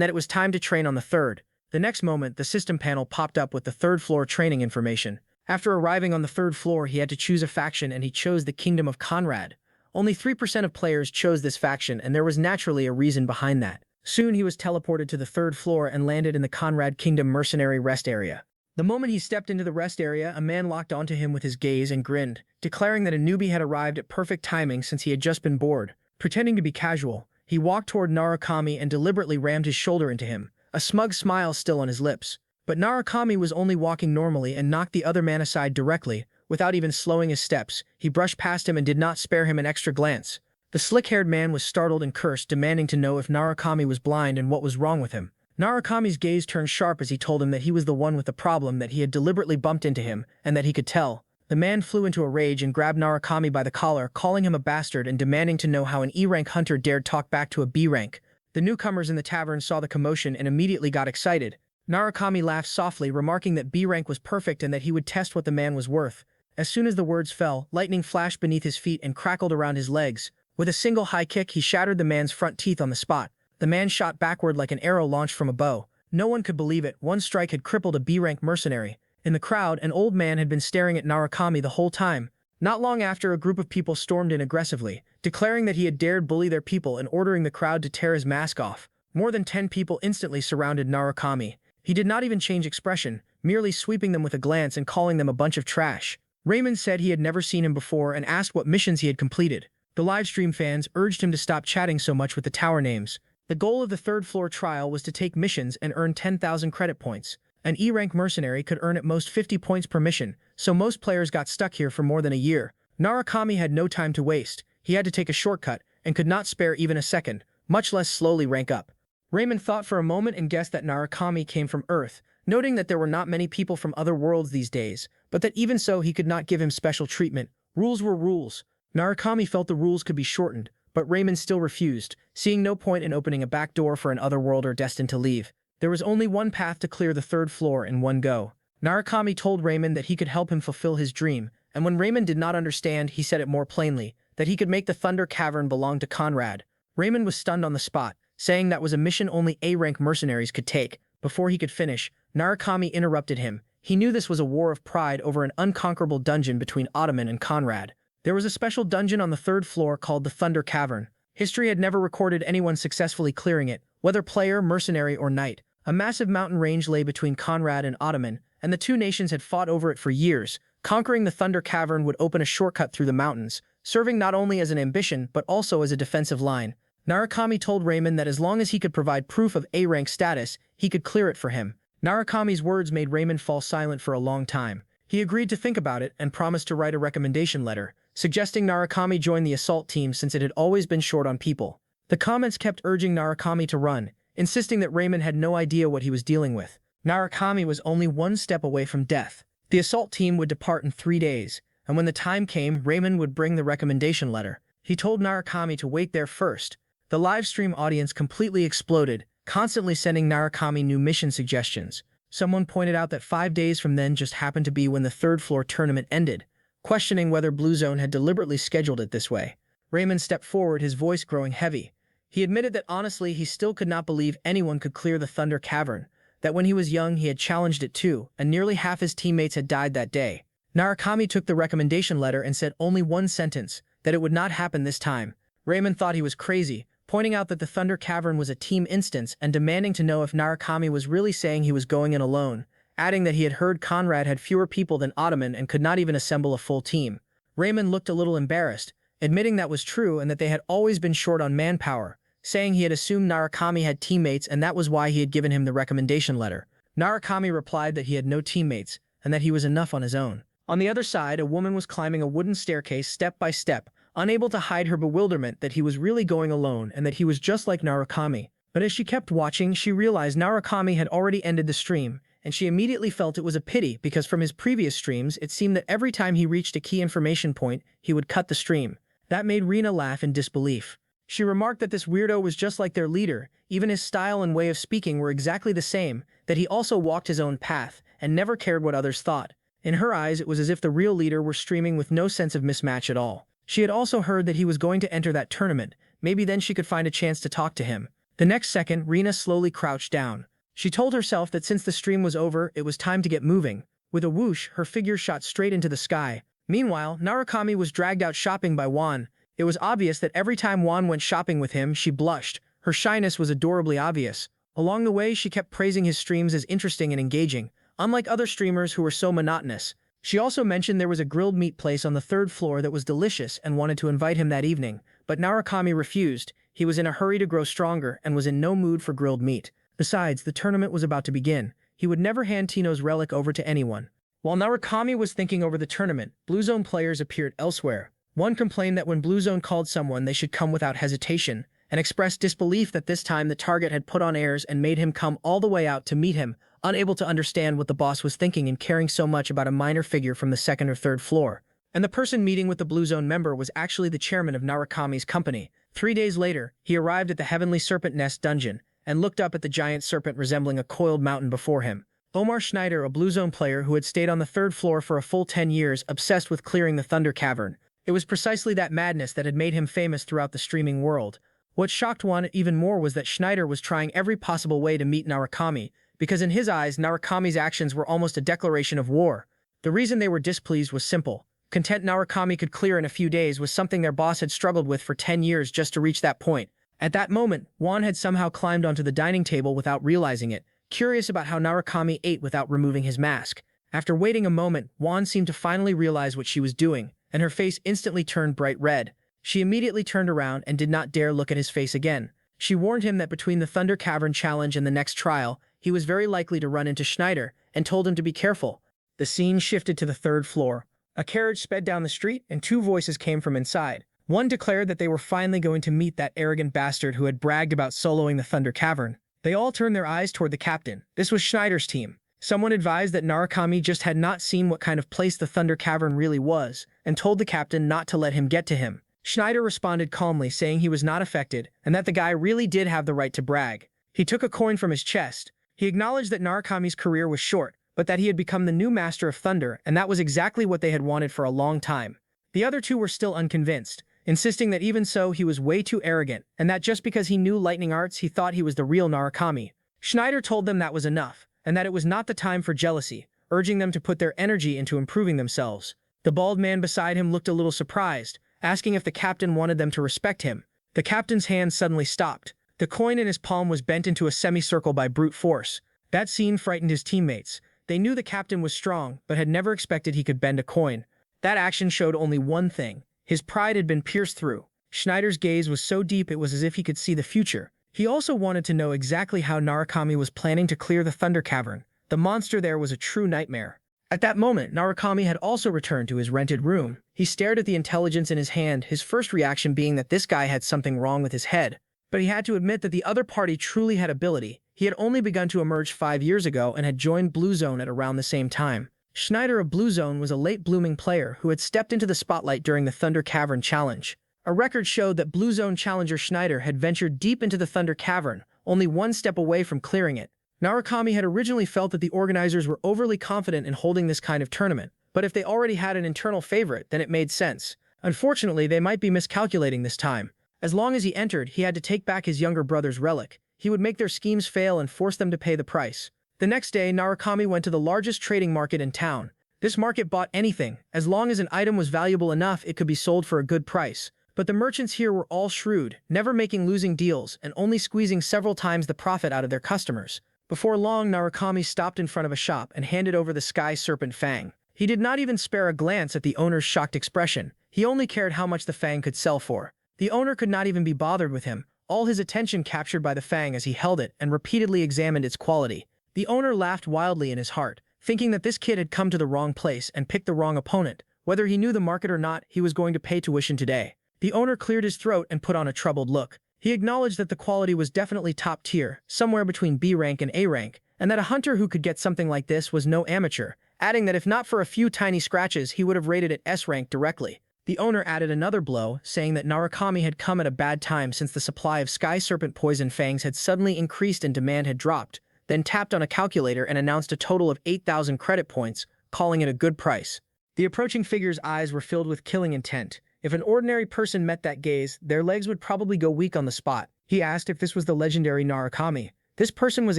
that it was time to train on the 3rd. The next moment, the system panel popped up with the 3rd floor training information. After arriving on the 3rd floor, he had to choose a faction, and he chose the Kingdom of Conrad. Only 3% of players chose this faction, and there was naturally a reason behind that. Soon he was teleported to the 3rd floor and landed in the Conrad Kingdom mercenary rest area. The moment he stepped into the rest area, a man locked onto him with his gaze and grinned, declaring that a newbie had arrived at perfect timing since he had just been bored. Pretending to be casual, he walked toward Narukami and deliberately rammed his shoulder into him, a smug smile still on his lips. But Narukami was only walking normally and knocked the other man aside directly, without even slowing his steps. He brushed past him and did not spare him an extra glance. The slick-haired man was startled and cursed, demanding to know if Narukami was blind and what was wrong with him. Narukami's gaze turned sharp as he told him that he was the one with the problem, that he had deliberately bumped into him, and that he could tell. The man flew into a rage and grabbed Narukami by the collar, calling him a bastard and demanding to know how an E-rank hunter dared talk back to a B-rank. The newcomers in the tavern saw the commotion and immediately got excited. Narukami laughed softly, remarking that B-rank was perfect and that he would test what the man was worth. As soon as the words fell, lightning flashed beneath his feet and crackled around his legs. With a single high kick, he shattered the man's front teeth on the spot. The man shot backward like an arrow launched from a bow. No one could believe it. One strike had crippled a B-rank mercenary. In the crowd, an old man had been staring at Narukami the whole time. Not long after, a group of people stormed in aggressively, declaring that he had dared bully their people and ordering the crowd to tear his mask off. More than 10 people instantly surrounded Narukami. He did not even change expression, merely sweeping them with a glance and calling them a bunch of trash. Raymond said he had never seen him before and asked what missions he had completed. The livestream fans urged him to stop chatting so much with the tower names. The goal of the third floor trial was to take missions and earn 10,000 credit points. An E-rank mercenary could earn at most 50 points per mission, so most players got stuck here for more than a year. Narukami had no time to waste. He had to take a shortcut and could not spare even a second, much less slowly rank up. Raymond thought for a moment and guessed that Narukami came from Earth, noting that there were not many people from other worlds these days, but that even so he could not give him special treatment. Rules were rules. Narukami felt the rules could be shortened, but Raymond still refused, seeing no point in opening a back door for an otherworlder destined to leave. There was only one path to clear the third floor in one go. Narukami told Raymond that he could help him fulfill his dream, and when Raymond did not understand, he said it more plainly, that he could make the Thunder Cavern belong to Conrad. Raymond was stunned on the spot, saying that was a mission only A-rank mercenaries could take. Before he could finish, Narukami interrupted him. He knew this was a war of pride over an unconquerable dungeon between Ottoman and Conrad. There was a special dungeon on the third floor called the Thunder Cavern. History had never recorded anyone successfully clearing it, whether player, mercenary, or knight. A massive mountain range lay between Conrad and Ottoman, and the two nations had fought over it for years. Conquering the Thunder Cavern would open a shortcut through the mountains, serving not only as an ambition but also as a defensive line. Narukami told Raymond that as long as he could provide proof of A-rank status, he could clear it for him. Narukami's words made Raymond fall silent for a long time. He agreed to think about it and promised to write a recommendation letter, suggesting Narukami join the assault team since it had always been short on people. The comments kept urging Narukami to run, insisting that Raymond had no idea what he was dealing with. Narukami was only one step away from death. The assault team would depart in 3 days, and when the time came, Raymond would bring the recommendation letter. He told Narukami to wait there first. The livestream audience completely exploded, constantly sending Narukami new mission suggestions. Someone pointed out that 5 days from then just happened to be when the third floor tournament ended, questioning whether Blue Zone had deliberately scheduled it this way. Raymond stepped forward, his voice growing heavy. He admitted that honestly he still could not believe anyone could clear the Thunder Cavern, that when he was young he had challenged it too, and nearly half his teammates had died that day. Narukami took the recommendation letter and said only one sentence, that it would not happen this time. Raymond thought he was crazy, pointing out that the Thunder Cavern was a team instance and demanding to know if Narukami was really saying he was going in alone, adding that he had heard Conrad had fewer people than Ottoman and could not even assemble a full team. Raymond looked a little embarrassed, admitting that was true and that they had always been short on manpower, saying he had assumed Narukami had teammates and that was why he had given him the recommendation letter. Narukami replied that he had no teammates and that he was enough on his own. On the other side, a woman was climbing a wooden staircase step by step, unable to hide her bewilderment that he was really going alone and that he was just like Narukami. But as she kept watching, she realized Narukami had already ended the stream, and she immediately felt it was a pity because from his previous streams it seemed that every time he reached a key information point, he would cut the stream. That made Rina laugh in disbelief. She remarked that this weirdo was just like their leader, even his style and way of speaking were exactly the same, that he also walked his own path and never cared what others thought. In her eyes, it was as if the real leader were streaming with no sense of mismatch at all. She had also heard that he was going to enter that tournament, maybe then she could find a chance to talk to him. The next second, Rina slowly crouched down. She told herself that since the stream was over, it was time to get moving. With a whoosh, her figure shot straight into the sky. Meanwhile, Narukami was dragged out shopping by Juan. It was obvious that every time Juan went shopping with him, she blushed. Her shyness was adorably obvious. Along the way, she kept praising his streams as interesting and engaging, unlike other streamers who were so monotonous. She also mentioned there was a grilled meat place on the third floor that was delicious and wanted to invite him that evening, but Narukami refused. He was in a hurry to grow stronger and was in no mood for grilled meat. Besides, the tournament was about to begin. He would never hand Tino's relic over to anyone. While Narukami was thinking over the tournament, Blue Zone players appeared elsewhere. One complained that when Blue Zone called someone they should come without hesitation, and expressed disbelief that this time the target had put on airs and made him come all the way out to meet him, unable to understand what the boss was thinking in caring so much about a minor figure from the second or third floor. And the person meeting with the Blue Zone member was actually the chairman of Narukami's company. 3 days later, he arrived at the Heavenly Serpent Nest dungeon, and looked up at the giant serpent resembling a coiled mountain before him. Omar Schneider, a Blue Zone player who had stayed on the third floor for a full 10 years, obsessed with clearing the Thunder Cavern. It was precisely that madness that had made him famous throughout the streaming world. What shocked Juan even more was that Schneider was trying every possible way to meet Narukami, because in his eyes, Narukami's actions were almost a declaration of war. The reason they were displeased was simple. Content Narukami could clear in a few days was something their boss had struggled with for 10 years just to reach that point. At that moment, Juan had somehow climbed onto the dining table without realizing it, curious about how Narukami ate without removing his mask. After waiting a moment, Juan seemed to finally realize what she was doing, and her face instantly turned bright red. She immediately turned around and did not dare look at his face again. She warned him that between the Thunder Cavern challenge and the next trial, he was very likely to run into Schneider, and told him to be careful. The scene shifted to the third floor. A carriage sped down the street, and two voices came from inside. One declared that they were finally going to meet that arrogant bastard who had bragged about soloing the Thunder Cavern. They all turned their eyes toward the captain. This was Schneider's team. Someone advised that Narukami just had not seen what kind of place the Thunder Cavern really was, and told the captain not to let him get to him. Schneider responded calmly, saying he was not affected, and that the guy really did have the right to brag. He took a coin from his chest. He acknowledged that Narukami's career was short, but that he had become the new Master of Thunder, and that was exactly what they had wanted for a long time. The other two were still unconvinced, insisting that even so he was way too arrogant, and that just because he knew lightning arts he thought he was the real Narukami. Schneider told them that was enough, and that it was not the time for jealousy, urging them to put their energy into improving themselves. The bald man beside him looked a little surprised, asking if the captain wanted them to respect him. The captain's hand suddenly stopped. The coin in his palm was bent into a semicircle by brute force. That scene frightened his teammates. They knew the captain was strong, but had never expected he could bend a coin. That action showed only one thing. His pride had been pierced through. Schneider's gaze was so deep it was as if he could see the future. He also wanted to know exactly how Narukami was planning to clear the Thunder Cavern. The monster there was a true nightmare. At that moment, Narukami had also returned to his rented room. He stared at the intelligence in his hand, his first reaction being that this guy had something wrong with his head. But he had to admit that the other party truly had ability. He had only begun to emerge 5 years ago and had joined Blue Zone at around the same time. Schneider of Blue Zone was a late-blooming player who had stepped into the spotlight during the Thunder Cavern Challenge. A record showed that Blue Zone challenger Schneider had ventured deep into the Thunder Cavern, only one step away from clearing it. Narukami had originally felt that the organizers were overly confident in holding this kind of tournament, but if they already had an internal favorite, then it made sense. Unfortunately, they might be miscalculating this time. As long as he entered, he had to take back his younger brother's relic. He would make their schemes fail and force them to pay the price. The next day, Narukami went to the largest trading market in town. This market bought anything. As long as an item was valuable enough, it could be sold for a good price. But the merchants here were all shrewd, never making losing deals and only squeezing several times the profit out of their customers. Before long, Narukami stopped in front of a shop and handed over the Sky Serpent Fang. He did not even spare a glance at the owner's shocked expression. He only cared how much the Fang could sell for. The owner could not even be bothered with him, all his attention captured by the Fang as he held it and repeatedly examined its quality. The owner laughed wildly in his heart, thinking that this kid had come to the wrong place and picked the wrong opponent. Whether he knew the market or not, he was going to pay tuition today. The owner cleared his throat and put on a troubled look. He acknowledged that the quality was definitely top tier, somewhere between B rank and A rank, and that a hunter who could get something like this was no amateur, adding that if not for a few tiny scratches, he would have rated it S rank directly. The owner added another blow, saying that Narukami had come at a bad time since the supply of Sky Serpent Poison Fangs had suddenly increased and demand had dropped, then tapped on a calculator and announced a total of 8,000 credit points, calling it a good price. The approaching figure's eyes were filled with killing intent. If an ordinary person met that gaze, their legs would probably go weak on the spot. He asked if this was the legendary Narukami. This person was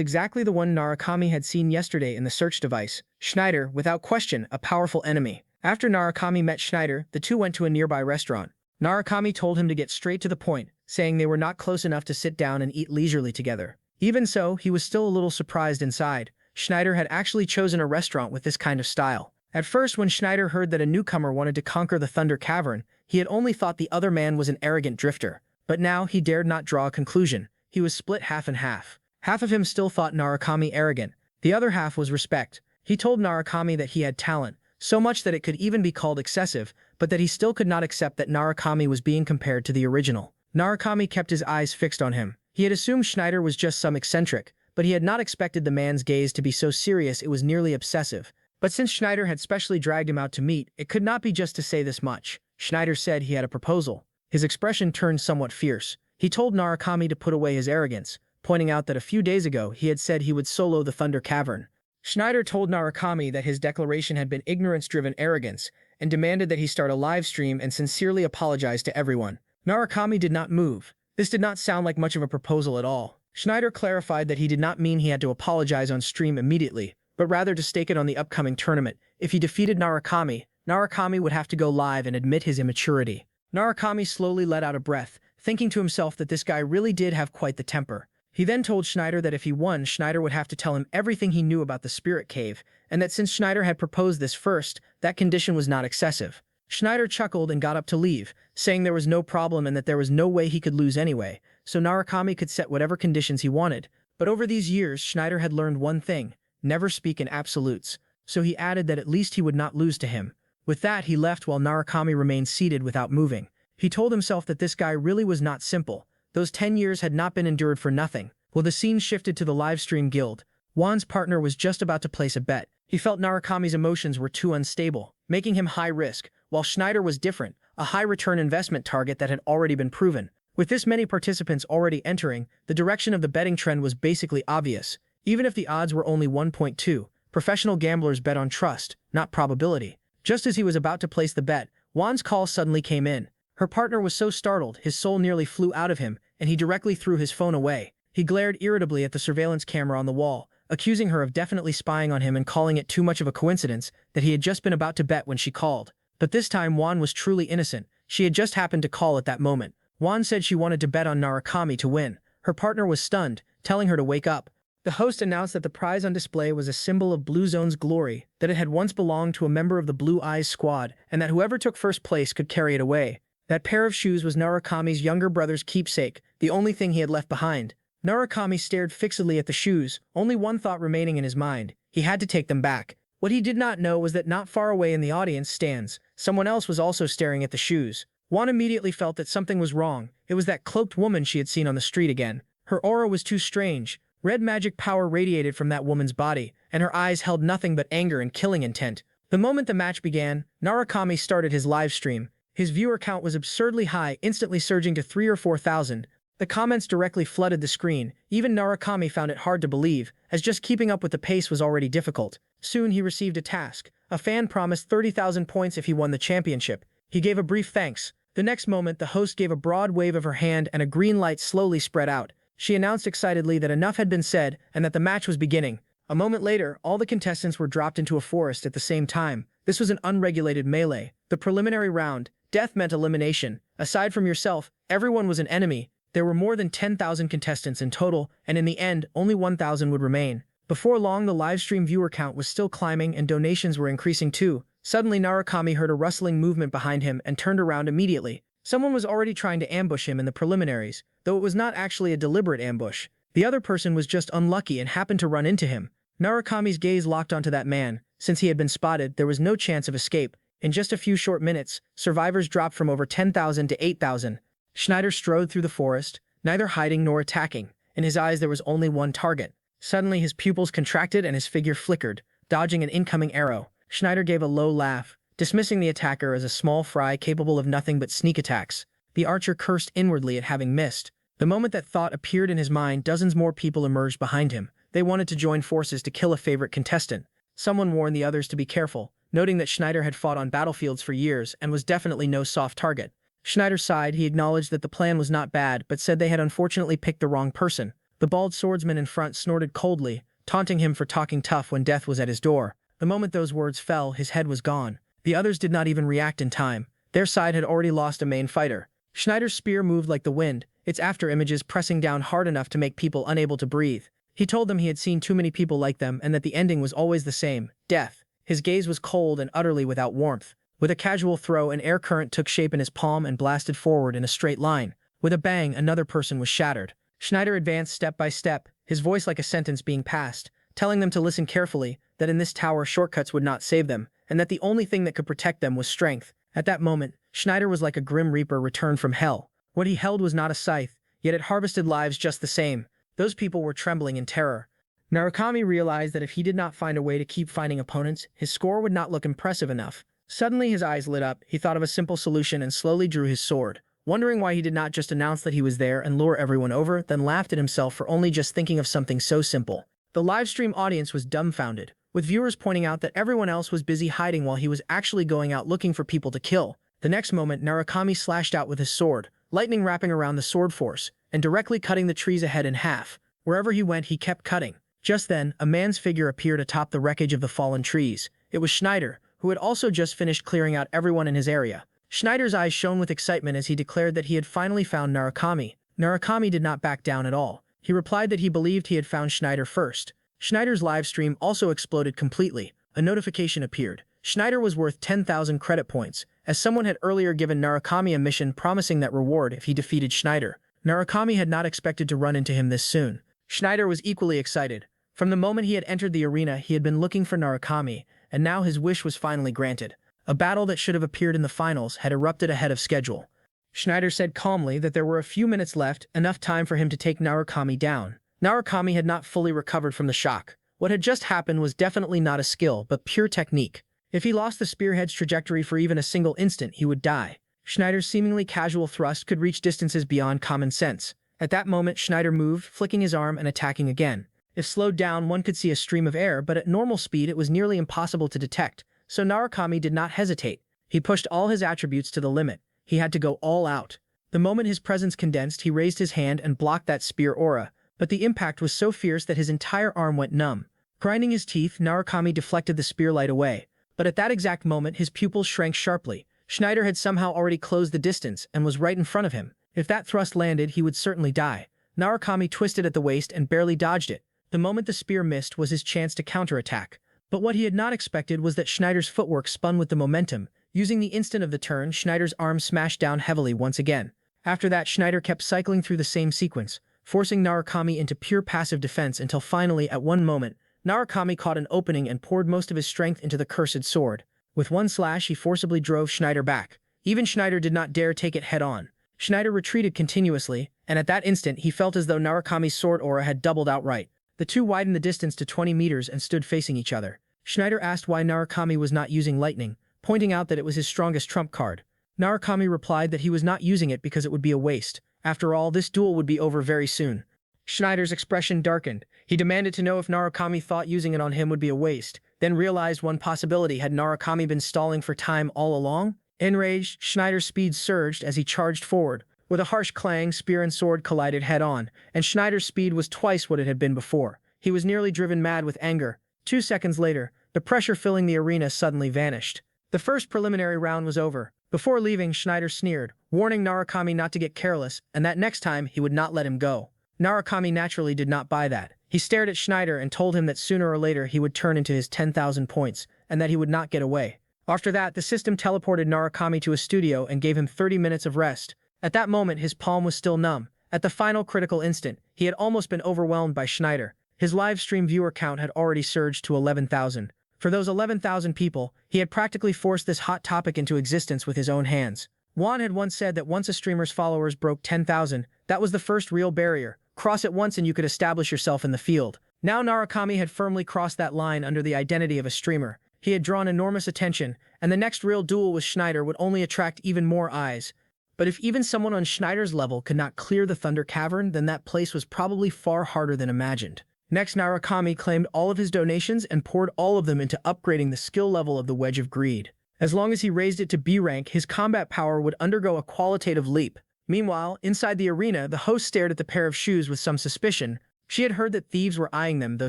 exactly the one Narukami had seen yesterday in the search device. Schneider, without question, a powerful enemy. After Narukami met Schneider, the two went to a nearby restaurant. Narukami told him to get straight to the point, saying they were not close enough to sit down and eat leisurely together. Even so, he was still a little surprised inside. Schneider had actually chosen a restaurant with this kind of style. At first, when Schneider heard that a newcomer wanted to conquer the Thunder Cavern, he had only thought the other man was an arrogant drifter. But now he dared not draw a conclusion. He was split half and half. Half of him still thought Narukami arrogant. The other half was respect. He told Narukami that he had talent, so much that it could even be called excessive, but that he still could not accept that Narukami was being compared to the original. Narukami kept his eyes fixed on him. He had assumed Schneider was just some eccentric, but he had not expected the man's gaze to be so serious it was nearly obsessive. But since Schneider had specially dragged him out to meet, it could not be just to say this much. Schneider said he had a proposal. His expression turned somewhat fierce. He told Narukami to put away his arrogance, pointing out that a few days ago he had said he would solo the Thunder Cavern. Schneider told Narukami that his declaration had been ignorance-driven arrogance and demanded that he start a live stream and sincerely apologize to everyone. Narukami did not move. This did not sound like much of a proposal at all. Schneider clarified that he did not mean he had to apologize on stream immediately, but rather to stake it on the upcoming tournament. If he defeated Narukami, Narukami would have to go live and admit his immaturity. Narukami slowly let out a breath, thinking to himself that this guy really did have quite the temper. He then told Schneider that if he won, Schneider would have to tell him everything he knew about the spirit cave, and that since Schneider had proposed this first, that condition was not excessive. Schneider chuckled and got up to leave, saying there was no problem and that there was no way he could lose anyway, so Narukami could set whatever conditions he wanted. But over these years, Schneider had learned one thing: never speak in absolutes, so he added that at least he would not lose to him. With that, he left while Narukami remained seated without moving. He told himself that this guy really was not simple. Those 10 years had not been endured for nothing. Well, the scene shifted to the livestream guild. Juan's partner was just about to place a bet. He felt Narukami's emotions were too unstable, making him high risk, while Schneider was different, a high-return investment target that had already been proven. With this many participants already entering, the direction of the betting trend was basically obvious. Even if the odds were only 1.2, professional gamblers bet on trust, not probability. Just as he was about to place the bet, Juan's call suddenly came in. Her partner was so startled, his soul nearly flew out of him, and he directly threw his phone away. He glared irritably at the surveillance camera on the wall, accusing her of definitely spying on him and calling it too much of a coincidence that he had just been about to bet when she called. But this time Juan was truly innocent. She had just happened to call at that moment. Juan said she wanted to bet on Narukami to win. Her partner was stunned, telling her to wake up. The host announced that the prize on display was a symbol of Blue Zone's glory, that it had once belonged to a member of the Blue Eyes squad, and that whoever took first place could carry it away. That pair of shoes was Narukami's younger brother's keepsake, the only thing he had left behind. Narukami stared fixedly at the shoes, only one thought remaining in his mind: he had to take them back. What he did not know was that not far away in the audience stands, someone else was also staring at the shoes. Juan immediately felt that something was wrong. It was that cloaked woman she had seen on the street again. Her aura was too strange. Red magic power radiated from that woman's body, and her eyes held nothing but anger and killing intent. The moment the match began, Narukami started his live stream. His viewer count was absurdly high, instantly surging to 3,000 or 4,000. The comments directly flooded the screen. Even Narukami found it hard to believe, as just keeping up with the pace was already difficult. Soon he received a task. A fan promised 30,000 points if he won the championship. He gave a brief thanks. The next moment, the host gave a broad wave of her hand and a green light slowly spread out. She announced excitedly that enough had been said and that the match was beginning. A moment later, all the contestants were dropped into a forest at the same time. This was an unregulated melee. The preliminary round, death meant elimination. Aside from yourself, everyone was an enemy. There were more than 10,000 contestants in total, and in the end, only 1,000 would remain. Before long, the livestream viewer count was still climbing and donations were increasing too. Suddenly, Narukami heard a rustling movement behind him and turned around immediately. Someone was already trying to ambush him in the preliminaries, though it was not actually a deliberate ambush. The other person was just unlucky and happened to run into him. Narukami's gaze locked onto that man. Since he had been spotted, there was no chance of escape. In just a few short minutes, survivors dropped from over 10,000 to 8,000. Schneider strode through the forest, neither hiding nor attacking. In his eyes there was only one target. Suddenly his pupils contracted and his figure flickered, dodging an incoming arrow. Schneider gave a low laugh, dismissing the attacker as a small fry capable of nothing but sneak attacks. The archer cursed inwardly at having missed. The moment that thought appeared in his mind, dozens more people emerged behind him. They wanted to join forces to kill a favorite contestant. Someone warned the others to be careful, noting that Schneider had fought on battlefields for years and was definitely no soft target. Schneider sighed. He acknowledged that the plan was not bad, but said they had unfortunately picked the wrong person. The bald swordsman in front snorted coldly, taunting him for talking tough when death was at his door. The moment those words fell, his head was gone. The others did not even react in time. Their side had already lost a main fighter. Schneider's spear moved like the wind, its after-images pressing down hard enough to make people unable to breathe. He told them he had seen too many people like them and that the ending was always the same: death. His gaze was cold and utterly without warmth. With a casual throw, an air current took shape in his palm and blasted forward in a straight line. With a bang, another person was shattered. Schneider advanced step by step, his voice like a sentence being passed, telling them to listen carefully, that in this tower shortcuts would not save them, and that the only thing that could protect them was strength. At that moment, Schneider was like a grim reaper returned from hell. What he held was not a scythe, yet it harvested lives just the same. Those people were trembling in terror. Narukami realized that if he did not find a way to keep finding opponents, his score would not look impressive enough. Suddenly his eyes lit up. He thought of a simple solution and slowly drew his sword. Wondering why he did not just announce that he was there and lure everyone over, then laughed at himself for only just thinking of something so simple. The livestream audience was dumbfounded, with viewers pointing out that everyone else was busy hiding while he was actually going out looking for people to kill. The next moment, Narukami slashed out with his sword, lightning wrapping around the sword force, and directly cutting the trees ahead in half. Wherever he went, he kept cutting. Just then, a man's figure appeared atop the wreckage of the fallen trees. It was Schneider, who had also just finished clearing out everyone in his area. Schneider's eyes shone with excitement as he declared that he had finally found Narukami. Narukami did not back down at all. He replied that he believed he had found Schneider first. Schneider's live stream also exploded completely. A notification appeared. Schneider was worth 10,000 credit points, as someone had earlier given Narukami a mission promising that reward if he defeated Schneider. Narukami had not expected to run into him this soon. Schneider was equally excited. From the moment he had entered the arena, he had been looking for Narukami, and now his wish was finally granted. A battle that should have appeared in the finals had erupted ahead of schedule. Schneider said calmly that there were a few minutes left, enough time for him to take Narukami down. Narukami had not fully recovered from the shock. What had just happened was definitely not a skill, but pure technique. If he lost the spearhead's trajectory for even a single instant, he would die. Schneider's seemingly casual thrust could reach distances beyond common sense. At that moment, Schneider moved, flicking his arm and attacking again. If slowed down, one could see a stream of air, but at normal speed it was nearly impossible to detect, so Narukami did not hesitate. He pushed all his attributes to the limit. He had to go all out. The moment his presence condensed, he raised his hand and blocked that spear aura, but the impact was so fierce that his entire arm went numb. Grinding his teeth, Narukami deflected the spear light away, but at that exact moment his pupils shrank sharply. Schneider had somehow already closed the distance and was right in front of him. If that thrust landed, he would certainly die. Narukami twisted at the waist and barely dodged it. The moment the spear missed was his chance to counterattack. But what he had not expected was that Schneider's footwork spun with the momentum. Using the instant of the turn, Schneider's arm smashed down heavily once again. After that, Schneider kept cycling through the same sequence, forcing Narukami into pure passive defense until finally, at one moment, Narukami caught an opening and poured most of his strength into the cursed sword. With one slash, he forcibly drove Schneider back. Even Schneider did not dare take it head-on. Schneider retreated continuously, and at that instant he felt as though Narukami's sword aura had doubled outright. The two widened the distance to 20 meters and stood facing each other. Schneider asked why Narukami was not using lightning, pointing out that it was his strongest trump card. Narukami replied that he was not using it because it would be a waste. After all, this duel would be over very soon. Schneider's expression darkened. He demanded to know if Narukami thought using it on him would be a waste, then realized one possibility: had Narukami been stalling for time all along? Enraged, Schneider's speed surged as he charged forward. With a harsh clang, spear and sword collided head-on, and Schneider's speed was twice what it had been before. He was nearly driven mad with anger. 2 seconds later, the pressure filling the arena suddenly vanished. The first preliminary round was over. Before leaving, Schneider sneered, warning Narukami not to get careless, and that next time he would not let him go. Narukami naturally did not buy that. He stared at Schneider and told him that sooner or later he would turn into his 10,000 points, and that he would not get away. After that, the system teleported Narukami to a studio and gave him 30 minutes of rest. At that moment, his palm was still numb. At the final critical instant, he had almost been overwhelmed by Schneider. His live stream viewer count had already surged to 11,000. For those 11,000 people, he had practically forced this hot topic into existence with his own hands. Juan had once said that once a streamer's followers broke 10,000, that was the first real barrier. Cross it once and you could establish yourself in the field. Now Narukami had firmly crossed that line under the identity of a streamer. He had drawn enormous attention, and the next real duel with Schneider would only attract even more eyes. But if even someone on Schneider's level could not clear the Thunder Cavern, then that place was probably far harder than imagined. Next, Narukami claimed all of his donations and poured all of them into upgrading the skill level of the Wedge of Greed. As long as he raised it to B rank, his combat power would undergo a qualitative leap. Meanwhile, inside the arena, the host stared at the pair of shoes with some suspicion. She had heard that thieves were eyeing them, though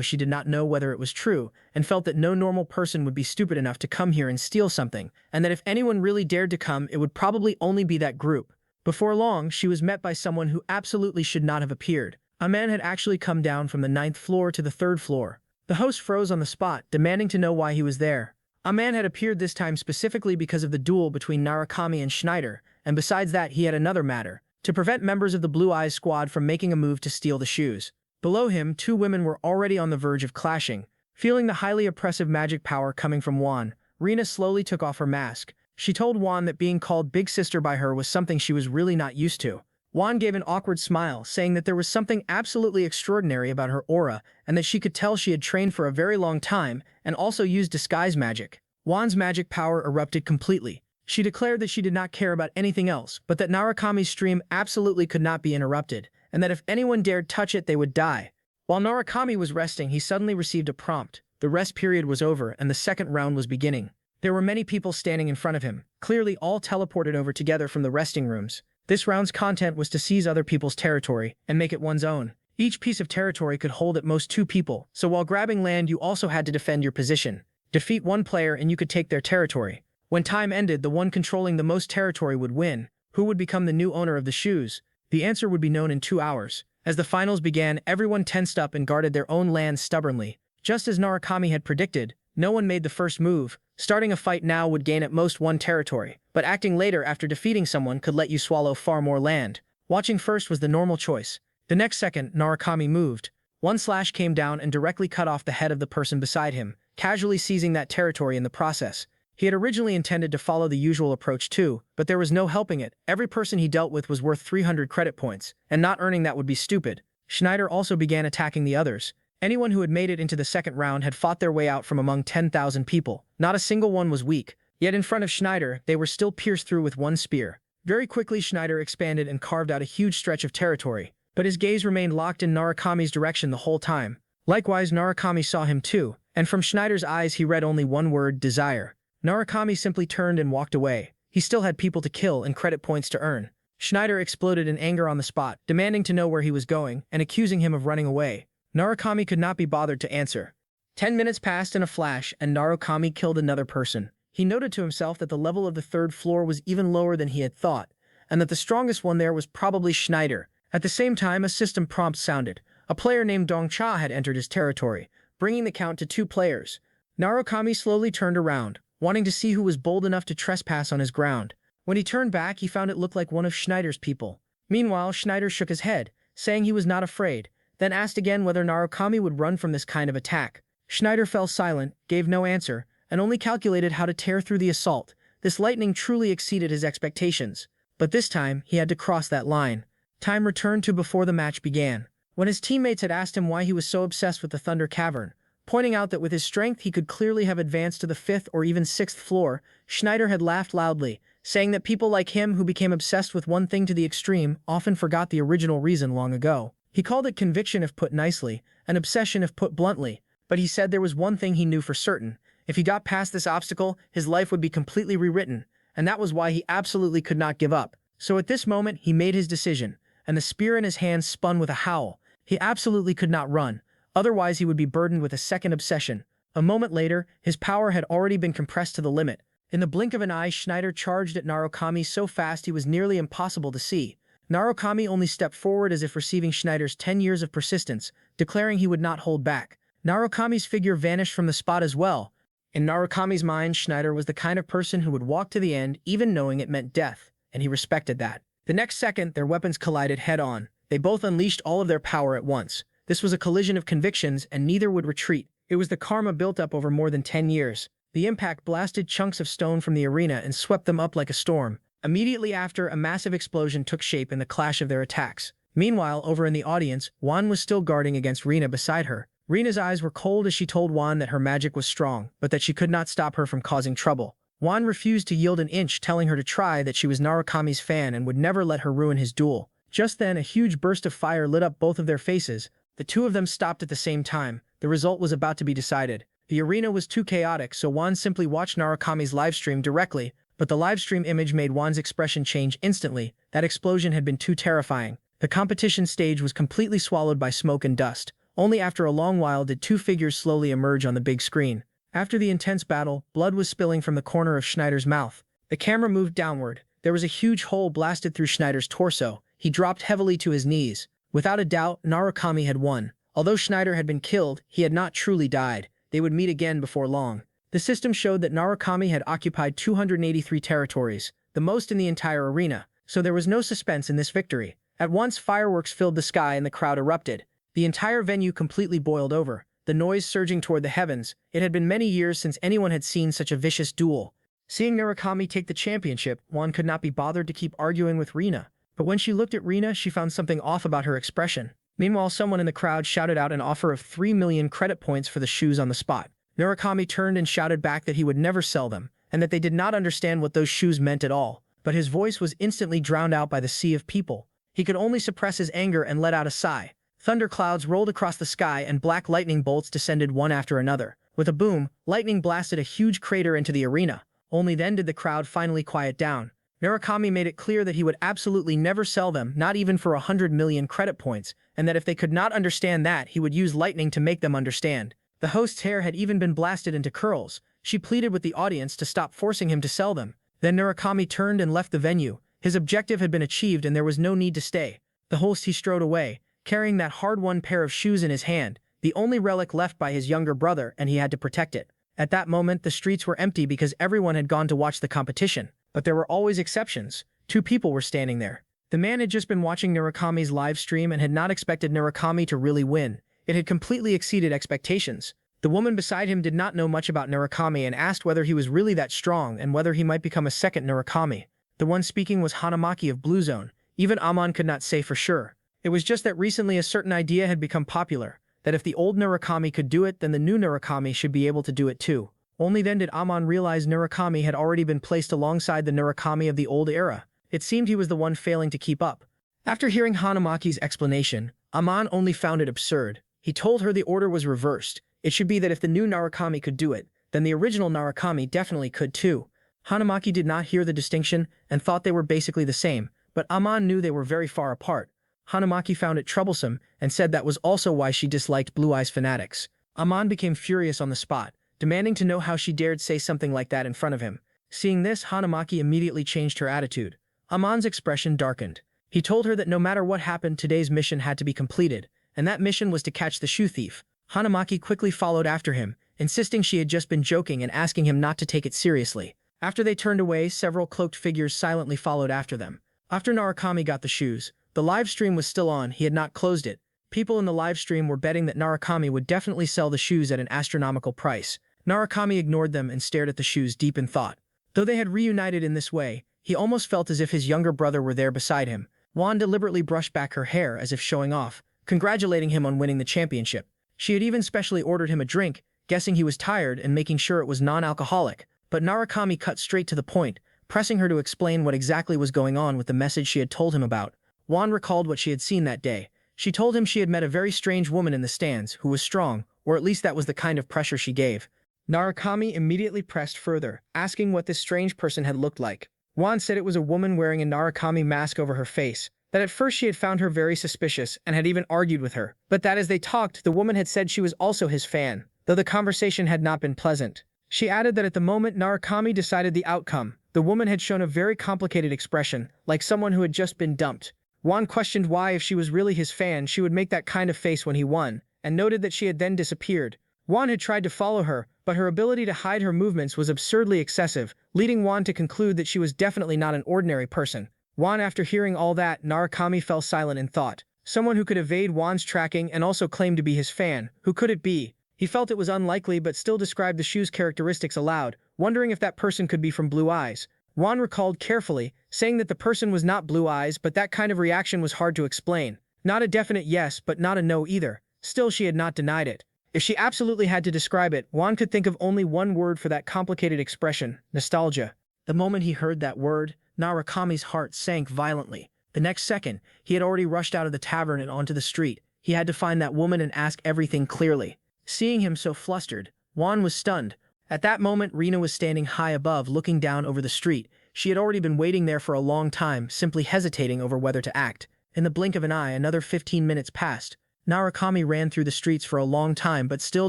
she did not know whether it was true, and felt that no normal person would be stupid enough to come here and steal something, and that if anyone really dared to come, it would probably only be that group. Before long, she was met by someone who absolutely should not have appeared. A man had actually come down from the 9th floor to the 3rd floor. The host froze on the spot, demanding to know why he was there. A man had appeared this time specifically because of the duel between Narukami and Schneider, and besides that he had another matter: to prevent members of the Blue Eyes squad from making a move to steal the shoes. Below him, 2 women were already on the verge of clashing. Feeling the highly oppressive magic power coming from Juan, Rina slowly took off her mask. She told Juan that being called Big Sister by her was something she was really not used to. Juan gave an awkward smile, saying that there was something absolutely extraordinary about her aura, and that she could tell she had trained for a very long time, and also used disguise magic. Juan's magic power erupted completely. She declared that she did not care about anything else, but that Narukami's stream absolutely could not be interrupted, and that if anyone dared touch it, they would die. While Narukami was resting, he suddenly received a prompt. The rest period was over, and the second round was beginning. There were many people standing in front of him, clearly all teleported over together from the resting rooms. This round's content was to seize other people's territory and make it one's own. Each piece of territory could hold at most 2 people, so while grabbing land you also had to defend your position. Defeat one player and you could take their territory. When time ended, the one controlling the most territory would win. Who would become the new owner of the shoes? The answer would be known in 2 hours. As the finals began, everyone tensed up and guarded their own land stubbornly. Just as Narukami had predicted, no one made the first move. Starting a fight now would gain at most one territory, but acting later after defeating someone could let you swallow far more land. Watching first was the normal choice. The next second, Narukami moved. One slash came down and directly cut off the head of the person beside him, casually seizing that territory in the process. He had originally intended to follow the usual approach too, but there was no helping it. Every person he dealt with was worth 300 credit points, and not earning that would be stupid. Schneider also began attacking the others. Anyone who had made it into the second round had fought their way out from among 10,000 people. Not a single one was weak. Yet in front of Schneider, they were still pierced through with one spear. Very quickly Schneider expanded and carved out a huge stretch of territory, but his gaze remained locked in Narukami's direction the whole time. Likewise, Narukami saw him too, and from Schneider's eyes he read only one word: desire. Narukami simply turned and walked away. He still had people to kill and credit points to earn. Schneider exploded in anger on the spot, demanding to know where he was going and accusing him of running away. Narukami could not be bothered to answer. 10 minutes passed in a flash, and Narukami killed another person. He noted to himself that the level of the third floor was even lower than he had thought, and that the strongest one there was probably Schneider. At the same time, a system prompt sounded. A player named Dongcha had entered his territory, bringing the count to 2 players. Narukami slowly turned around, wanting to see who was bold enough to trespass on his ground. When he turned back, he found it looked like one of Schneider's people. Meanwhile, Schneider shook his head, saying he was not afraid, then asked again whether Narukami would run from this kind of attack. Schneider fell silent, gave no answer, and only calculated how to tear through the assault. This lightning truly exceeded his expectations. But this time, he had to cross that line. Time returned to before the match began, when his teammates had asked him why he was so obsessed with the Thunder Cavern. Pointing out that with his strength he could clearly have advanced to the 5th or even 6th floor, Schneider had laughed loudly, saying that people like him who became obsessed with one thing to the extreme often forgot the original reason long ago. He called it conviction if put nicely, an obsession if put bluntly, but he said there was one thing he knew for certain. If he got past this obstacle, his life would be completely rewritten, and that was why he absolutely could not give up. So at this moment, he made his decision, and the spear in his hand spun with a howl. He absolutely could not run, otherwise he would be burdened with a second obsession. A moment later, his power had already been compressed to the limit. In the blink of an eye, Schneider charged at Narukami so fast he was nearly impossible to see. Narukami only stepped forward as if receiving Schneider's 10 years of persistence, declaring he would not hold back. Narukami's figure vanished from the spot as well. In Narukami's mind, Schneider was the kind of person who would walk to the end even knowing it meant death, and he respected that. The next second, their weapons collided head-on. They both unleashed all of their power at once. This was a collision of convictions, and neither would retreat. It was the karma built up over more than 10 years. The impact blasted chunks of stone from the arena and swept them up like a storm. Immediately after, a massive explosion took shape in the clash of their attacks. Meanwhile, over in the audience, Wan was still guarding against Rina beside her. Rina's eyes were cold as she told Wan that her magic was strong, but that she could not stop her from causing trouble. Wan refused to yield an inch, telling her to try, that she was Narukami's fan and would never let her ruin his duel. Just then, a huge burst of fire lit up both of their faces. The two of them stopped at the same time. The result was about to be decided. The arena was too chaotic, so Wan simply watched Narukami's livestream directly, but the livestream image made Wan's expression change instantly. That explosion had been too terrifying. The competition stage was completely swallowed by smoke and dust. Only after a long while did 2 figures slowly emerge on the big screen. After the intense battle, blood was spilling from the corner of Schneider's mouth. The camera moved downward. There was a huge hole blasted through Schneider's torso. He dropped heavily to his knees. Without a doubt, Narukami had won. Although Schneider had been killed, he had not truly died. They would meet again before long. The system showed that Narukami had occupied 283 territories, the most in the entire arena, so there was no suspense in this victory. At once, fireworks filled the sky and the crowd erupted. The entire venue completely boiled over, the noise surging toward the heavens. It had been many years since anyone had seen such a vicious duel. Seeing Narukami take the championship, Wan could not be bothered to keep arguing with Rina. But when she looked at Rina, she found something off about her expression. Meanwhile, someone in the crowd shouted out an offer of 3 million credit points for the shoes on the spot. Narukami turned and shouted back that he would never sell them, and that they did not understand what those shoes meant at all. But his voice was instantly drowned out by the sea of people. He could only suppress his anger and let out a sigh. Thunder clouds rolled across the sky and black lightning bolts descended one after another. With a boom, lightning blasted a huge crater into the arena. Only then did the crowd finally quiet down. Narukami made it clear that he would absolutely never sell them, not even for 100 million credit points, and that if they could not understand that, he would use lightning to make them understand. The host's hair had even been blasted into curls. She pleaded with the audience to stop forcing him to sell them. Then Murakami turned and left the venue. His objective had been achieved and there was no need to stay. The host he strode away, carrying that hard-won pair of shoes in his hand, the only relic left by his younger brother, and he had to protect it. At that moment, the streets were empty because everyone had gone to watch the competition. But there were always exceptions. 2 people were standing there. The man had just been watching Murakami's live stream and had not expected Murakami to really win. It had completely exceeded expectations. The woman beside him did not know much about Murakami and asked whether he was really that strong and whether he might become a second Murakami. The one speaking was Hanamaki of Blue Zone. Even Amon could not say for sure. It was just that recently a certain idea had become popular, that if the old Murakami could do it, then the new Murakami should be able to do it too. Only then did Amon realize Murakami had already been placed alongside the Murakami of the old era. It seemed he was the one failing to keep up. After hearing Hanamaki's explanation, Amon only found it absurd. He told her the order was reversed. It should be that if the new Murakami could do it, then the original Murakami definitely could too. Hanamaki did not hear the distinction and thought they were basically the same, but Amon knew they were very far apart. Hanamaki found it troublesome and said that was also why she disliked Blue Eyes fanatics. Amon became furious on the spot, demanding to know how she dared say something like that in front of him. Seeing this, Hanamaki immediately changed her attitude. Amon's expression darkened. He told her that no matter what happened, today's mission had to be completed, and that mission was to catch the shoe thief. Hanamaki quickly followed after him, insisting she had just been joking and asking him not to take it seriously. After they turned away, several cloaked figures silently followed after them. After Murakami got the shoes, the live stream was still on. He had not closed it. People in the live stream were betting that Murakami would definitely sell the shoes at an astronomical price. Murakami ignored them and stared at the shoes deep in thought. Though they had reunited in this way, he almost felt as if his younger brother were there beside him. Juan deliberately brushed back her hair as if showing off, congratulating him on winning the championship. She had even specially ordered him a drink, guessing he was tired and making sure it was non-alcoholic. But Murakami cut straight to the point, pressing her to explain what exactly was going on with the message she had told him about. Juan recalled what she had seen that day. She told him she had met a very strange woman in the stands who was strong, or at least that was the kind of pressure she gave. Murakami immediately pressed further, asking what this strange person had looked like. Juan said it was a woman wearing a Murakami mask over her face, that at first she had found her very suspicious and had even argued with her, but that as they talked, the woman had said she was also his fan, though the conversation had not been pleasant. She added that at the moment Murakami decided the outcome, the woman had shown a very complicated expression, like someone who had just been dumped. Juan questioned why, if she was really his fan, she would make that kind of face when he won, and noted that she had then disappeared. Juan had tried to follow her, but her ability to hide her movements was absurdly excessive, leading Juan to conclude that she was definitely not an ordinary person. Juan, after hearing all that, Murakami fell silent in thought. Someone who could evade Juan's tracking and also claim to be his fan, who could it be? He felt it was unlikely but still described the shoe's characteristics aloud, wondering if that person could be from Blue Eyes. Juan recalled carefully, saying that the person was not Blue Eyes, but that kind of reaction was hard to explain. Not a definite yes, but not a no either. Still, she had not denied it. If she absolutely had to describe it, Juan could think of only one word for that complicated expression: nostalgia. The moment he heard that word, Murakami's heart sank violently. The next second, he had already rushed out of the tavern and onto the street. He had to find that woman and ask everything clearly. Seeing him so flustered, Juan was stunned. At that moment, Rina was standing high above, looking down over the street. She had already been waiting there for a long time, simply hesitating over whether to act. In the blink of an eye, another 15 minutes passed. Murakami ran through the streets for a long time but still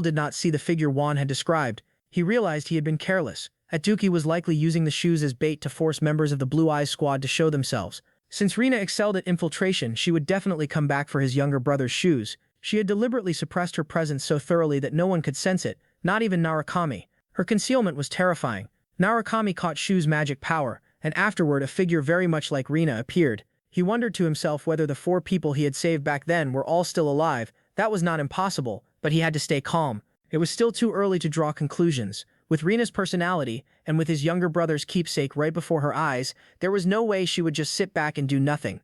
did not see the figure Juan had described. He realized he had been careless. Atsuki was likely using the shoes as bait to force members of the Blue Eyes squad to show themselves. Since Rina excelled at infiltration, she would definitely come back for his younger brother's shoes. She had deliberately suppressed her presence so thoroughly that no one could sense it, not even Murakami. Her concealment was terrifying. Murakami caught Shu's magic power, and afterward a figure very much like Rina appeared. He wondered to himself whether the 4 people he had saved back then were all still alive. That was not impossible, but he had to stay calm. It was still too early to draw conclusions. With Rina's personality, and with his younger brother's keepsake right before her eyes, there was no way she would just sit back and do nothing.